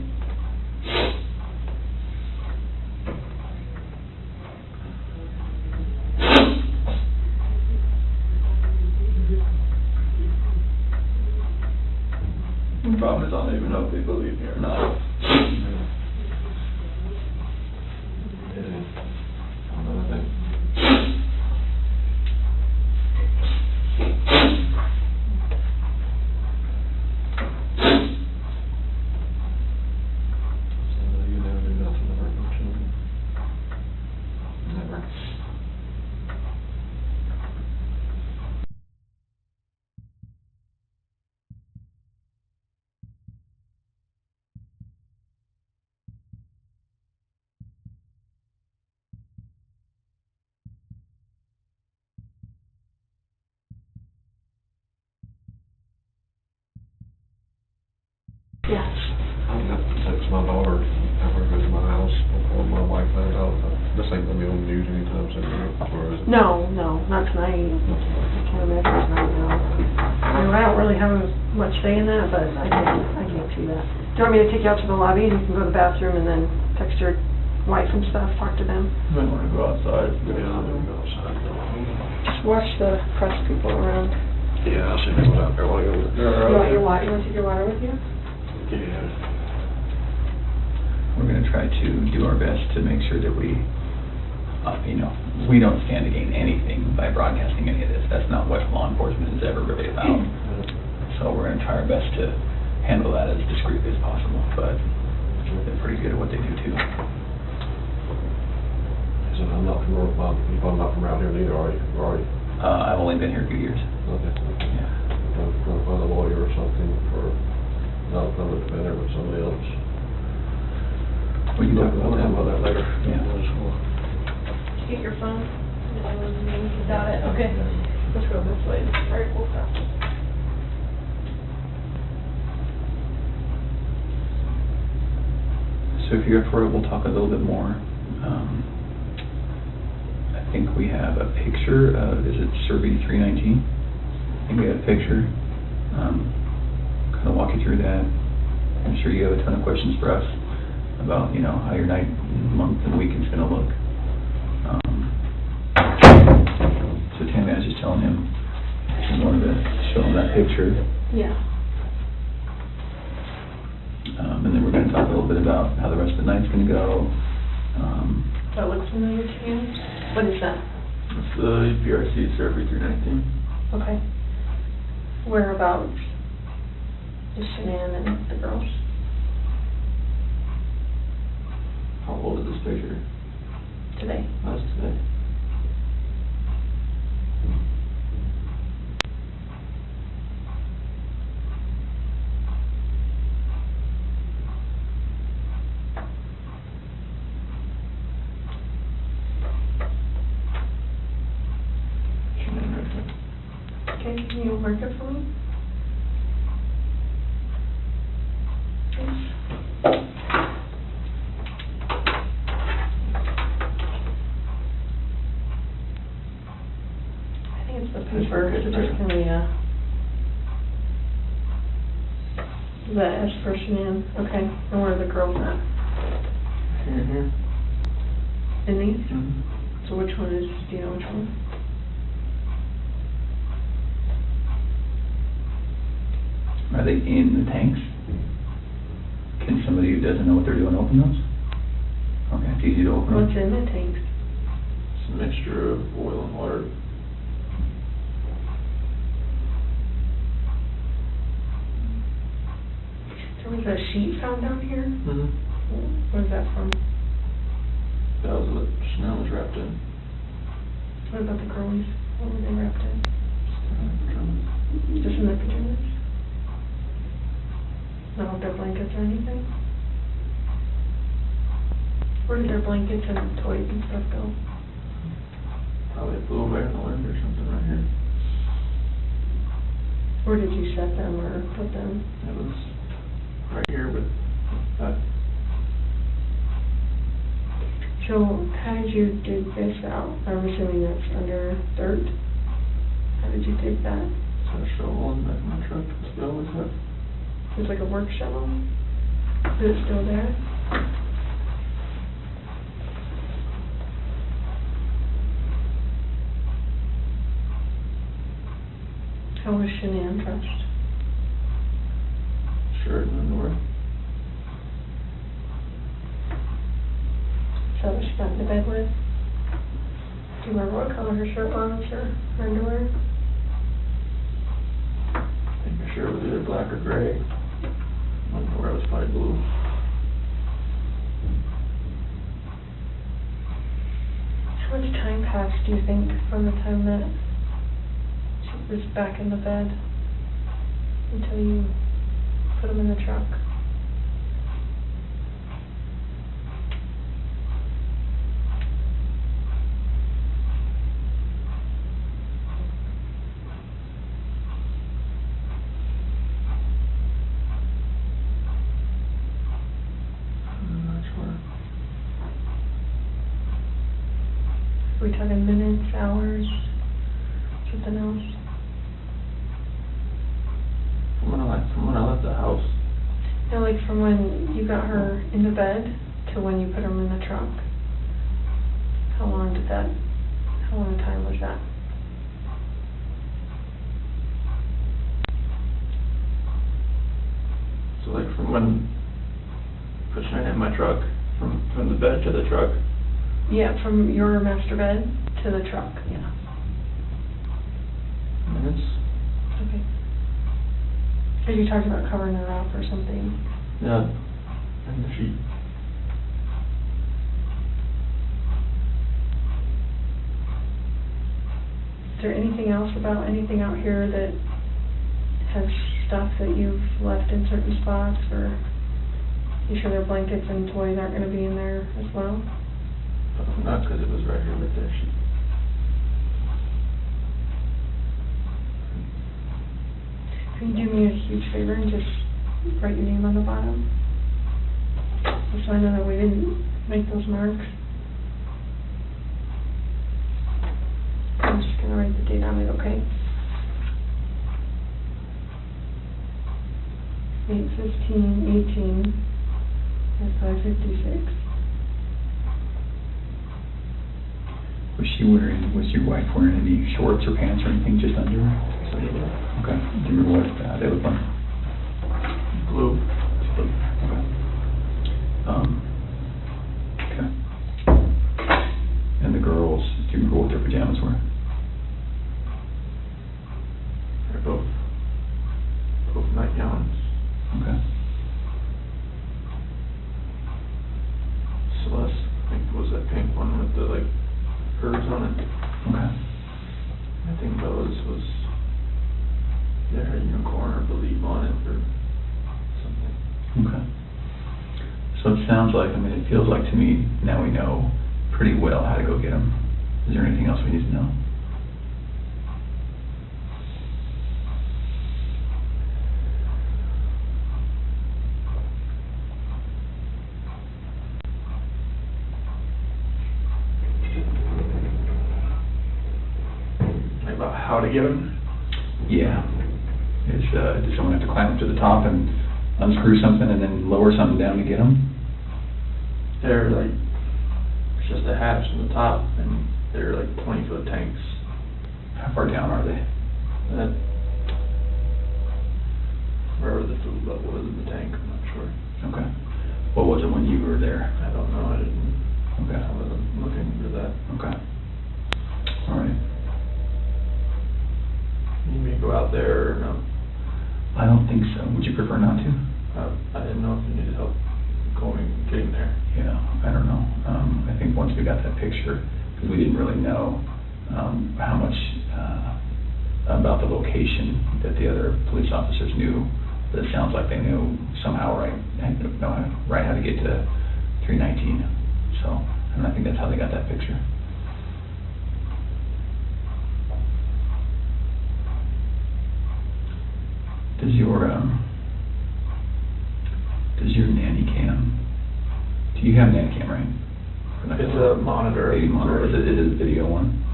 Speaker 17: The problem is I don't even know if they believe me or not.
Speaker 19: Another thing. So you never do nothing to hurt no children. Never.
Speaker 16: Yes.
Speaker 19: I'm gonna text my daughter after I go to my house before my wife finds out. This ain't gonna be on the news anytime soon, or is it?
Speaker 16: No, not tonight. I can't imagine tonight, no. I mean, I don't really have much say in that, but I can't see that. Do you want me to take you out to the lobby and you can go to the bathroom and then text your wife and stuff, talk to them?
Speaker 17: You might want to go outside.
Speaker 19: Yeah, I'm gonna go outside.
Speaker 16: Just watch the press people around.
Speaker 19: Yeah, I'll see who's out there while you're over there.
Speaker 16: You want your water? You want to take your water with you?
Speaker 19: Yeah.
Speaker 17: We're going to try to do our best to make sure that we, we don't stand to gain anything by broadcasting any of this. That's not what law enforcement is ever really about. So we're going to try our best to handle that as discreetly as possible, but they're pretty good at what they do too.
Speaker 19: So I'm not from around here neither, are you? Or are you?
Speaker 17: I've only been here a few years.
Speaker 19: Okay.
Speaker 17: Yeah.
Speaker 19: I'm going to find a lawyer or something for, not a public defender, but somebody else.
Speaker 17: We can talk about
Speaker 19: that later.
Speaker 17: Yeah.
Speaker 16: Get your phone. You got it? Okay. Let's go this way. All right, we'll stop.
Speaker 17: So if you're up for it, we'll talk a little bit more. I think we have a picture of, is it Survey 319? I think we have a picture. Kind of walk you through that. I'm sure you have a ton of questions for us about, how your night, month, and week is going to look. So Tammy, I was just telling him, I wanted to show him that picture.
Speaker 16: Yeah.
Speaker 17: And then we're going to talk a little bit about how the rest of the night's going to go.
Speaker 16: That looks familiar to you? What is that?
Speaker 17: It's the PRC Survey 319.
Speaker 16: Okay. Whereabouts is Shanann and the girls?
Speaker 17: How old is this picture?
Speaker 16: Today.
Speaker 17: How's today?
Speaker 16: Okay, can you mark it for me? The S for Shanann. Okay. And where are the girls at?
Speaker 18: Here.
Speaker 16: In these?
Speaker 18: Mm-hmm.
Speaker 16: So which one is, do you know which one?
Speaker 17: Are they in the tanks? Can somebody who doesn't know what they're doing open those? Okay, it's easy to open
Speaker 16: What's
Speaker 17: them.
Speaker 16: in the tanks?
Speaker 18: It's a mixture of oil and water.
Speaker 16: There was a sheet found down here?
Speaker 18: Mm-hmm.
Speaker 16: Where's that from?
Speaker 18: That was what Chanel was wrapped in.
Speaker 16: What about the girlies? What were they wrapped in? Just in their pajamas? Not with their blankets or anything? Where did their blankets and toys and stuff go?
Speaker 18: Probably flew away in the wind or something right here.
Speaker 16: Where did you set them or put them?
Speaker 18: It was right here, but that.
Speaker 16: So how did you dig this out? I'm assuming that's under dirt. How did you dig that?
Speaker 18: It's a shovel in the back of my truck. It's the always have.
Speaker 16: It's like a work shovel? Is it still there? How was Shanann touched?
Speaker 18: Shirt and underwear.
Speaker 16: Is that what she got into bed with? Do you remember what color her shirt was or her underwear?
Speaker 18: I think her shirt was either black or gray. Underwear was probably blue.
Speaker 16: How much time passed, do you think, from the time that she was back in the bed until you put them in the truck? Are we talking minutes, hours, something else?
Speaker 18: From when I left the house.
Speaker 16: No, like from when you got her into bed to when you put them in the trunk. How long a time was that?
Speaker 18: So like from when pushing her in my truck, from the bed to the truck.
Speaker 16: Yeah, from your master bed to the truck, yeah.
Speaker 18: Minutes.
Speaker 16: Okay. Because you talked about covering her up or something.
Speaker 18: Yeah. And the sheet.
Speaker 16: Is there anything else about anything out here that has stuff that you've left in certain spots, or you sure their blankets and toys aren't going to be in there as well?
Speaker 18: Not because it was right here with their sheet.
Speaker 16: Can you do me a huge favor and just write your name on the bottom? Just so I know that we didn't make those marks. I'm just going to write the date on it, okay? 8/15/18 at 5:56.
Speaker 17: Was your wife wearing any shorts or pants or anything just under? Okay. Do you remember what they look like?
Speaker 18: Blue.
Speaker 17: Okay. And the girls, do you remember what their pajamas were?
Speaker 18: They're both nightgowns.
Speaker 17: Okay.
Speaker 18: Celeste, I think, was that pink one with the curves on it.
Speaker 17: Okay.
Speaker 18: I think Bella's was their unicorn or believe on it or something.
Speaker 17: Okay. So it sounds like, it feels like to me, now we know pretty well how to go get them. Is there anything else we need to know?
Speaker 18: About how to get them?
Speaker 17: Yeah. Does someone have to climb up to the top and unscrew something and then lower something down to get them?
Speaker 18: They're like, it's just a hatch on the top, and they're like 20-foot tanks.
Speaker 17: How far down are they?
Speaker 18: Wherever the food level is in the tank, I'm not sure.
Speaker 17: Okay. What was it when you were there?
Speaker 18: I don't know,
Speaker 17: Okay.
Speaker 18: I wasn't looking for that.
Speaker 17: Okay. All right.
Speaker 18: You need me to go out there or no?
Speaker 17: I don't think so. Would you prefer not to?
Speaker 18: I didn't know if you needed help getting there.
Speaker 17: Yeah, I don't know. I think once we got that picture, because we didn't really know how much about the location that the other police officers knew, but it sounds like they knew somehow right how to get to 319. So, and I think that's how they got that picture. Does your nanny cam? Do you have a nanny cam, right?
Speaker 18: It's a monitor.
Speaker 17: Baby monitor. Is it a video one?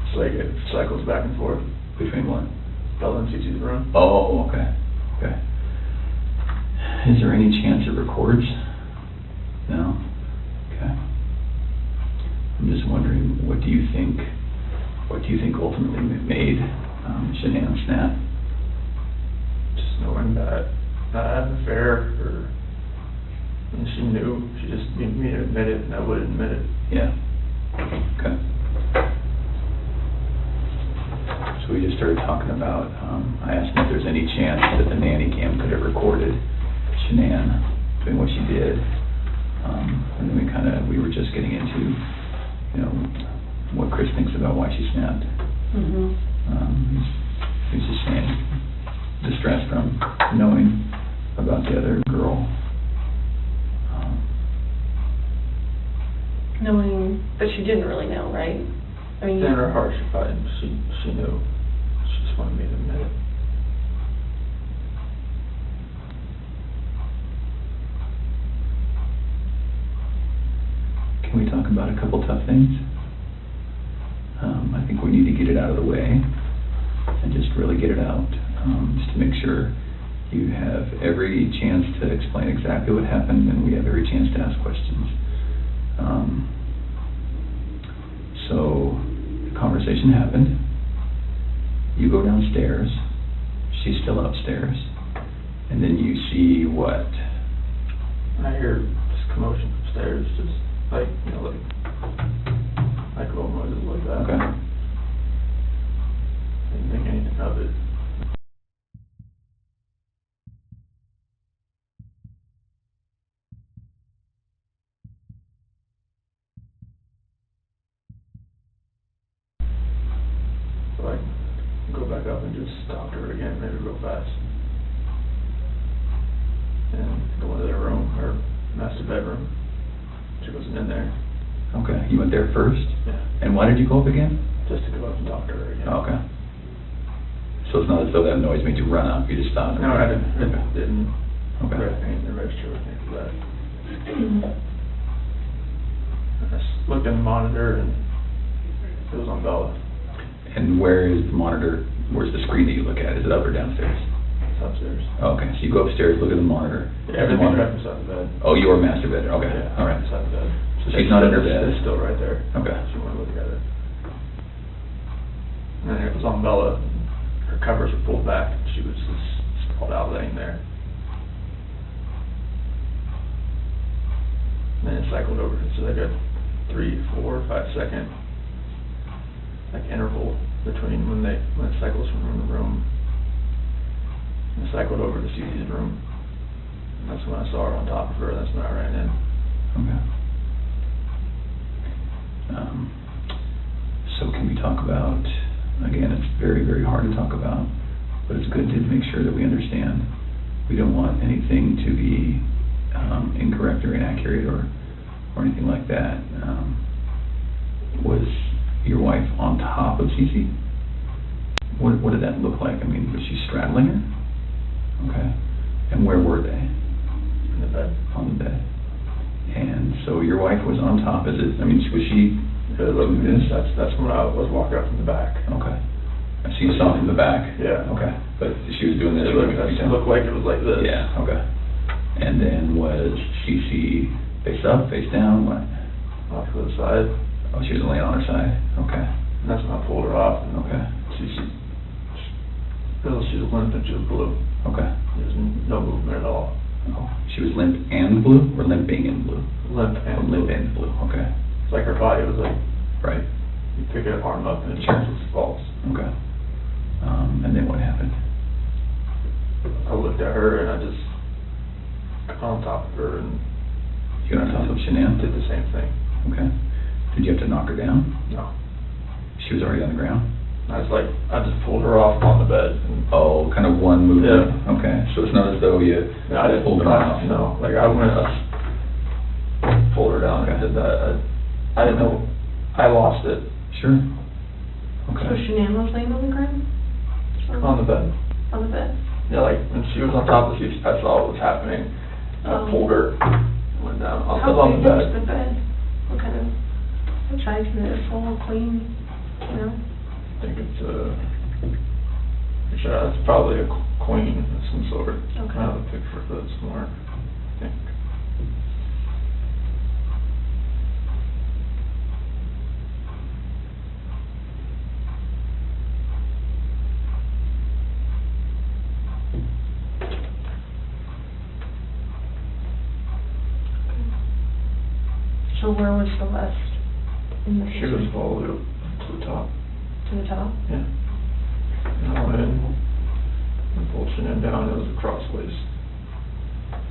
Speaker 18: It's like it cycles back and forth.
Speaker 17: Between what?
Speaker 18: Bella and Cece's room.
Speaker 17: Oh, okay. Okay. Is there any chance it records? No? Okay. I'm just wondering, what do you think ultimately made Shanann snap?
Speaker 18: Just knowing that I had an affair, and she knew. She just needed me to admit it, and I would admit it.
Speaker 17: Yeah. Okay. So we just started talking about, I asked him if there's any chance that the nanny cam could have recorded Shanann doing what she did. And then we were just getting into, what Chris thinks about why she snapped. He's just saying, distressed from knowing about the other girl.
Speaker 16: Knowing that she didn't really know, right? I mean,
Speaker 18: In her heart, she knew. She just wanted me to admit it.
Speaker 17: Can we talk about a couple tough things? I think we need to get it out of the way and just really get it out, just to make sure you have every chance to explain exactly what happened and we have every chance to ask questions. So the conversation happened. You go downstairs. She's still upstairs. And then you see what?
Speaker 18: I hear this commotion upstairs, just like little noises like that.
Speaker 17: Okay.
Speaker 18: Didn't think anything of it. So I go back up and just talk to her again, maybe real fast. And go into their room, her master bedroom. She wasn't in there.
Speaker 17: Okay, you went there first?
Speaker 18: Yeah.
Speaker 17: And why did you go up again?
Speaker 18: Just to go up and talk to her again.
Speaker 17: Oh, okay. So it's not as though that noise made you run up, you just stopped?
Speaker 18: No, I didn't. It didn't.
Speaker 17: Okay.
Speaker 18: Anything to register with me for that. I just looked in the monitor and it was on Bella.
Speaker 17: And where is the monitor? Where's the screen that you look at? Is it up or downstairs?
Speaker 18: It's upstairs.
Speaker 17: Oh, okay, so you go upstairs, look at the monitor.
Speaker 18: Yeah, everything's right beside the bed.
Speaker 17: Oh, your master bed. Okay.
Speaker 18: Yeah,
Speaker 17: All right.
Speaker 18: beside the bed.
Speaker 17: So she's not in her bed.
Speaker 18: It's still right there.
Speaker 17: Okay.
Speaker 18: She wanted to look at it. And then it was on Bella. Her covers were pulled back. She was just sprawled out laying there. And then it cycled over. So like a 3, 4, 5 second interval between when it cycles from room to room. And it cycled over to Cece's room. And that's when I saw her on top of her. That's when I ran in.
Speaker 17: Okay. So can we talk about, again, it's very, very hard to talk about, but it's good to make sure that we understand. We don't want anything to be incorrect or inaccurate or anything like that. Was your wife on top of Cece? What did that look like? I mean, was she straddling her? Okay. And where were they?
Speaker 18: In the bed.
Speaker 17: On the bed. And so your wife was on top. Was she? Doing this?
Speaker 18: That's when I was walking up from the back.
Speaker 17: Okay. So you saw from the back?
Speaker 18: Yeah.
Speaker 17: Okay. But she was doing this.
Speaker 18: It looked like it was like this.
Speaker 17: Yeah, okay. And then was Cece face up, face down, what?
Speaker 18: Off to the side.
Speaker 17: Oh, she was laying on her side, okay.
Speaker 18: And that's when I pulled her off. And
Speaker 17: okay.
Speaker 18: She was limp and she was blue.
Speaker 17: Okay.
Speaker 18: There was no movement at all.
Speaker 17: Oh, she was limp and blue, or limping and blue?
Speaker 18: Limp and
Speaker 17: limp and blue, okay.
Speaker 18: It's like her body was like,
Speaker 17: right.
Speaker 18: You pick her arm up and
Speaker 17: sure.
Speaker 18: it just falls.
Speaker 17: Okay. And then what happened?
Speaker 18: I looked at her and I just got on top of her and
Speaker 17: you got on top of Shanann?
Speaker 18: Did the same thing.
Speaker 17: Okay. Did you have to knock her down?
Speaker 18: No.
Speaker 17: She was already on the ground?
Speaker 18: I just pulled her off on the bed. And
Speaker 17: oh, kind of one movement?
Speaker 18: Yeah.
Speaker 17: Okay. So it's not as though you
Speaker 18: I didn't
Speaker 17: pulled her off?
Speaker 18: No. Like I went up, pulled her down and did that. I didn't know. I lost it.
Speaker 17: Sure. Okay.
Speaker 16: So Shanann was laying on the ground?
Speaker 18: On the bed.
Speaker 16: On the bed?
Speaker 18: Yeah, like when she was on top of the seat, I saw what was happening. I pulled her, went down on
Speaker 16: How
Speaker 18: the
Speaker 16: big
Speaker 18: bed.
Speaker 16: was the bed? What kind of size is it? Full, clean, you know?
Speaker 18: I think it's it's probably a queen of some sort.
Speaker 16: Okay.
Speaker 18: I have a picture of it somewhere, I think.
Speaker 16: So where was Celeste in the
Speaker 18: She was all the way up to the top.
Speaker 16: To the top?
Speaker 18: Yeah. And I went in and pulled Shanann down. It was crossways.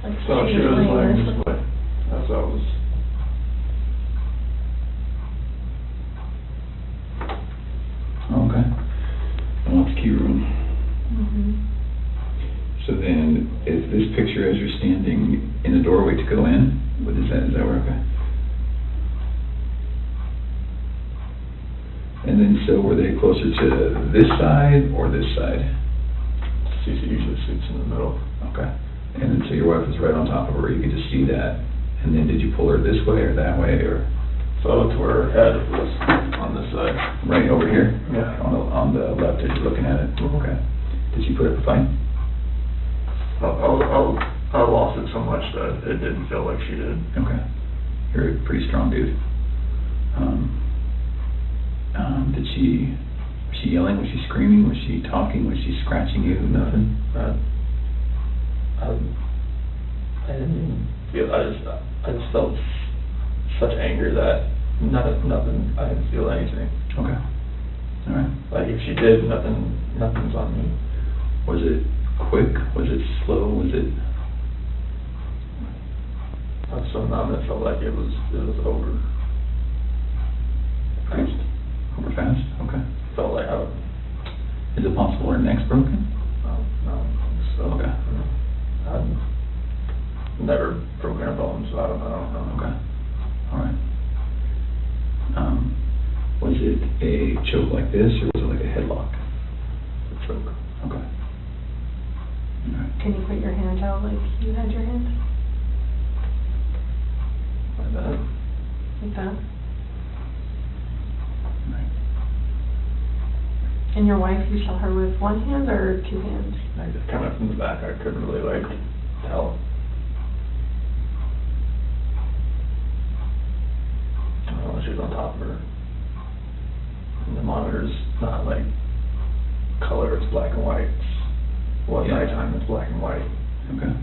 Speaker 16: Like
Speaker 18: So she was laying this way. As I was.
Speaker 17: Okay. And that's key room.
Speaker 16: Mm-hmm.
Speaker 17: So then, is this picture as you're standing in the doorway to go in? What is that? Is that where? Okay. And then, so were they closer to this side or this side?
Speaker 18: Cece usually sits in the middle.
Speaker 17: Okay. And then, so your wife was right on top of her. You could just see that. And then, did you pull her this way or that way, or?
Speaker 18: So to her head was on this side.
Speaker 17: Right over here.
Speaker 18: Yeah.
Speaker 17: On the left, as you're looking at it. Okay. Did she put up a fight?
Speaker 18: I lost it so much that it didn't feel like she did.
Speaker 17: Okay. You're a pretty strong dude. Was she yelling? Was she screaming? Was she talking? Was she scratching you? Nothing?
Speaker 18: I didn't even feel, I just felt such anger that nothing, I didn't feel anything.
Speaker 17: Okay. All right.
Speaker 18: Like if she did, nothing's on me.
Speaker 17: Was it quick? Was it slow? Was it?
Speaker 18: I was so numb, it felt like it was over.
Speaker 17: Fast? Over fast? Okay.
Speaker 18: Felt like
Speaker 17: Is it possible her neck's broken?
Speaker 18: No. So,
Speaker 17: okay.
Speaker 18: I've never broken a bone, so I don't know.
Speaker 17: Okay. All right. Was it a choke like this, or was it like a headlock?
Speaker 18: A choke.
Speaker 17: Okay. All right.
Speaker 16: Can you put your hands out like you had your hands?
Speaker 18: Like that.
Speaker 16: Like that?
Speaker 17: Right.
Speaker 16: And your wife, you saw her with one hand or two hands?
Speaker 18: I just kind of from the back, I couldn't really tell. I don't know, she was on top of her. And the monitor's not like color, it's black and white. Nighttime, it's black and white.
Speaker 17: Okay.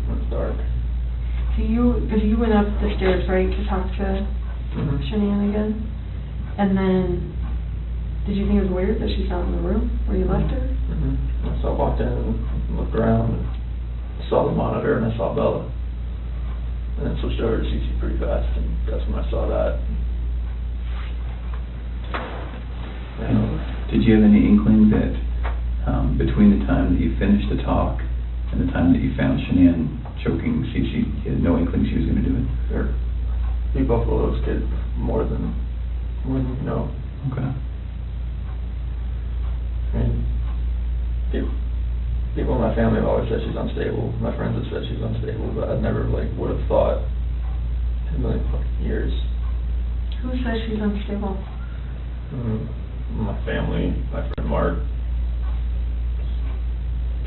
Speaker 18: When it's dark.
Speaker 16: Because you went up the stairs, right, to talk to Shanann again? And then, did you think it was weird that she's not in the room where you left her?
Speaker 18: So I walked in and looked around and saw the monitor and I saw Bella. And then switched over to Cece pretty fast, and that's when I saw that.
Speaker 17: Did you have any inkling that between the time that you finished the talk and the time that you found Shanann choking Cece, you had no inkling she was going to do it?
Speaker 18: Sure. You both of those kids more than you know.
Speaker 17: Okay.
Speaker 18: I mean, people in my family have always said she's unstable. My friends have said she's unstable, but I never would have thought in a million fucking years.
Speaker 16: Who says she's unstable?
Speaker 18: my family, my friend Mark,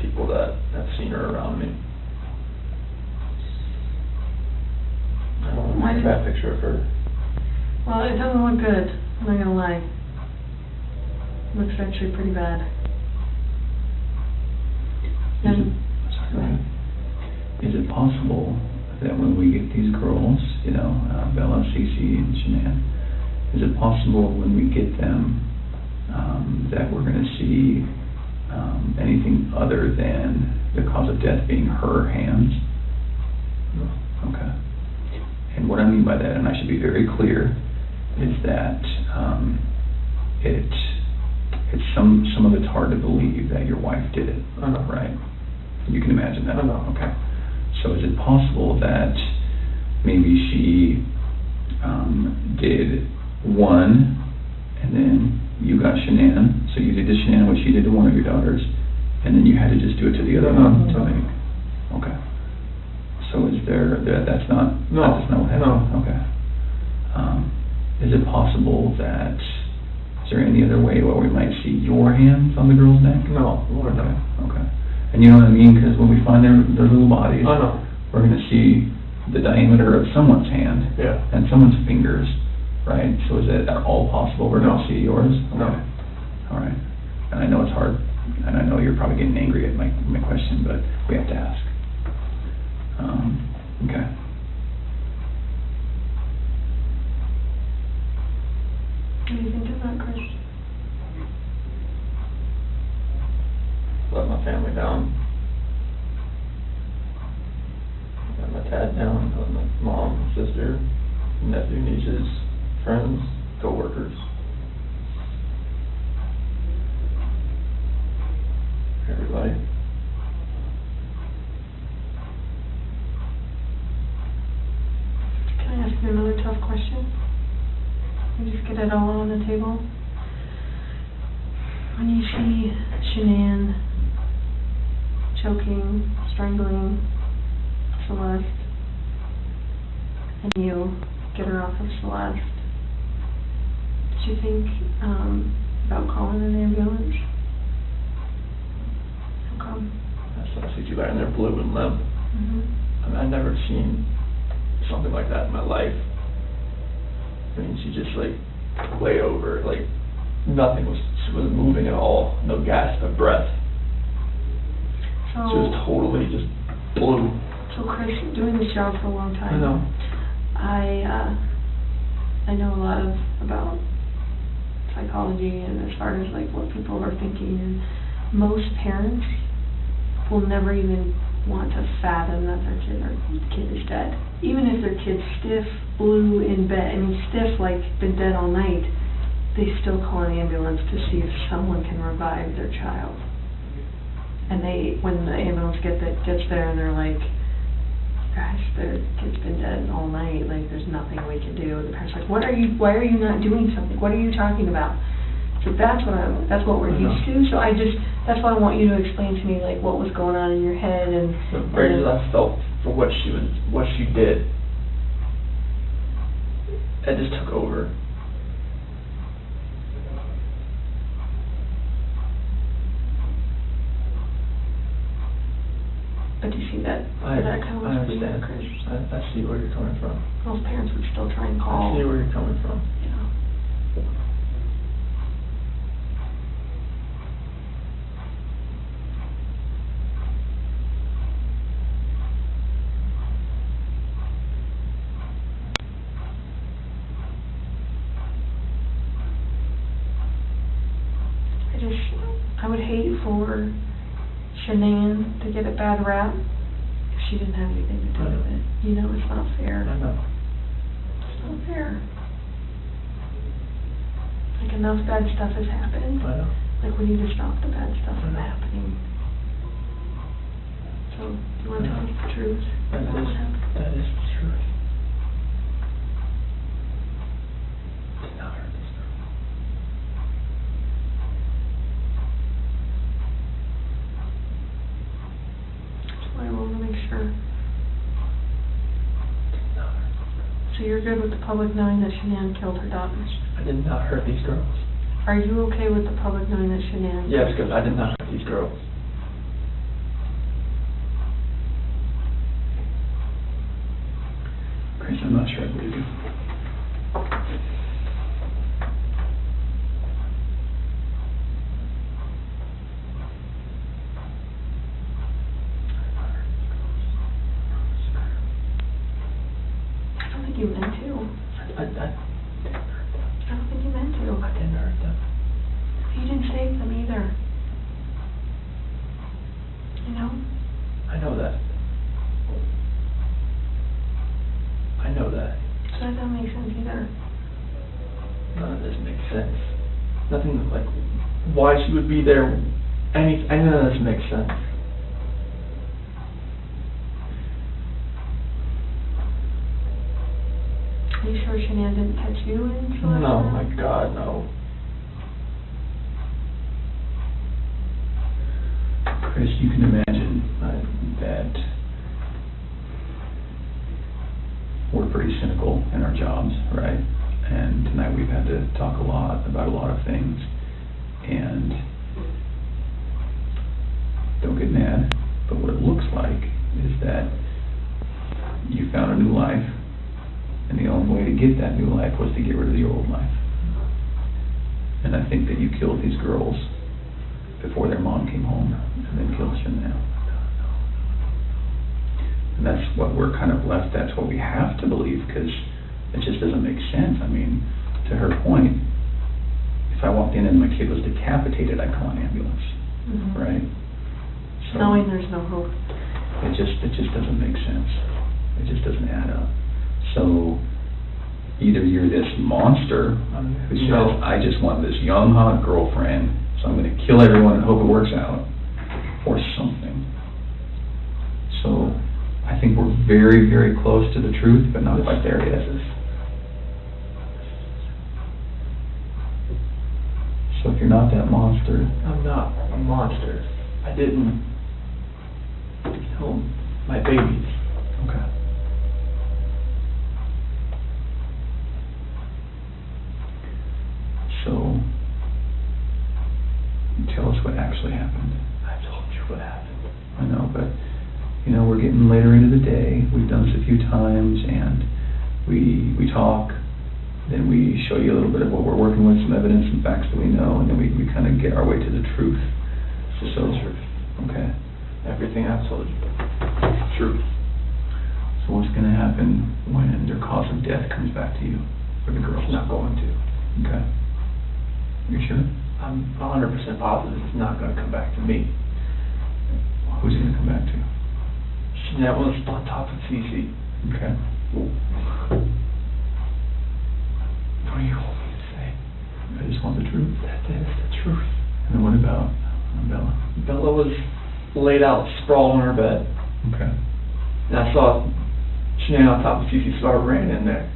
Speaker 18: people that have seen her around me. I don't
Speaker 16: Why
Speaker 18: have a
Speaker 16: did-
Speaker 18: bad picture of her.
Speaker 16: Well, it doesn't look good. I'm not gonna lie. Looks actually pretty bad. And
Speaker 17: Is it possible that when we get these girls, you know, Bella, Cece, and Shanann, is it possible when we get them that we're going to see anything other than the cause of death being her hands?
Speaker 18: No.
Speaker 17: Okay. And what I mean by that, and I should be very clear, is that it's some of it's hard to believe that your wife did it,
Speaker 18: I know.
Speaker 17: right? You can imagine that.
Speaker 18: I know.
Speaker 17: Okay. So is it possible that maybe she did one, and then you got Shanann, so you did to Shanann what she did to one of your daughters, and then you had to just do it to the other one?
Speaker 18: No.
Speaker 17: Okay. So is there, that's not
Speaker 18: No.
Speaker 17: what happened?
Speaker 18: No.
Speaker 17: Okay. Is it possible that, is there any other way where we might see your hands on the girl's neck?
Speaker 18: No, Lord, no.
Speaker 17: Okay. And you know what I mean? Because when we find their little bodies,
Speaker 18: I know.
Speaker 17: we're going to see the diameter of someone's hand
Speaker 18: Yeah.
Speaker 17: and someone's fingers, right? So is it at all possible we're going
Speaker 18: No.
Speaker 17: to see yours?
Speaker 18: No.
Speaker 17: Okay. All right. And I know it's hard, and I know you're probably getting angry at my question, but we have to ask. Okay.
Speaker 16: what do you think of that, Chris?
Speaker 18: Let my family down. Let my dad down, let my mom, sister, nephew, nieces, friends, co-workers. Everybody.
Speaker 16: Can I ask you another tough question? And just get it all on the table. When you see Shanann choking, strangling Celeste, and you get her off of Celeste, did you think about calling an ambulance? How come?
Speaker 18: I see you laying there blue and limp.
Speaker 16: Mm-hmm.
Speaker 18: I mean, I've never seen something like that in my life. I mean, she just like way over, like nothing was moving at all, no gasp of breath.
Speaker 16: So,
Speaker 18: She was totally just blue.
Speaker 16: So Chris, doing this job for a long time,
Speaker 18: I know.
Speaker 16: I know a lot about psychology and as far as like what people are thinking, and most parents will never even want to fathom that their kid is dead. Even if their kid's stiff, blue in bed, I mean stiff like been dead all night, they still call an ambulance to see if someone can revive their child. And when the ambulance gets there and they're like, gosh, their kid's been dead all night, like there's nothing we can do. The parents are like, why are you not doing something? What are you talking about? So that's what we're used to. So that's why I want you to explain to me like what was going on in your head and
Speaker 18: The rage that I felt for what she did, it just took over.
Speaker 16: But do you see that?
Speaker 18: I
Speaker 16: kind of
Speaker 18: understand. I see where you're coming from.
Speaker 16: Most parents would still try and call.
Speaker 18: I see where you're coming from.
Speaker 16: Yeah. I would hate for Shanann to get a bad rap if she didn't have anything to do with it. You know, it's not fair.
Speaker 18: I know.
Speaker 16: It's not fair. Like, enough bad stuff has happened.
Speaker 18: I know.
Speaker 16: Like, we need to stop the bad stuff from happening. So, do you want to tell us the truth?
Speaker 18: That is the truth. Did not hurt this girl.
Speaker 16: I want to make sure. So you're good with the public knowing that Shanann killed her daughters?
Speaker 18: I did not hurt these girls.
Speaker 16: Are you okay with the public knowing that Shanann?
Speaker 18: Yeah, because I did not hurt these girls.
Speaker 17: Chris, I'm not sure I believe you.
Speaker 16: I don't think you meant to.
Speaker 18: I
Speaker 16: don't think you meant to.
Speaker 18: I didn't hurt them.
Speaker 16: You didn't save them either. You know?
Speaker 18: I know that. I know that.
Speaker 16: So that doesn't make sense either.
Speaker 18: None of this makes sense. Nothing like why she would be there. None of this makes sense.
Speaker 16: Are you sure Shanann didn't touch you and Celeste?
Speaker 18: No, my God, no.
Speaker 17: Chris, you can imagine that we're pretty cynical in our jobs, right? And tonight we've had to talk a lot about a lot of things. And don't get mad, but what it looks like is that you found a new life, and the only way to get that new life was to get rid of the old life. And I think that you killed these girls before their mom came home, and then killed Shanann. And that's what we're kind of left, that's what we have to believe, because it just doesn't make sense. I mean, to her point, if I walked in and my kid was decapitated, I'd call an ambulance, right? So
Speaker 16: knowing there's no hope.
Speaker 17: It just doesn't make sense. It just doesn't add up. So either you're this monster who says, I just want this young, hot girlfriend, so I'm going to kill everyone and hope it works out, or something. So I think we're very, very close to the truth, but not quite there yet. So if you're not that monster...
Speaker 18: I'm not a monster. I didn't kill my babies.
Speaker 17: Okay. So, tell us what actually happened.
Speaker 18: I told you what happened.
Speaker 17: I know, but, you know, we're getting later into the day. We've done this a few times, and we talk, then we show you a little bit of what we're working with, some evidence and facts that we know, and then we kind of get our way to the truth.
Speaker 18: Just the truth.
Speaker 17: Okay.
Speaker 18: Everything I've told you. Truth.
Speaker 17: So what's going to happen when their cause of death comes back to you, for the girls?
Speaker 18: It's not going to.
Speaker 17: Okay. You sure?
Speaker 18: I'm 100% positive it's not going to come back to me.
Speaker 17: Who's it going to come back to?
Speaker 18: That was on top of Cece.
Speaker 17: Okay. What do you want me to say? I just want the truth.
Speaker 18: That is the truth.
Speaker 17: And then what about Bella?
Speaker 18: Bella was laid out, sprawled on her bed.
Speaker 17: Okay.
Speaker 18: And I saw Shanann on top of Cece, so I ran in there.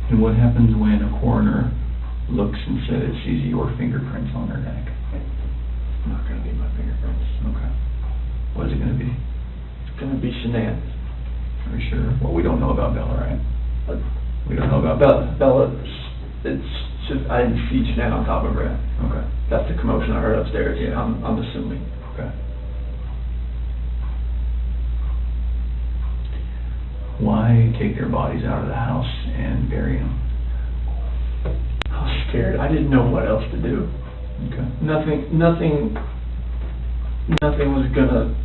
Speaker 17: And what happens when a coroner looks and says, sees your fingerprints on her neck?
Speaker 18: It's not going to be my fingerprints.
Speaker 17: Okay. What is it going to be?
Speaker 18: It's going to be Shanann's.
Speaker 17: Are you sure? Well, we don't know about Bella, right? We don't know about
Speaker 18: Bella, it's just, I didn't see Shanann on top of her.
Speaker 17: Okay.
Speaker 18: That's the commotion I heard upstairs. Yeah, I'm assuming.
Speaker 17: Okay. Why take their bodies out of the house and bury them?
Speaker 18: I was scared. I didn't know what else to do.
Speaker 17: Okay.
Speaker 18: Nothing was gonna,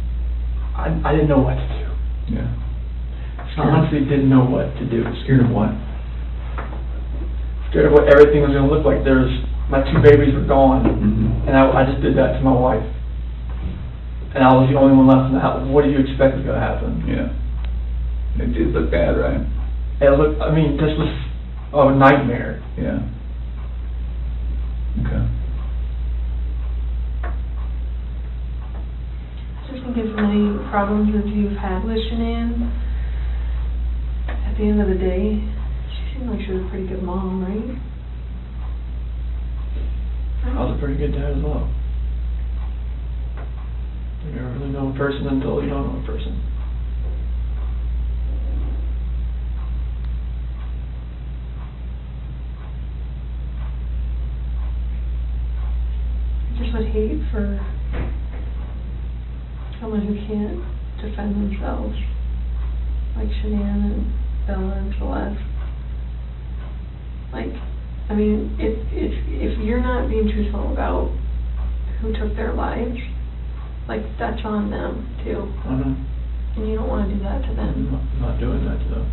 Speaker 18: I didn't know what to do.
Speaker 17: Yeah.
Speaker 18: I honestly didn't know what to do.
Speaker 17: Scared of what?
Speaker 18: Scared of what everything was gonna look like. My two babies were gone, and I just did that to my wife. And I was the only one left in the house. What do you expect was gonna happen?
Speaker 17: Yeah. It did look bad, right?
Speaker 18: It looked, I mean, this was a nightmare.
Speaker 17: Yeah. Okay.
Speaker 16: Just think of many problems that you've had with Shanann. At the end of the day, she seemed like she was a pretty good mom, right?
Speaker 18: I was a pretty good dad as well. You never really know a person until you don't know a person.
Speaker 16: would hate for someone who can't defend themselves, like Shanann and Bella and Celeste. Like, I mean, if you're not being truthful about who took their lives, like, that's on them too. And you don't want to do that to them.
Speaker 18: I'm not doing that to them.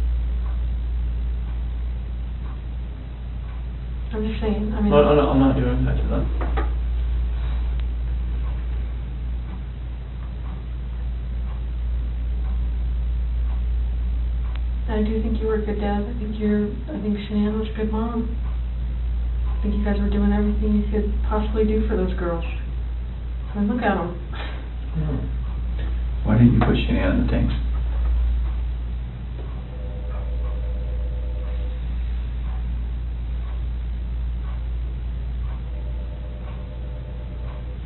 Speaker 16: I'm just saying, I mean...
Speaker 18: No, I'm not doing that to them.
Speaker 16: I do think you were a good dad. I think Shanann was a good mom. I think you guys were doing everything you could possibly do for those girls. I mean, look at them.
Speaker 17: Why didn't you put Shanann in the tanks?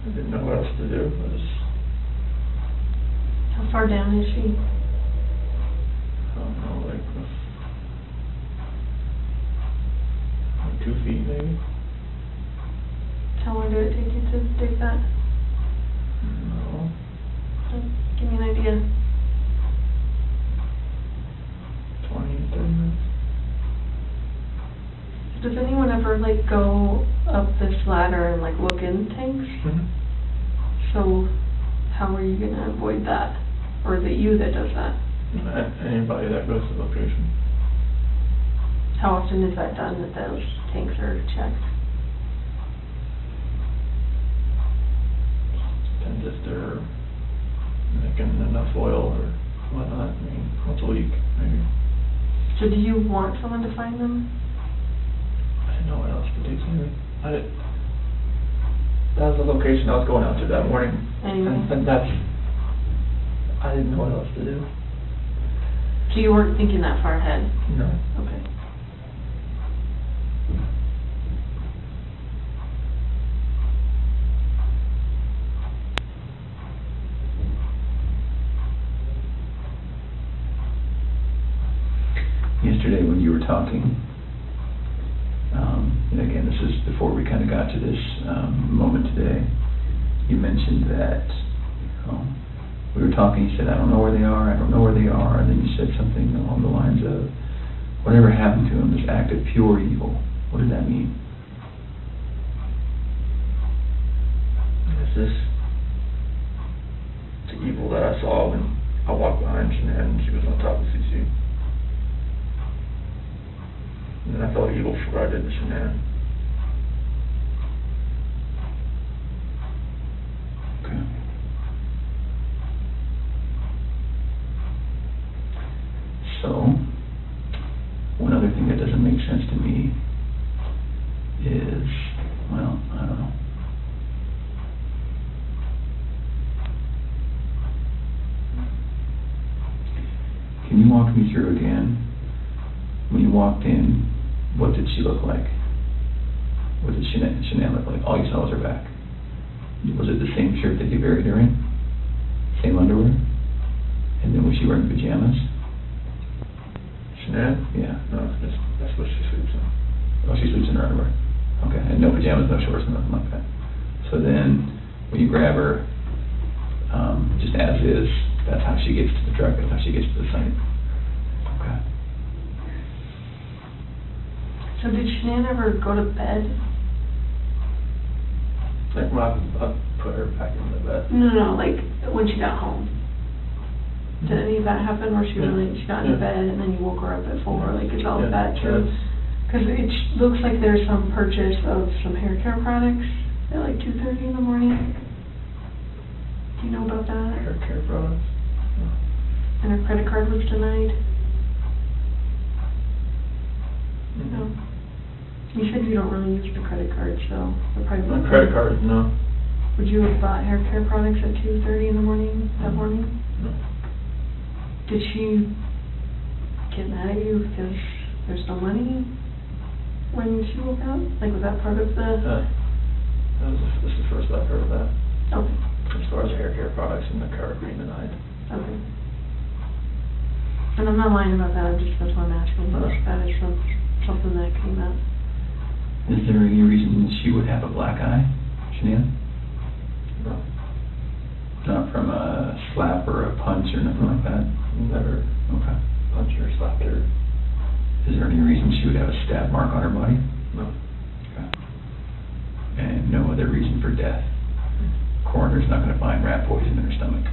Speaker 18: I didn't know what else to do.
Speaker 16: How far down is she?
Speaker 18: I don't know, like 2 feet maybe.
Speaker 16: How long did it take you to dig that?
Speaker 18: No.
Speaker 16: Give me an idea.
Speaker 18: 20, 30 minutes.
Speaker 16: Does anyone ever, like, go up this ladder and, like, look in tanks? So, how are you going to avoid that? Or is it you that does that?
Speaker 18: Anybody that goes to the location.
Speaker 16: How often is that done, that those tanks are checked?
Speaker 18: Depends if they're making enough oil or whatnot. I mean, once a week, maybe.
Speaker 16: So do you want someone to find them?
Speaker 18: I didn't know what else to do, Sammy. That was the location I was going out to that morning.
Speaker 16: Anyway.
Speaker 18: And I didn't know what else to do.
Speaker 16: So you weren't thinking that far ahead?
Speaker 18: No.
Speaker 16: Okay.
Speaker 17: Yesterday when you were talking, and again, this is before we kind of got to this moment today, you mentioned that we were talking, you said, I don't know where they are, and then you said something along the lines of, whatever happened to them, this act of pure evil. What did that mean?
Speaker 18: It's this the evil that I saw when I walked behind Shanann and she was on top of CC. And then I felt evil for what I did to Shanann.
Speaker 17: Okay. So, one other thing that doesn't make sense to me is, well, I don't know. Can you walk me through again, when you walked in, what did she look like? What did Shanann look like? All you saw was her back. Was it the same shirt that you buried her in? Same underwear? And then was she wearing pajamas?
Speaker 18: Shanann?
Speaker 17: Yeah.
Speaker 18: No, that's what she sleeps in.
Speaker 17: Oh, she sleeps in her underwear. Okay, and no pajamas, no shorts, nothing like that. So then, when you grab her, just as is, that's how she gets to the truck, that's how she gets to the site. Okay.
Speaker 16: So did Shanann ever go to bed?
Speaker 18: Like when I put her back in the bed.
Speaker 16: No, like when she got home. Did any of that happen where she got into bed and then you woke her up at 4? Like, is all of that true? Because it looks like there's some purchase of some hair care products at like 2:30 in the morning. Do you know about that?
Speaker 18: Hair care products? No.
Speaker 16: And her credit card was denied? No. You said you don't really use the credit card, so they're probably...
Speaker 18: My credit card, no.
Speaker 16: Would you have bought hair care products at 2:30 in the morning that morning?
Speaker 18: No.
Speaker 16: Did she get mad at you because there's no money when she woke up? Like, was that part of the...
Speaker 18: This is the first I've heard of that.
Speaker 16: Okay.
Speaker 18: As far as hair care products and the card being denied.
Speaker 16: Okay. And I'm not lying about that, that's why I'm asking. That is something that came up.
Speaker 17: Is there any reason she would have a black eye, Shanann? Not from a slap or a punch or nothing like that?
Speaker 18: Never
Speaker 17: Okay.
Speaker 18: punched her, slapped her.
Speaker 17: Is there any reason she would have a stab mark on her body?
Speaker 18: No.
Speaker 17: Okay. And no other reason for death? Coroner's not going to find rat poison in her stomach?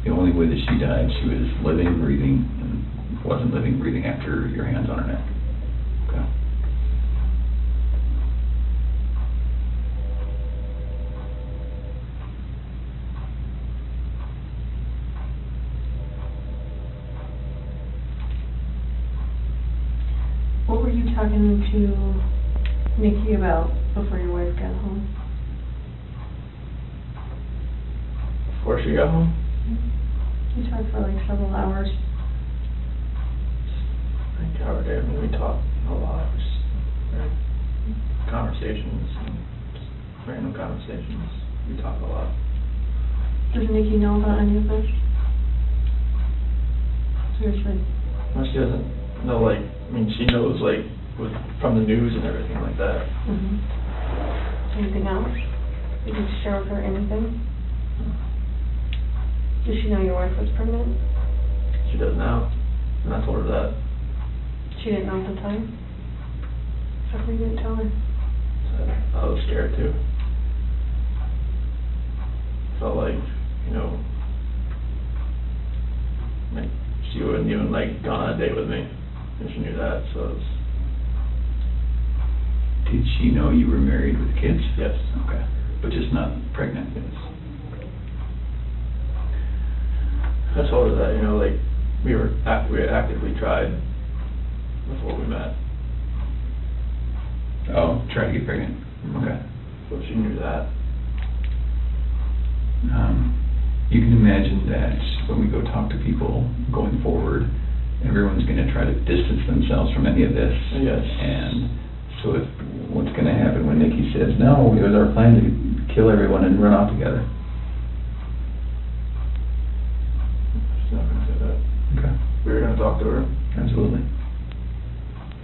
Speaker 17: The only way that she died, she was living, breathing, and wasn't living, breathing after your hands on her neck. Okay.
Speaker 16: What were you talking to Nikki about before your wife got home?
Speaker 18: Before she got home,
Speaker 16: You talked for like several hours.
Speaker 18: I covered it. I mean, we talked a lot. Just, conversations, and just random conversations. We talk a lot.
Speaker 16: Does Nikki know about any of this? Seriously.
Speaker 18: Well, she doesn't know, like, I mean, she knows, like, from the news and everything like that.
Speaker 16: Anything else? Did you share with her anything? Does she know your wife was pregnant?
Speaker 18: She does now, and I told her that.
Speaker 16: She didn't know at the time? How come you didn't tell her?
Speaker 18: So I was scared too. Felt like, you know, like she wouldn't even like gone on a date with me, and she knew that, so it was...
Speaker 17: Did she know you were married with kids?
Speaker 18: Yes.
Speaker 17: Okay. But just not pregnant?
Speaker 18: Yes. I told her that, you know, like, we had actively tried before we met.
Speaker 17: Oh, try to get pregnant. Okay.
Speaker 18: So she knew that.
Speaker 17: You can imagine that when we go talk to people going forward, everyone's going to try to distance themselves from any of this.
Speaker 18: Yes.
Speaker 17: And so if what's going to happen when Nikki says, no, it was our plan to kill everyone and run off together?
Speaker 18: She's not going to say that.
Speaker 17: Okay.
Speaker 18: We were going to talk to her.
Speaker 17: Absolutely.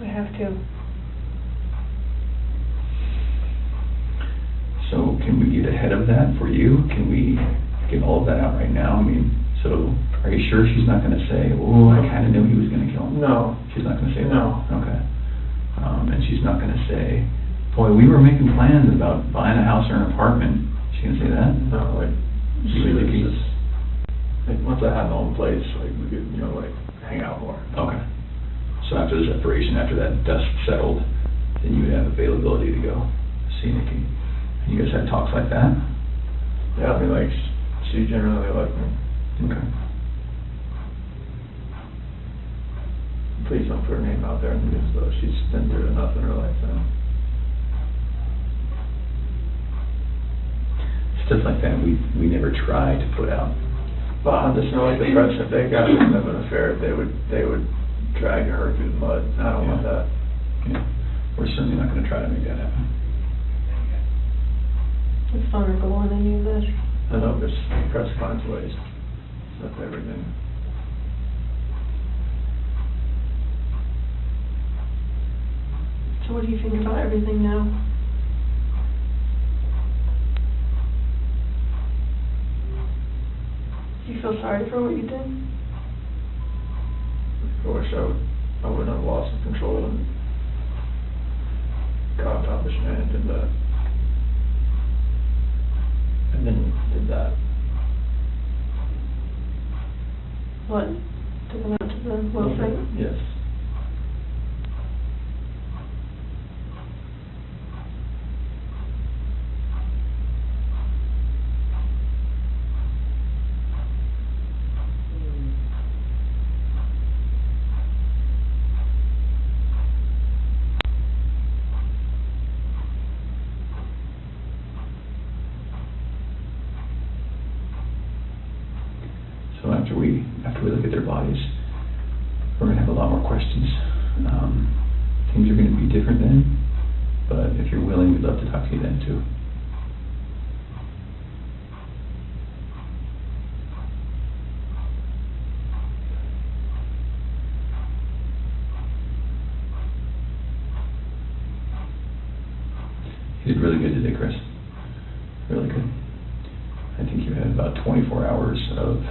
Speaker 16: I have to.
Speaker 17: So can we get ahead of that for you? Can we get all of that out right now? I mean, so are you sure she's not going to say, oh, I kind of knew he was going to kill him?
Speaker 18: No.
Speaker 17: She's not going to say that?
Speaker 18: No.
Speaker 17: Okay. And she's not going to say, boy, we were making plans about buying a house or an apartment. She going to say that?
Speaker 18: No, like,
Speaker 17: She
Speaker 18: she
Speaker 17: was
Speaker 18: was
Speaker 17: just,
Speaker 18: just, like, once I had my own place, like, we could, you know, like, hang out more.
Speaker 17: okay. So after the separation, after that dust settled, then you would have availability to go see Nikki. You guys had talks like that?
Speaker 18: Yeah, I mean, like, she generally liked me.
Speaker 17: Okay.
Speaker 18: Please don't put her name out there in the news, though. She's been through enough in her life now.
Speaker 17: Stuff like that we never try to put out.
Speaker 18: But I just know, like, the press, if they got wind of an affair, they would drag her through the mud. I don't want that.
Speaker 17: Yeah. We're certainly not going to try to make that happen.
Speaker 16: It's vulnerable on any of this.
Speaker 18: I know, but the press finds ways. That's everything.
Speaker 16: So what do you think about everything now? Do you feel sorry for what you did?
Speaker 18: I wish I wouldn't have lost control and got on top of Shannon and did that. And then did that.
Speaker 16: What? Took him out to the well site?
Speaker 18: Yes.
Speaker 17: So after we look at their bodies, we're going to have a lot more questions. Things are going to be different then, but if you're willing, we'd love to talk to you then too. You did really good today, Chris. Really good. I think you had about 24 hours of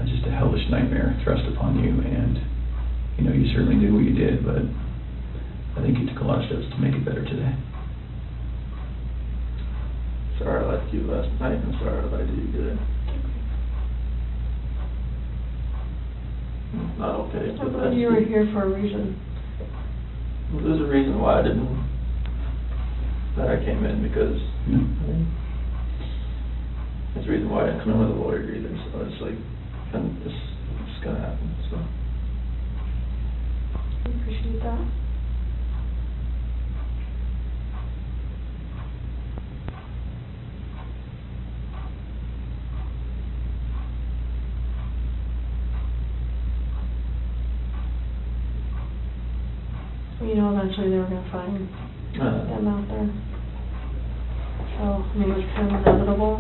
Speaker 17: just a hellish nightmare thrust upon you, and you know, you certainly did what you did, but I think you took a lot of steps to make it better today.
Speaker 18: Sorry I left you last night, and sorry I left you today. Not okay.
Speaker 16: I thought you were here for a reason.
Speaker 18: Well, there's a reason why I came in, because there's a reason why I didn't come in with a lawyer either, so it's like, and it's gonna happen, so.
Speaker 16: I appreciate that. You know, eventually they were going to find them out there. So, I mean, it was kind of inevitable.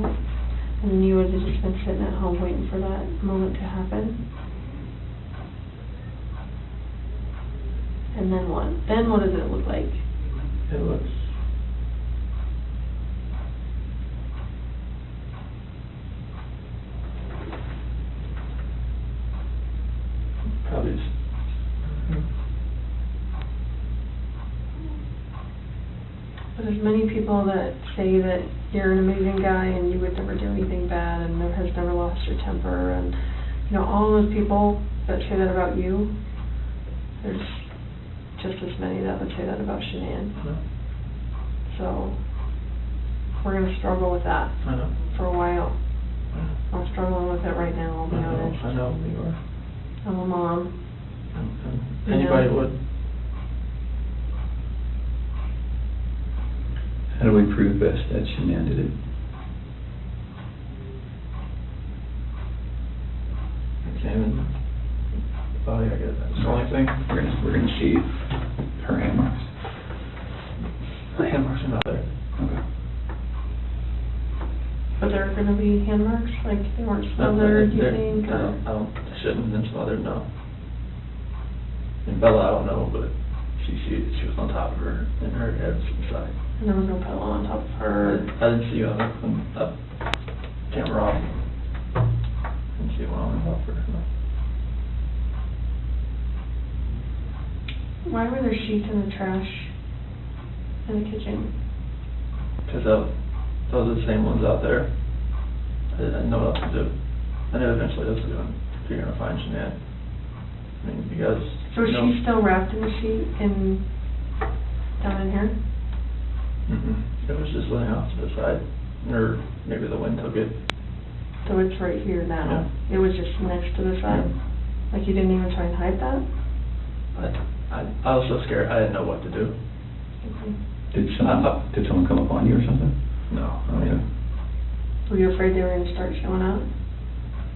Speaker 16: And then you would have just been sitting at home waiting for that moment to happen. And then what? Then what does it look like?
Speaker 18: It looks... probably just...
Speaker 16: But there's many people that say that you're an amazing guy and you would never do anything bad and has never lost your temper, and you know, all those people that say that about you, there's just as many that would say that about Shanann. So we're going to struggle with that for a while. I'm struggling with it right now, I'll be honest.
Speaker 18: I know, you are.
Speaker 16: I'm a mom.
Speaker 18: Anybody would.
Speaker 17: How do we prove best that Shanann did it?
Speaker 18: Examine the body, I guess. That's the only thing.
Speaker 17: We're gonna see her hand marks.
Speaker 18: The hand marks are not there.
Speaker 17: Okay.
Speaker 16: But there are going to be hand marks? Like they weren't smothered, you think?
Speaker 18: I shouldn't have been smothered, no. And Bella, I don't know, but she was on top of her, and her head was to the side.
Speaker 16: And there was no pillow on top of her?
Speaker 18: I didn't see you on the camera off. Didn't see one on top of her, no.
Speaker 16: Why were there sheets in the trash in the kitchen?
Speaker 18: Because those are the same ones out there. I didn't know what else to do. I knew eventually this was going to figure out find Shanann. I mean, because...
Speaker 16: So is she still wrapped in the sheet down in here?
Speaker 18: It was just laying off to the side. Or maybe the wind took it.
Speaker 16: So it's right here now?
Speaker 18: Yeah.
Speaker 16: It was just next to the side? Like you didn't even try and hide that?
Speaker 18: I was so scared, I didn't know what to do.
Speaker 16: Okay.
Speaker 17: Did someone come up on you or something?
Speaker 18: No, I mean...
Speaker 16: Were you afraid they were going to start showing up?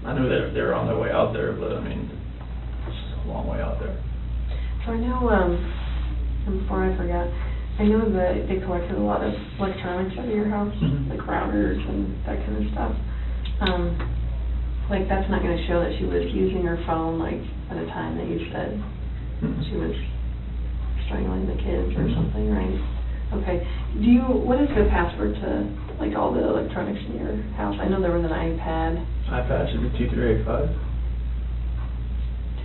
Speaker 18: I knew they were on their way out there, but I mean, it's a long way out there.
Speaker 16: So I know, and before I forget, I know that they collected a lot of electronics out of your house, like routers and that kind of stuff. Like that's not going to show that she was using her phone like at a time that you said she was strangling the kids or something, right? Okay. What is the password to like all the electronics in your house? I know there was an iPad.
Speaker 18: iPad should be 2385.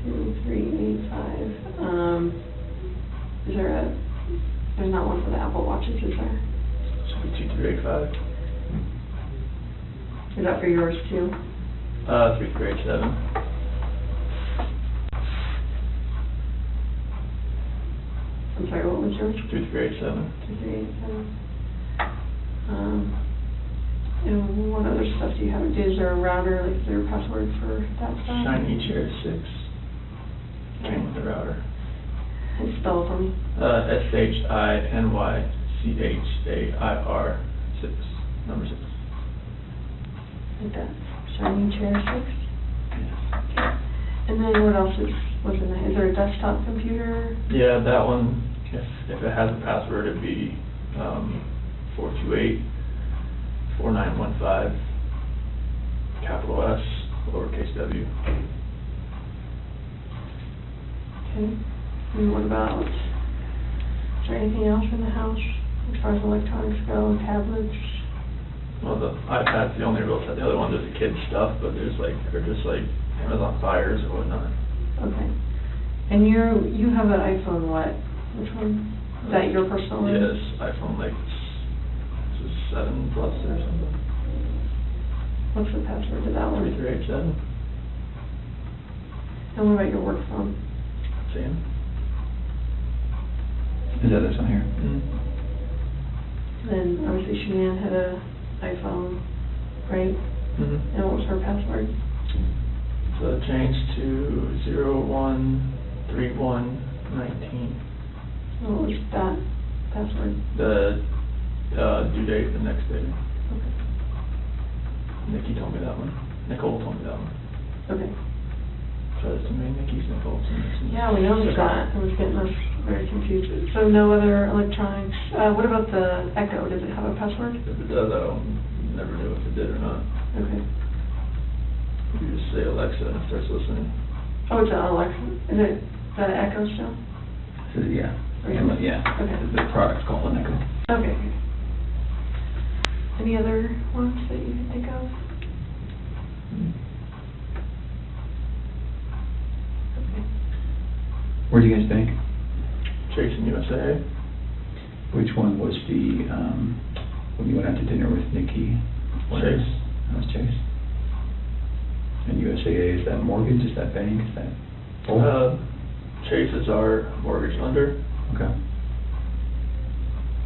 Speaker 16: 2385. There's not one for the Apple Watches, is there?
Speaker 18: Should be 2385.
Speaker 16: Is that for yours too?
Speaker 18: 3387.
Speaker 16: I'm sorry, what was yours?
Speaker 18: 3387.
Speaker 16: 2387. And what other stuff do you have? Is there a router? Like, is there a password for that stuff?
Speaker 18: Shiny Chair 6. Came with the router.
Speaker 16: And spell it for me.
Speaker 18: SHINYCHAIR 6. Number 6.
Speaker 16: Like that. Shiny Chair 6? Yes. Okay. And then what else was in there? Is there a desktop computer?
Speaker 18: Yeah, that one, if it has a password, it'd be 428-4915, capital S, lowercase w.
Speaker 16: Okay. And what about, is there anything else in the house as far as electronics go, tablets?
Speaker 18: Well, the iPad's the only real set. The other ones are the kids' stuff, but they're just like Amazon Fires or whatnot.
Speaker 16: Okay. And you have an iPhone what? Which one? Is that your personal one?
Speaker 18: Yes, iPhone like this is 7 Plus or something.
Speaker 16: What's the password to that one?
Speaker 18: 3387.
Speaker 16: And what about your work phone?
Speaker 18: Same.
Speaker 17: Is that this one here?
Speaker 16: Then obviously Shanann had a iPhone, right? And what was her password?
Speaker 18: So it changed to 013119.
Speaker 16: What was that password?
Speaker 18: The due date the next day.
Speaker 16: Okay.
Speaker 18: Nikki told me that one. Nicole told me that one.
Speaker 16: Okay.
Speaker 18: So there's too many Nickies, Nicoles.
Speaker 16: Yeah, we noticed that. It was getting us very confused. So no other electronics. What about the Echo? Does it have a password?
Speaker 18: If it does, I don't never knew if it did or not.
Speaker 16: Okay.
Speaker 18: You just say Alexa and it starts listening.
Speaker 16: Oh, it's an Alexa. Is that an Echo still?
Speaker 17: So, yeah.
Speaker 16: Okay.
Speaker 17: Yeah.
Speaker 16: Okay.
Speaker 17: The product's called an Echo.
Speaker 16: Okay. Any other ones that you can think of?
Speaker 17: Where do you guys bank?
Speaker 18: Chase in USA.
Speaker 17: Which one was the, when you went out to dinner with Nikki?
Speaker 18: Chase.
Speaker 17: That was Chase. And USAA, is that mortgage? Is that bank? Is that both?
Speaker 18: Chase is our mortgage lender.
Speaker 17: Okay.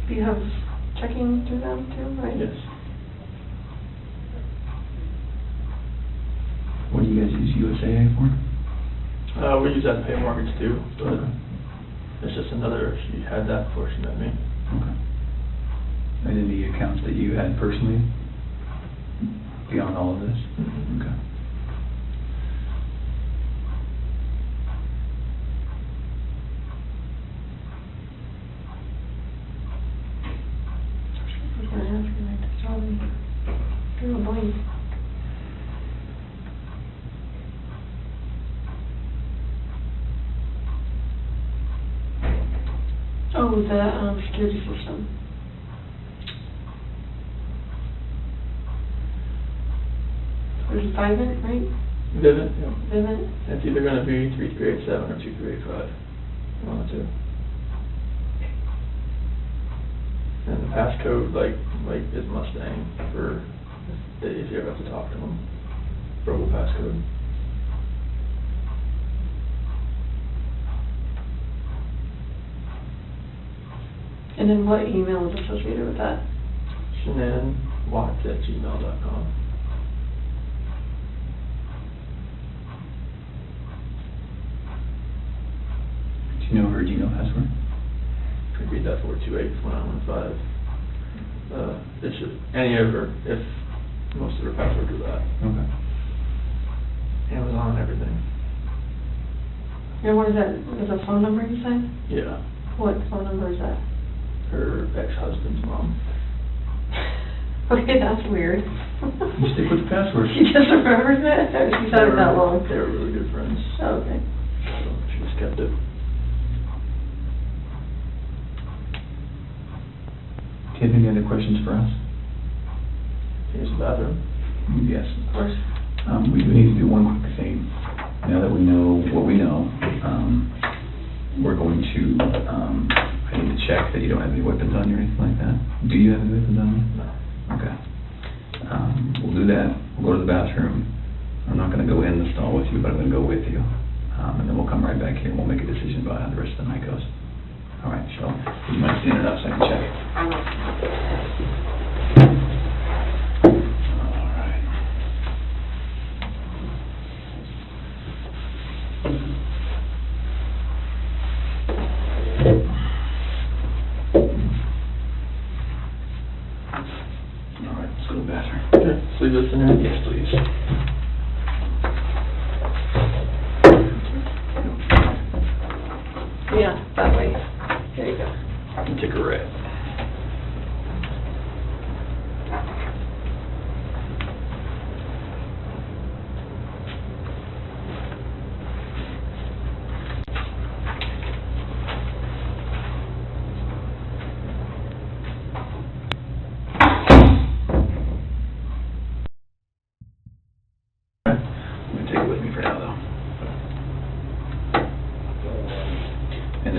Speaker 16: Do you have checking through them too, right?
Speaker 18: Yes.
Speaker 17: What do you guys use USAA for?
Speaker 18: We use that to pay mortgage too, but it's just another, she had that before she met me.
Speaker 17: Okay. And any accounts that you had personally beyond all of this? Okay.
Speaker 16: I was going to ask you, I just saw them. Drew a blank. Oh, the security system. There's Vivint, right?
Speaker 18: Vivint, yeah.
Speaker 16: Vivint.
Speaker 18: It's either going to be 3387 or 2385. One of the two. And the passcode, like is Mustang for if you ever have to talk to them. Verbal passcode.
Speaker 16: And then what email is associated with that?
Speaker 18: ShanannWatts@gmail.com.
Speaker 17: Do you know her Gmail password?
Speaker 18: Could read that 428-1915. It should, any of her, if most of her passwords are that.
Speaker 17: Okay.
Speaker 18: Amazon, everything.
Speaker 16: And what is that? Is a phone number you said?
Speaker 18: Yeah.
Speaker 16: What phone number is that?
Speaker 18: Her ex-husband's mom.
Speaker 16: Okay, that's weird.
Speaker 17: You stick with the password.
Speaker 16: She just remembers it? Or she's had it that long?
Speaker 18: They were really good friends.
Speaker 16: Oh, okay.
Speaker 18: So she just kept it.
Speaker 17: Do you have any other questions for us?
Speaker 18: Can you use the bathroom?
Speaker 17: Yes.
Speaker 16: Of course.
Speaker 17: We do need to do one quick thing. Now that we know what we know, we're going to, I need to check that you don't have any weapons on you or anything like that. Do you have any weapons on you?
Speaker 18: No.
Speaker 17: Okay. We'll do that. We'll go to the bathroom. I'm not going to go in the stall with you, but I'm going to go with you. And then we'll come right back here and we'll make a decision about how the rest of the night goes. All right, Cheryl. You might stand it up so I can check. All right. All right, let's go to the bathroom.
Speaker 18: Okay, so leave this in there?
Speaker 17: Yes, please.
Speaker 16: Yeah, that way. There you go.
Speaker 17: Take a red.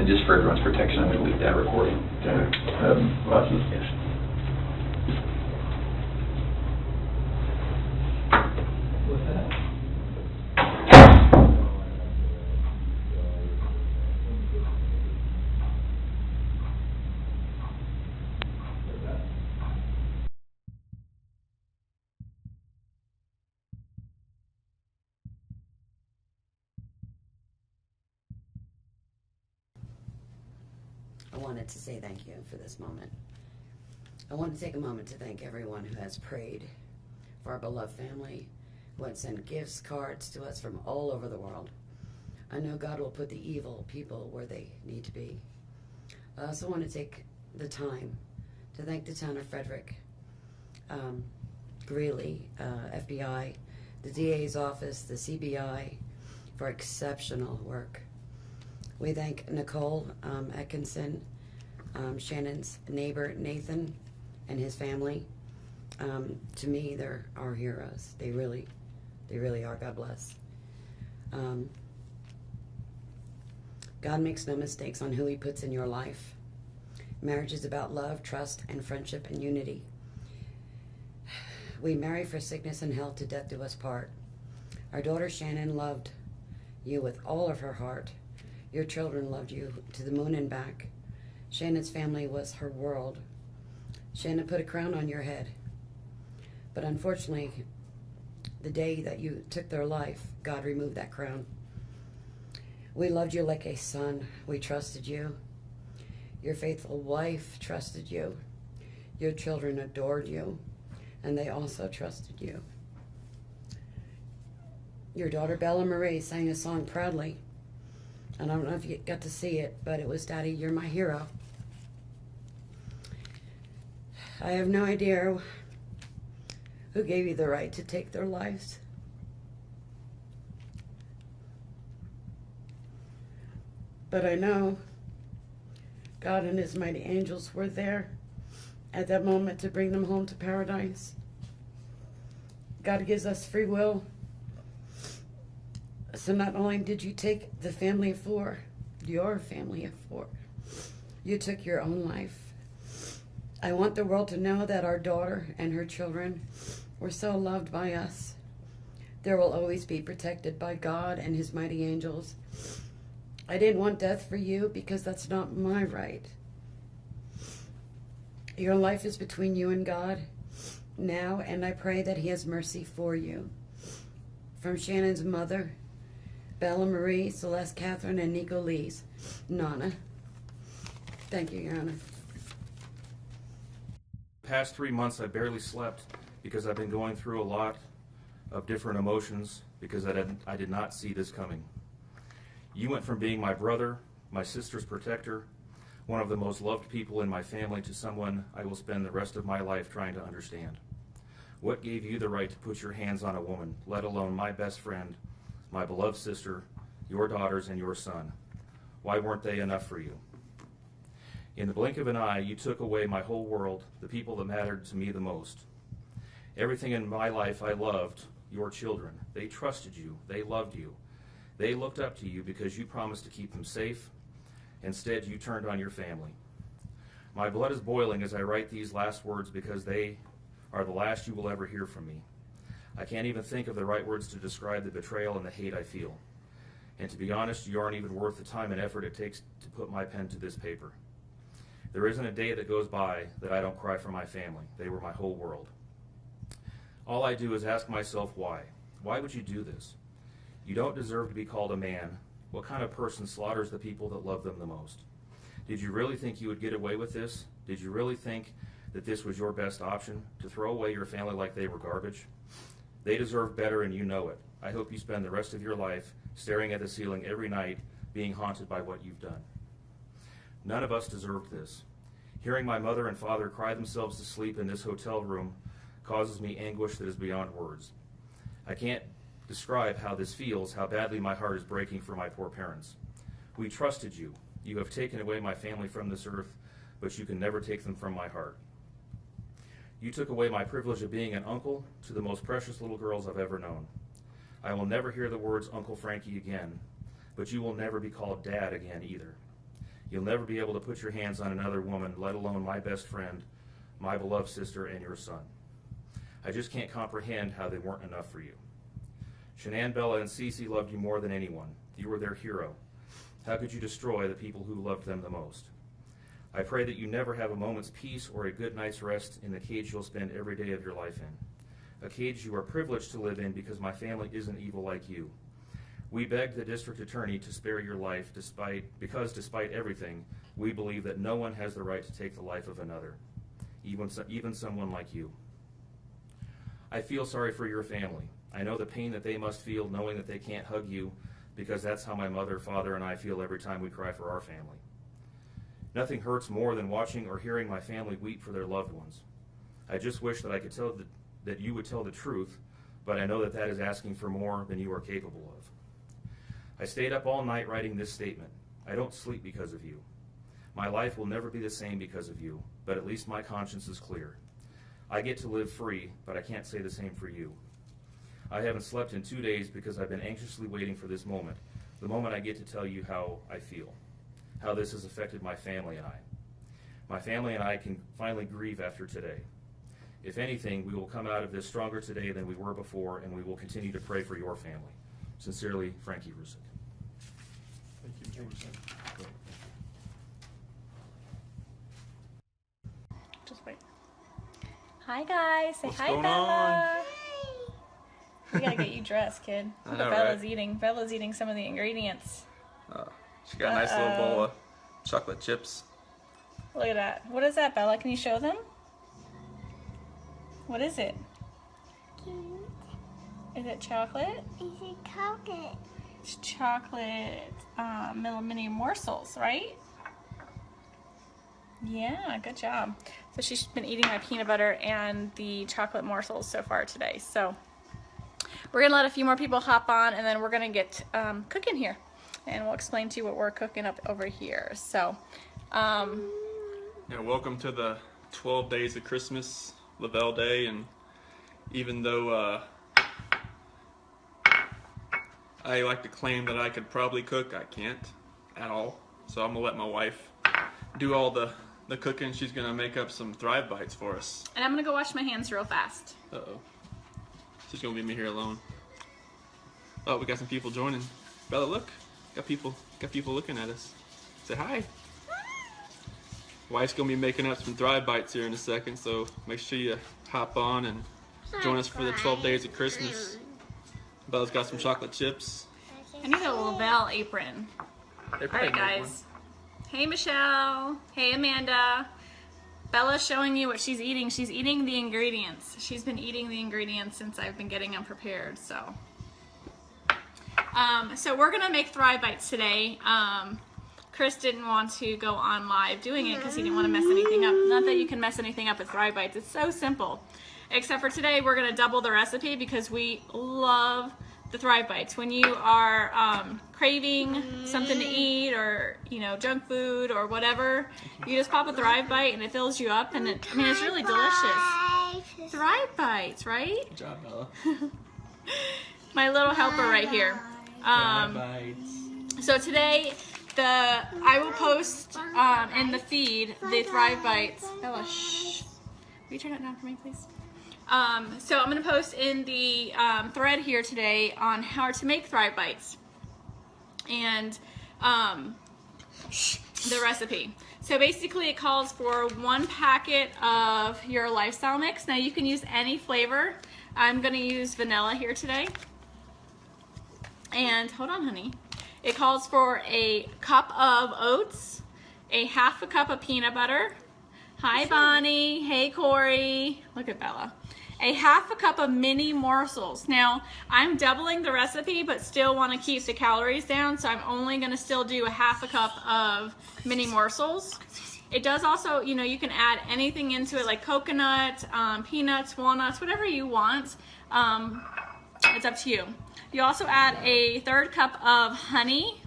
Speaker 17: And just for everyone's protection, I'm going to leave that recording.
Speaker 18: Glasses?
Speaker 17: Yes.
Speaker 18: With that.
Speaker 20: I wanted to say thank you for this moment. I want to take a moment to thank everyone who has prayed for our beloved family, who has sent gifts, cards to us from all over the world. I know God will put the evil people where they need to be. I also want to take the time to thank the town of Frederick, Greeley, FBI, the DA's office, the CBI, for exceptional work. We thank Nicole Atkinson, Shannon's neighbor Nathan, and his family. To me, they're our heroes. They really are. God bless. God makes no mistakes on who He puts in your life. Marriage is about love, trust, and friendship and unity. We marry for sickness and health, to death do us part. Our daughter Shannon loved you with all of her heart. Your children loved you to the moon and back. Shannon's family was her world. Shannon put a crown on your head. But unfortunately, the day that you took their life, God removed that crown. We loved you like a son. We trusted you. Your faithful wife trusted you. Your children adored you, and they also trusted you. Your daughter Bella Marie sang a song proudly. I don't know if you got to see it, but it was, "Daddy, you're my hero." I have no idea who gave you the right to take their lives. But I know God and His mighty angels were there at that moment to bring them home to paradise. God gives us free will. So not only did you take the family of four, your family of four, you took your own life. I want the world to know that our daughter and her children were so loved by us. There will always be protected by God and His mighty angels. I didn't want death for you because that's not my right. Your life is between you and God now, and I pray that He has mercy for you. From Shannon's mother, Bella Marie, Celeste Catherine, and Nico Lee's Nana. Thank you, Your Honor.
Speaker 10: Past 3 months, I barely slept because I've been going through a lot of different emotions because I did not see this coming. You went from being my brother, my sister's protector, one of the most loved people in my family, to someone I will spend the rest of my life trying to understand. What gave you the right to put your hands on a woman, let alone my best friend, my beloved sister, your daughters, and your son? Why weren't they enough for you? In the blink of an eye, you took away my whole world, the people that mattered to me the most. Everything in my life I loved, your children. They trusted you. They loved you. They looked up to you because you promised to keep them safe. Instead, you turned on your family. My blood is boiling as I write these last words because they are the last you will ever hear from me. I can't even think of the right words to describe the betrayal and the hate I feel. And to be honest, you aren't even worth the time and effort it takes to put my pen to this paper. There isn't a day that goes by that I don't cry for my family. They were my whole world. All I do is ask myself why. Why would you do this? You don't deserve to be called a man. What kind of person slaughters the people that love them the most? Did you really think you would get away with this? Did you really think that this was your best option, to throw away your family like they were garbage? They deserve better, and you know it. I hope you spend the rest of your life staring at the ceiling every night, being haunted by what you've done. None of us deserved this. Hearing my mother and father cry themselves to sleep in this hotel room causes me anguish that is beyond words. I can't describe how this feels, how badly my heart is breaking for my poor parents. We trusted you. You have taken away my family from this earth, but you can never take them from my heart. You took away my privilege of being an uncle to the most precious little girls I've ever known. I will never hear the words Uncle Frankie again, but you will never be called Dad again either. You'll never be able to put your hands on another woman, let alone my best friend, my beloved sister, and your son. I just can't comprehend how they weren't enough for you. Shanann, Bella, and Cece loved you more than anyone. You were their hero. How could you destroy the people who loved them the most? I pray that you never have a moment's peace or a good night's rest in the cage you'll spend every day of your life in. A cage you are privileged to live in because my family isn't evil like you. We begged the district attorney to spare your life because despite everything, we believe that no one has the right to take the life of another, even someone like you. I feel sorry for your family. I know the pain that they must feel knowing that they can't hug you, because that's how my mother, father, and I feel every time we cry for our family. Nothing hurts more than watching or hearing my family weep for their loved ones. I just wish that I could tell that you would tell the truth, but I know that that is asking for more than you are capable of. I stayed up all night writing this statement. I don't sleep because of you. My life will never be the same because of you, but at least my conscience is clear. I get to live free, but I can't say the same for you. I haven't slept in 2 days because I've been anxiously waiting for this moment, the moment I get to tell you how I feel, how this has affected my family and I. My family and I can finally grieve after today. If anything, we will come out of this stronger today than we were before, and we will continue to pray for your family. Sincerely, Frankie Rusick.
Speaker 8: Thank you.
Speaker 9: Just wait. Hi guys, say
Speaker 1: What's
Speaker 9: hi,
Speaker 1: going
Speaker 9: Bella. We gotta get you dressed, kid.
Speaker 1: I
Speaker 9: Look
Speaker 1: know,
Speaker 9: what Bella's
Speaker 1: right?
Speaker 9: eating. Bella's eating some of the ingredients.
Speaker 1: She got a nice little bowl of chocolate chips.
Speaker 9: Look at that. What is that, Bella? Can you show them? What is it? Is it chocolate?
Speaker 14: Is it chocolate?
Speaker 9: It's chocolate mini morsels, right? Yeah, good job. So she's been eating my peanut butter and the chocolate morsels so far today. So we're gonna let a few more people hop on, and then we're gonna get cooking here, and we'll explain to you what we're cooking up over here. So,
Speaker 1: Yeah, welcome to the 12 days of Christmas, Lavelle Day, and even though I like to claim that I could probably cook, I can't at all. So I'm gonna let my wife do all the cooking. She's gonna make up some Thrive Bites for us.
Speaker 9: and I'm gonna go wash my hands real fast.
Speaker 1: Uh-oh. She's gonna leave me here alone. Oh, we got some people joining. Bella, look. Got people looking at us. Say hi. Wife's gonna be making up some Thrive Bites here in a second, so make sure you hop on and join us for the 12 days of Christmas. Bella's got some chocolate chips.
Speaker 9: I need a Lavelle apron.
Speaker 1: They're
Speaker 9: All
Speaker 1: probably
Speaker 9: right,
Speaker 1: make
Speaker 9: guys. Hey, Michelle. Hey, Amanda. Bella's showing you what she's eating. She's eating the ingredients. She's been eating the ingredients since I've been getting them prepared. So we're gonna make Thrive Bites today. Chris didn't want to go on live doing it because he didn't want to mess anything up. Not that you can mess anything up with Thrive Bites. It's so simple. Except for today, we're gonna double the recipe because we love the Thrive Bites. When you are craving something to eat, or junk food or whatever, you just pop a Thrive Bite and it fills you up, and it's really delicious. Thrive Bites, right?
Speaker 1: Good job, Bella.
Speaker 9: My little helper right here. So today, I will post in the feed the Thrive Bites. Bella, shh. Will you turn it down for me, please? So I'm going to post in the thread here today on how to make Thrive Bites and the recipe. So basically it calls for 1 packet of your lifestyle mix. Now you can use any flavor. I'm going to use vanilla here today. And hold on, honey. It calls for a cup of oats, a half a cup of peanut butter. Hi, Bonnie. Hey, Corey. Look at Bella. A half a cup of mini morsels. Now, I'm doubling the recipe, but still want to keep the calories down, so I'm only going to still do a half a cup of mini morsels. It does also, you can add anything into it, like coconut, peanuts, walnuts, whatever you want. It's up to you. You also add a 1/3 cup of honey,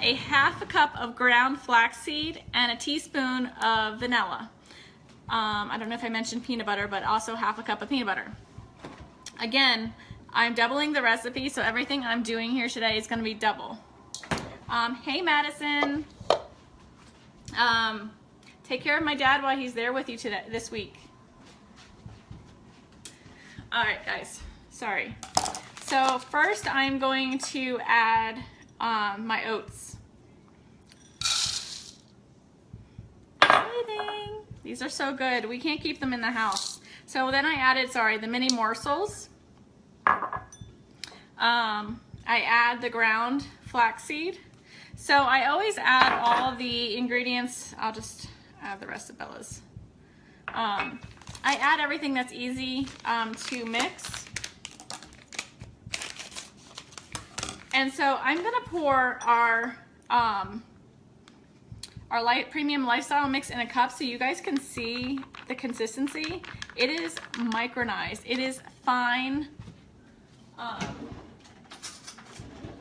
Speaker 9: a half a cup of ground flaxseed, and a teaspoon of vanilla. I don't know if I mentioned peanut butter, but also half a cup of peanut butter. Again, I'm doubling the recipe, so everything I'm doing here today is going to be double. Hey, Madison. Take care of my dad while he's there with you this week. All right, guys, sorry. So first I'm going to add my oats. These are so good. We can't keep them in the house. So then I added, the mini morsels. I add the ground flaxseed. So I always add all the ingredients. I'll just add the rest of Bella's. I add everything that's easy to mix. And so I'm gonna pour our premium lifestyle mix in a cup so you guys can see the consistency. It is micronized. It is fine.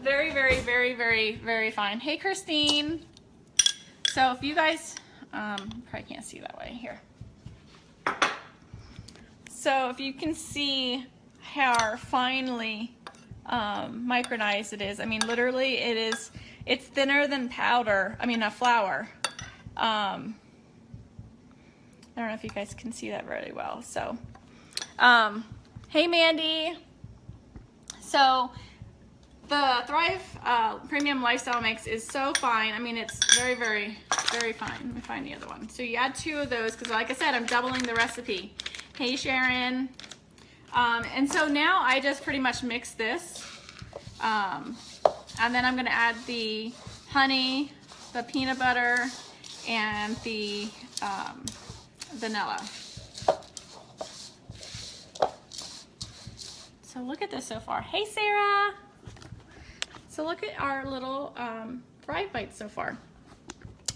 Speaker 9: Very, very, very, very, very fine. Hey, Christine. So if you guys, probably can't see that way here. So if you can see how finely micronized it is. I mean, literally it's thinner than powder. I mean, flour. I don't know if you guys can see that very well. So, hey, Mandy. So the Thrive Premium Lifestyle Mix is so fine. I mean, it's very, very, very fine. Let me find the other one. So you add 2 of those because, like I said, I'm doubling the recipe. Hey, Sharon. And so now I just pretty much mix this. And then I'm going to add the honey, the peanut butter, and the vanilla. So look at this so far. Hey, Sarah. So look at our little fried bites so far.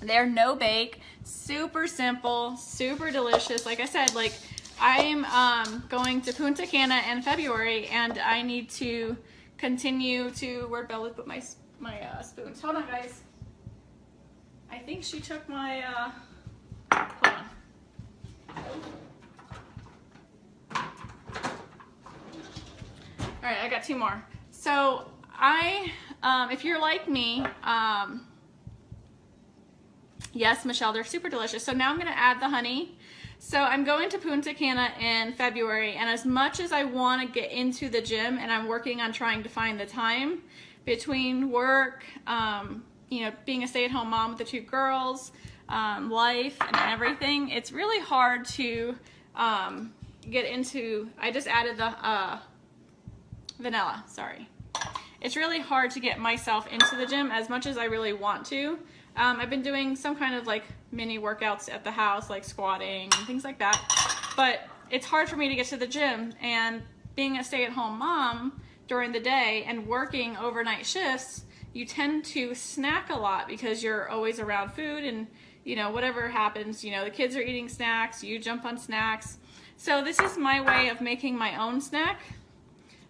Speaker 9: They're no bake, super simple, super delicious. Like I said, like I'm going to Punta Cana in February, and I need to continue to, where'd Bella put my spoons? Hold on, guys. I think she took my, hold on. All right, I got 2 more. So if you're like me, yes, Michelle, they're super delicious. So now I'm gonna add the honey. So I'm going to Punta Cana in February, and as much as I want to get into the gym, and I'm working on trying to find the time between work, you know, being a stay-at-home mom with the 2 girls, life and everything, it's really hard to get into. I just added the vanilla, sorry. It's really hard to get myself into the gym as much as I really want to. I've been doing some kind of like mini workouts at the house, like squatting and things like that, but it's hard for me to get to the gym. And being a stay-at-home mom during the day and working overnight shifts, you tend to snack a lot because you're always around food, and you know, whatever happens, you know, the kids are eating snacks, you jump on snacks. So this is my way of making my own snack,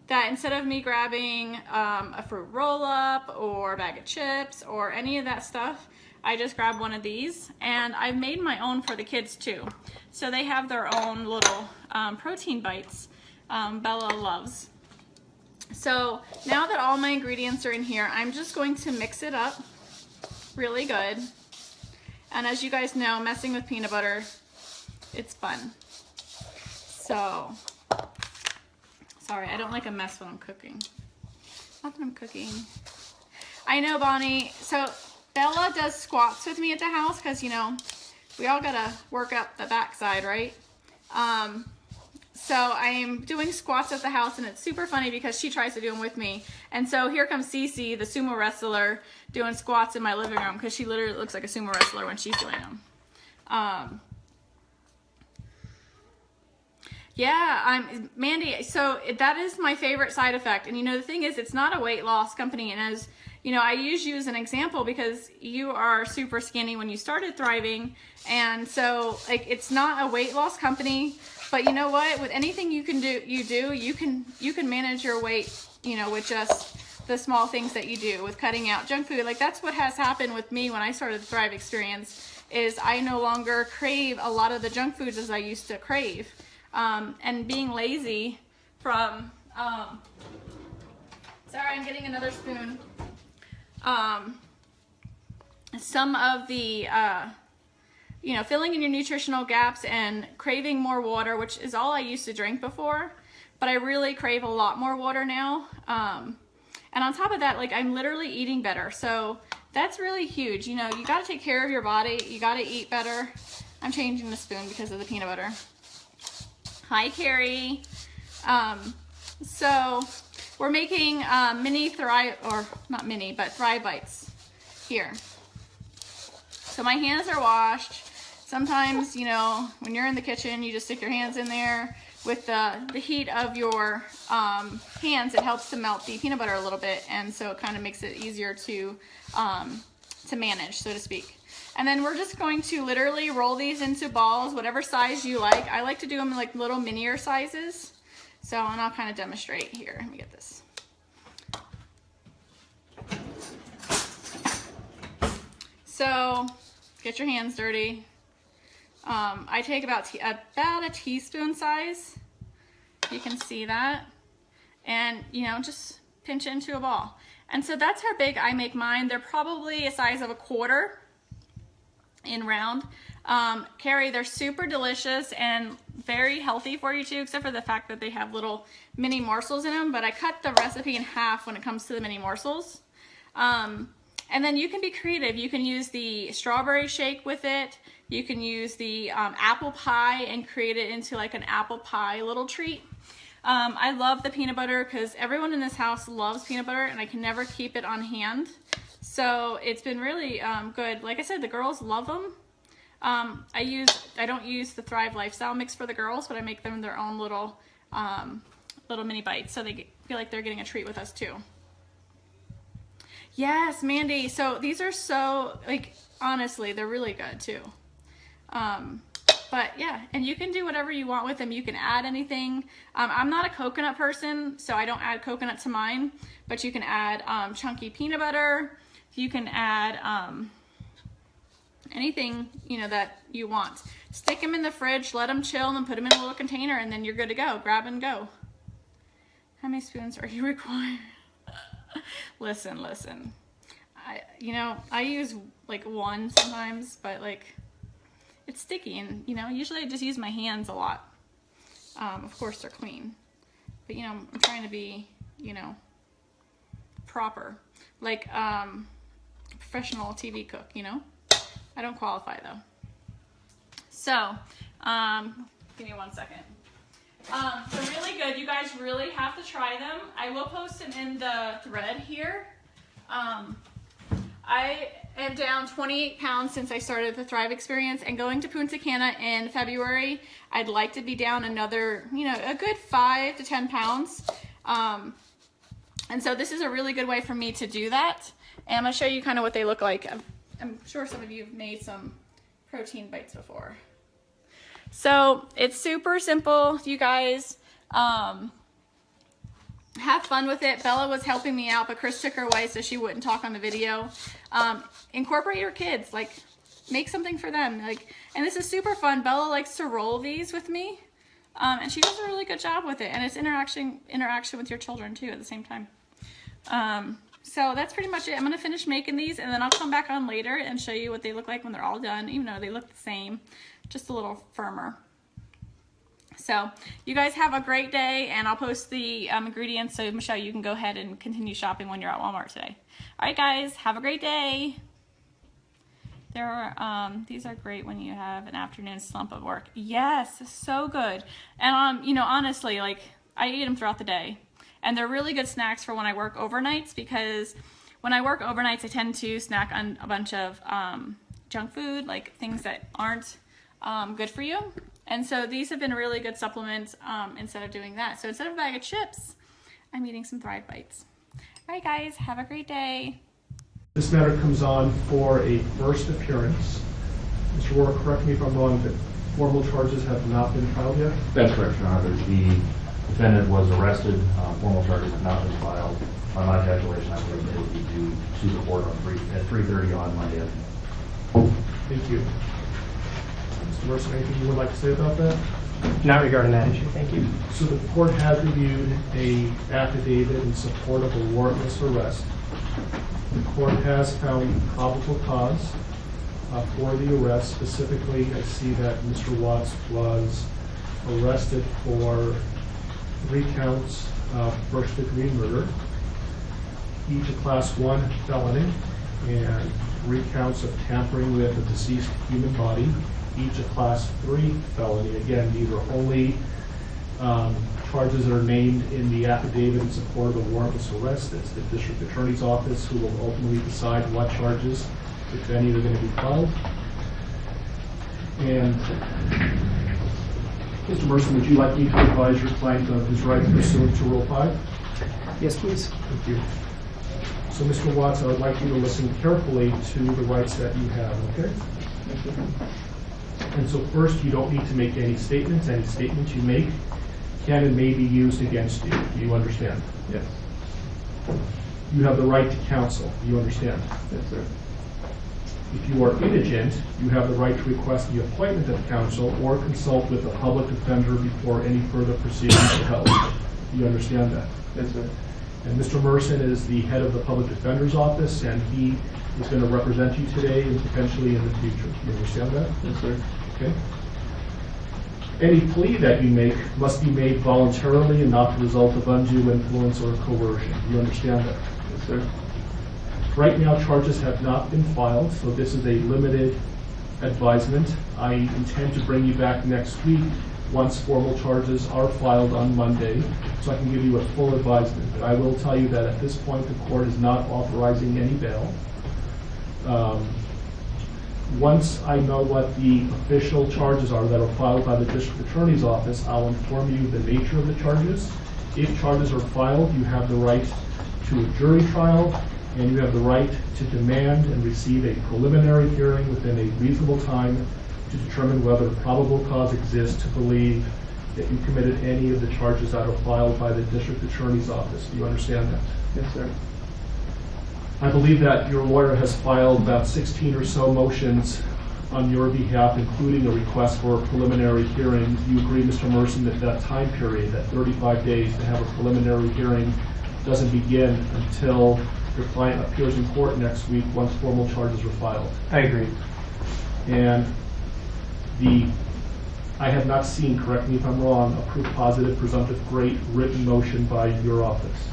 Speaker 9: that instead of me grabbing a fruit roll-up or a bag of chips or any of that stuff, I just grab one of these, and I've made my own for the kids too. So they have their own little protein bites Bella loves. So now that all my ingredients are in here, I'm just going to mix it up really good. And as you guys know, messing with peanut butter, it's fun. So, sorry, I don't like a mess when I'm cooking. Not that I'm cooking. I know, Bonnie. So Bella does squats with me at the house because, you know, we all gotta work up the backside, right? So I am doing squats at the house, and it's super funny because she tries to do them with me. And so here comes Cece, the sumo wrestler, doing squats in my living room because she literally looks like a sumo wrestler when she's doing them. Yeah, Mandy, so that is my favorite side effect. And you know, the thing is, it's not a weight loss company. And as you know, I use you as an example because you are super skinny when you started Thriving. And so like, it's not a weight loss company, but you know what, with anything you can do, you can manage your weight, you know, with just the small things that you do with cutting out junk food. Like that's what has happened with me when I started the Thrive experience, is I no longer crave a lot of the junk foods as I used to crave. And being lazy from, sorry, I'm getting another spoon. Some of the filling in your nutritional gaps and craving more water, which is all I used to drink before, but I really crave a lot more water now. And on top of that, like, I'm literally eating better. So that's really huge. You got to take care of your body. You got to eat better. I'm changing the spoon because of the peanut butter. Hi, Carrie. So we're making mini Thrive, or not mini, but Thrive Bites here. So my hands are washed. Sometimes, when you're in the kitchen, you just stick your hands in there. With the heat of your hands, it helps to melt the peanut butter a little bit, and so it kind of makes it easier to manage, so to speak. And then we're just going to literally roll these into balls, whatever size you like. I like to do them in like little minier sizes. So, and I'll kind of demonstrate here. Let me get this. So, get your hands dirty. I take about a teaspoon size. You can see that. And, just pinch it into a ball. And so that's how big I make mine. They're probably a size of a quarter in round. Carrie, they're super delicious and very healthy for you too, except for the fact that they have little mini morsels in them, but I cut the recipe in half when it comes to the mini morsels. And then you can be creative. You can use the strawberry shake with it. You can use the apple pie and create it into like an apple pie little treat. I love the peanut butter because everyone in this house loves peanut butter and I can never keep it on hand. So it's been really good. Like I said, the girls love them. I don't use the Thrive Lifestyle mix for the girls, but I make them their own little mini bites, so they feel like they're getting a treat with us too. Yes, Mandy. So these are so, like, honestly, they're really good too. But yeah, and you can do whatever you want with them. You can add anything. I'm not a coconut person, so I don't add coconut to mine, but you can add chunky peanut butter. You can add anything, that you want. Stick them in the fridge, let them chill, and then put them in a little container, and then you're good to go. Grab and go. How many spoons are you required? Listen. I use like one sometimes, but like it's sticky, and usually I just use my hands a lot. Of course they're clean, but I'm trying to be, proper, like professional TV cook, I don't qualify though. So, give me 1 second. They're really good. You guys really have to try them. I will post them in the thread here. I am down 28 pounds since I started the Thrive Experience, and going to Punta Cana in February, I'd like to be down another, a good 5 to 10 pounds. And so this is a really good way for me to do that. And I'm going to show you kind of what they look like. I'm sure some of you have made some protein bites before. So it's super simple, you guys. Have fun with it. Bella was helping me out, but Chris took her away so she wouldn't talk on the video. Incorporate your kids, like make something for them. And this is super fun. Bella likes to roll these with me, and she does a really good job with it. And it's interaction with your children too at the same time. So that's pretty much it. I'm gonna finish making these, and then I'll come back on later and show you what they look like when they're all done, even though they look the same, just a little firmer. So you guys have a great day, and I'll post the ingredients so Michelle, you can go ahead and continue shopping when you're at Walmart today. All right, guys, have a great day. These are great when you have an afternoon slump of work. Yes, so good. And honestly, like I eat them throughout the day, and they're really good snacks for when I work overnights, because when I work overnights, I tend to snack on a bunch of junk food, like things that aren't good for you. And so these have been really good supplements instead of doing that. So instead of a bag of chips, I'm eating some Thrive Bites. All right, guys, have a great day.
Speaker 8: This matter comes on for a first appearance. Mr. Warwick, correct me if I'm wrong, but formal charges have not been filed yet?
Speaker 21: That's correct, Your Honor. The defendant was arrested. Formal charges have not been filed. By my calculation, I believe it will be due to the court at 3:30 on Monday afternoon.
Speaker 8: Thank you. Mr. Mercer, anything you would like to say about that?
Speaker 22: Not regarding that issue, thank you.
Speaker 8: So the court has reviewed an affidavit in support of a warrantless arrest. The court has found probable cause for the arrest. Specifically, I see that Mr. Watts was arrested for 3 counts of first-degree murder, each a Class 1 felony, and 3 counts of tampering with a deceased human body, each a Class 3 felony. Again, these are only charges that are named in the affidavit in support of a warrantless arrest. It's the district attorney's office who will ultimately decide what charges, if any, are going to be filed. And Mr. Merson, would you like me to advise your client of his rights pursuant to Rule 5?
Speaker 22: Yes, please.
Speaker 8: Thank you. So, Mr. Watts, I would like you to listen carefully to the rights that you have, okay?
Speaker 22: Thank you.
Speaker 8: And so first, you don't need to make any statements. Any statements you make can and may be used against you. Do you understand?
Speaker 22: Yes.
Speaker 8: You have the right to counsel. Do you understand?
Speaker 22: Yes, sir.
Speaker 8: If you are indigent, you have the right to request the appointment of counsel or consult with a public defender before any further proceedings are held. Do you understand that?
Speaker 22: Yes, sir.
Speaker 8: And Mr. Merson is the head of the public defender's office, and he is going to represent you today and potentially in the future. Do you understand that?
Speaker 22: Yes, sir.
Speaker 8: Okay. Any plea that you make must be made voluntarily and not the result of undue influence or coercion. Do you understand that?
Speaker 22: Yes, sir.
Speaker 8: Right now, charges have not been filed, so this is a limited advisement. I intend to bring you back next week once formal charges are filed on Monday, so I can give you a full advisement. But I will tell you that at this point, the court is not authorizing any bail. Once I know what the official charges are that are filed by the district attorney's office, I'll inform you the nature of the charges. If charges are filed, you have the right to a jury trial, and you have the right to demand and receive a preliminary hearing within a reasonable time to determine whether probable cause exists to believe that you committed any of the charges that are filed by the district attorney's office. Do you understand that?
Speaker 22: Yes, sir.
Speaker 8: I believe that your lawyer has filed about 16 or so motions on your behalf, including a request for a preliminary hearing. Do you agree, Mr. Merson, that that time period, that 35 days to have a preliminary hearing, doesn't begin until your client appears in court next week once formal charges are filed?
Speaker 22: I agree.
Speaker 8: And I have not seen, correct me if I'm wrong, a proof positive, presumptive, great written motion by your office.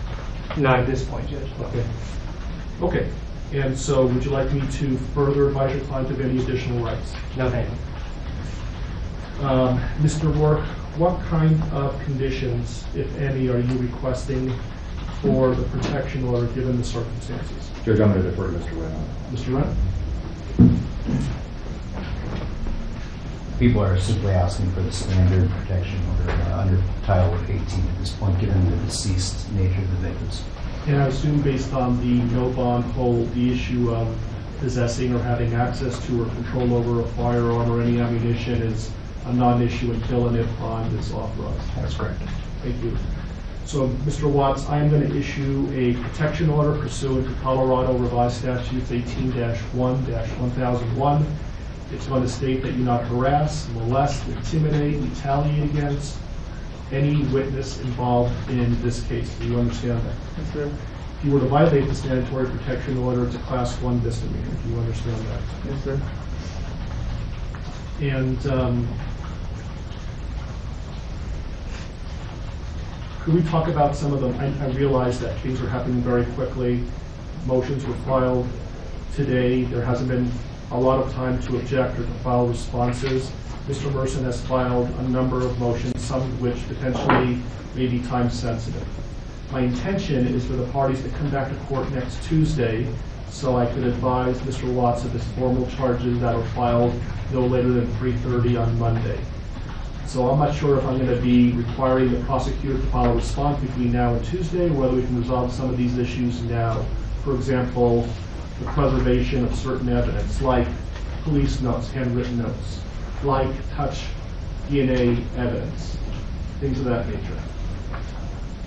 Speaker 22: Not at this point, Judge.
Speaker 8: Okay. Okay. And so would you like me to further advise your client of any additional rights?
Speaker 22: No, thank you.
Speaker 8: Mr. Rourke, what kind of conditions, if any, are you requesting for the protection order given the circumstances?
Speaker 2: Judge, I'm going to defer to Mr. Wren.
Speaker 8: Mr. Wren?
Speaker 2: People are simply asking for the standard protection order under Title 18 at this point, given the deceased nature of the victims.
Speaker 8: And I assume based on the no bond hold, the issue of possessing or having access to or control over a firearm or any ammunition is a non-issue until and if bond is authorized.
Speaker 2: That's correct.
Speaker 8: Thank you. So, Mr. Watts, I am going to issue a protection order pursuant to Colorado Revised Statutes 18-1-1001. It's going to state that you not harass, molest, intimidate, retaliate against any witness involved in this case. Do you understand that?
Speaker 22: Yes, sir.
Speaker 8: If you were to violate the mandatory protection order, it's a Class 1 misdemeanor. Do you understand that?
Speaker 22: Yes, sir.
Speaker 8: And could we talk about some of them? I realize that things are happening very quickly. Motions were filed today. There hasn't been a lot of time to object or to file responses. Mr. Merson has filed a number of motions, some of which potentially may be time sensitive. My intention is for the parties to come back to court next Tuesday so I could advise Mr. Watts of his formal charges that are filed no later than 3:30 on Monday. So I'm not sure if I'm going to be requiring the prosecutor to file a response between now and Tuesday, or whether we can resolve some of these issues now. For example, the preservation of certain evidence, like police notes, handwritten notes, like touch DNA evidence, things of that nature.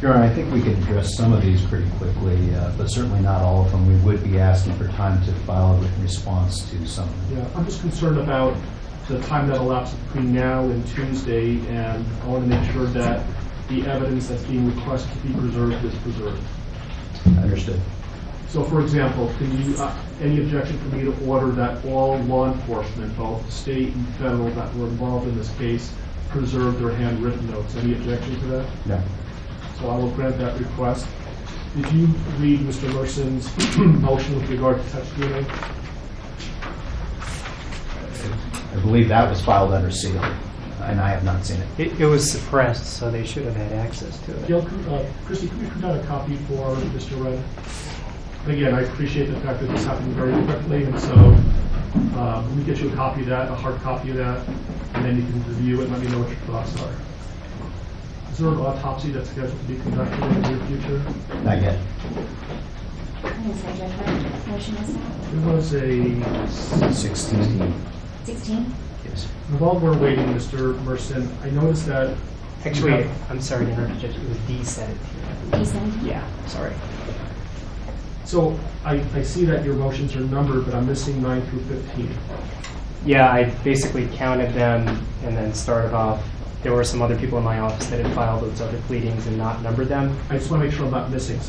Speaker 2: Your Honor, I think we can address some of these pretty quickly, but certainly not all of them. We would be asking for time to file a written response to some of them.
Speaker 8: Yeah, I'm just concerned about the time that elapses between now and Tuesday, and I want to make sure that the evidence that's being requested to be preserved is preserved.
Speaker 2: Understood.
Speaker 8: So for example, can you, any objection for me to order that all law enforcement, both state and federal, that were involved in this case, preserve their handwritten notes? Any objection to that?
Speaker 2: No.
Speaker 8: So I will grant that request. Did you read Mr. Merson's motion with regard to touch DNA?
Speaker 2: I believe that was filed under seal, and I have not seen it.
Speaker 22: It was suppressed, so they should have had access to it.
Speaker 8: Gail, Christy, can we print out a copy for Mr. Red? Again, I appreciate the fact that this happened very quickly, and so let me get you a copy of that, a hard copy of that, and then you can review it and let me know what your thoughts are. Is there an autopsy that's scheduled to be conducted in the near future?
Speaker 2: Not yet.
Speaker 8: It was a
Speaker 2: 16.
Speaker 3: 16?
Speaker 8: Yes. And while we're waiting, Mr. Merson, I noticed that...
Speaker 22: Actually, I'm sorry to interrupt you, Judge. It was D17.
Speaker 3: D17?
Speaker 22: Yeah, sorry.
Speaker 8: So I see that your motions are numbered, but I'm missing 9 through 15.
Speaker 22: Yeah, I basically counted them and then started off. There were some other people in my office that had filed those other pleadings and not numbered them.
Speaker 8: I just want to make sure I'm not missing something.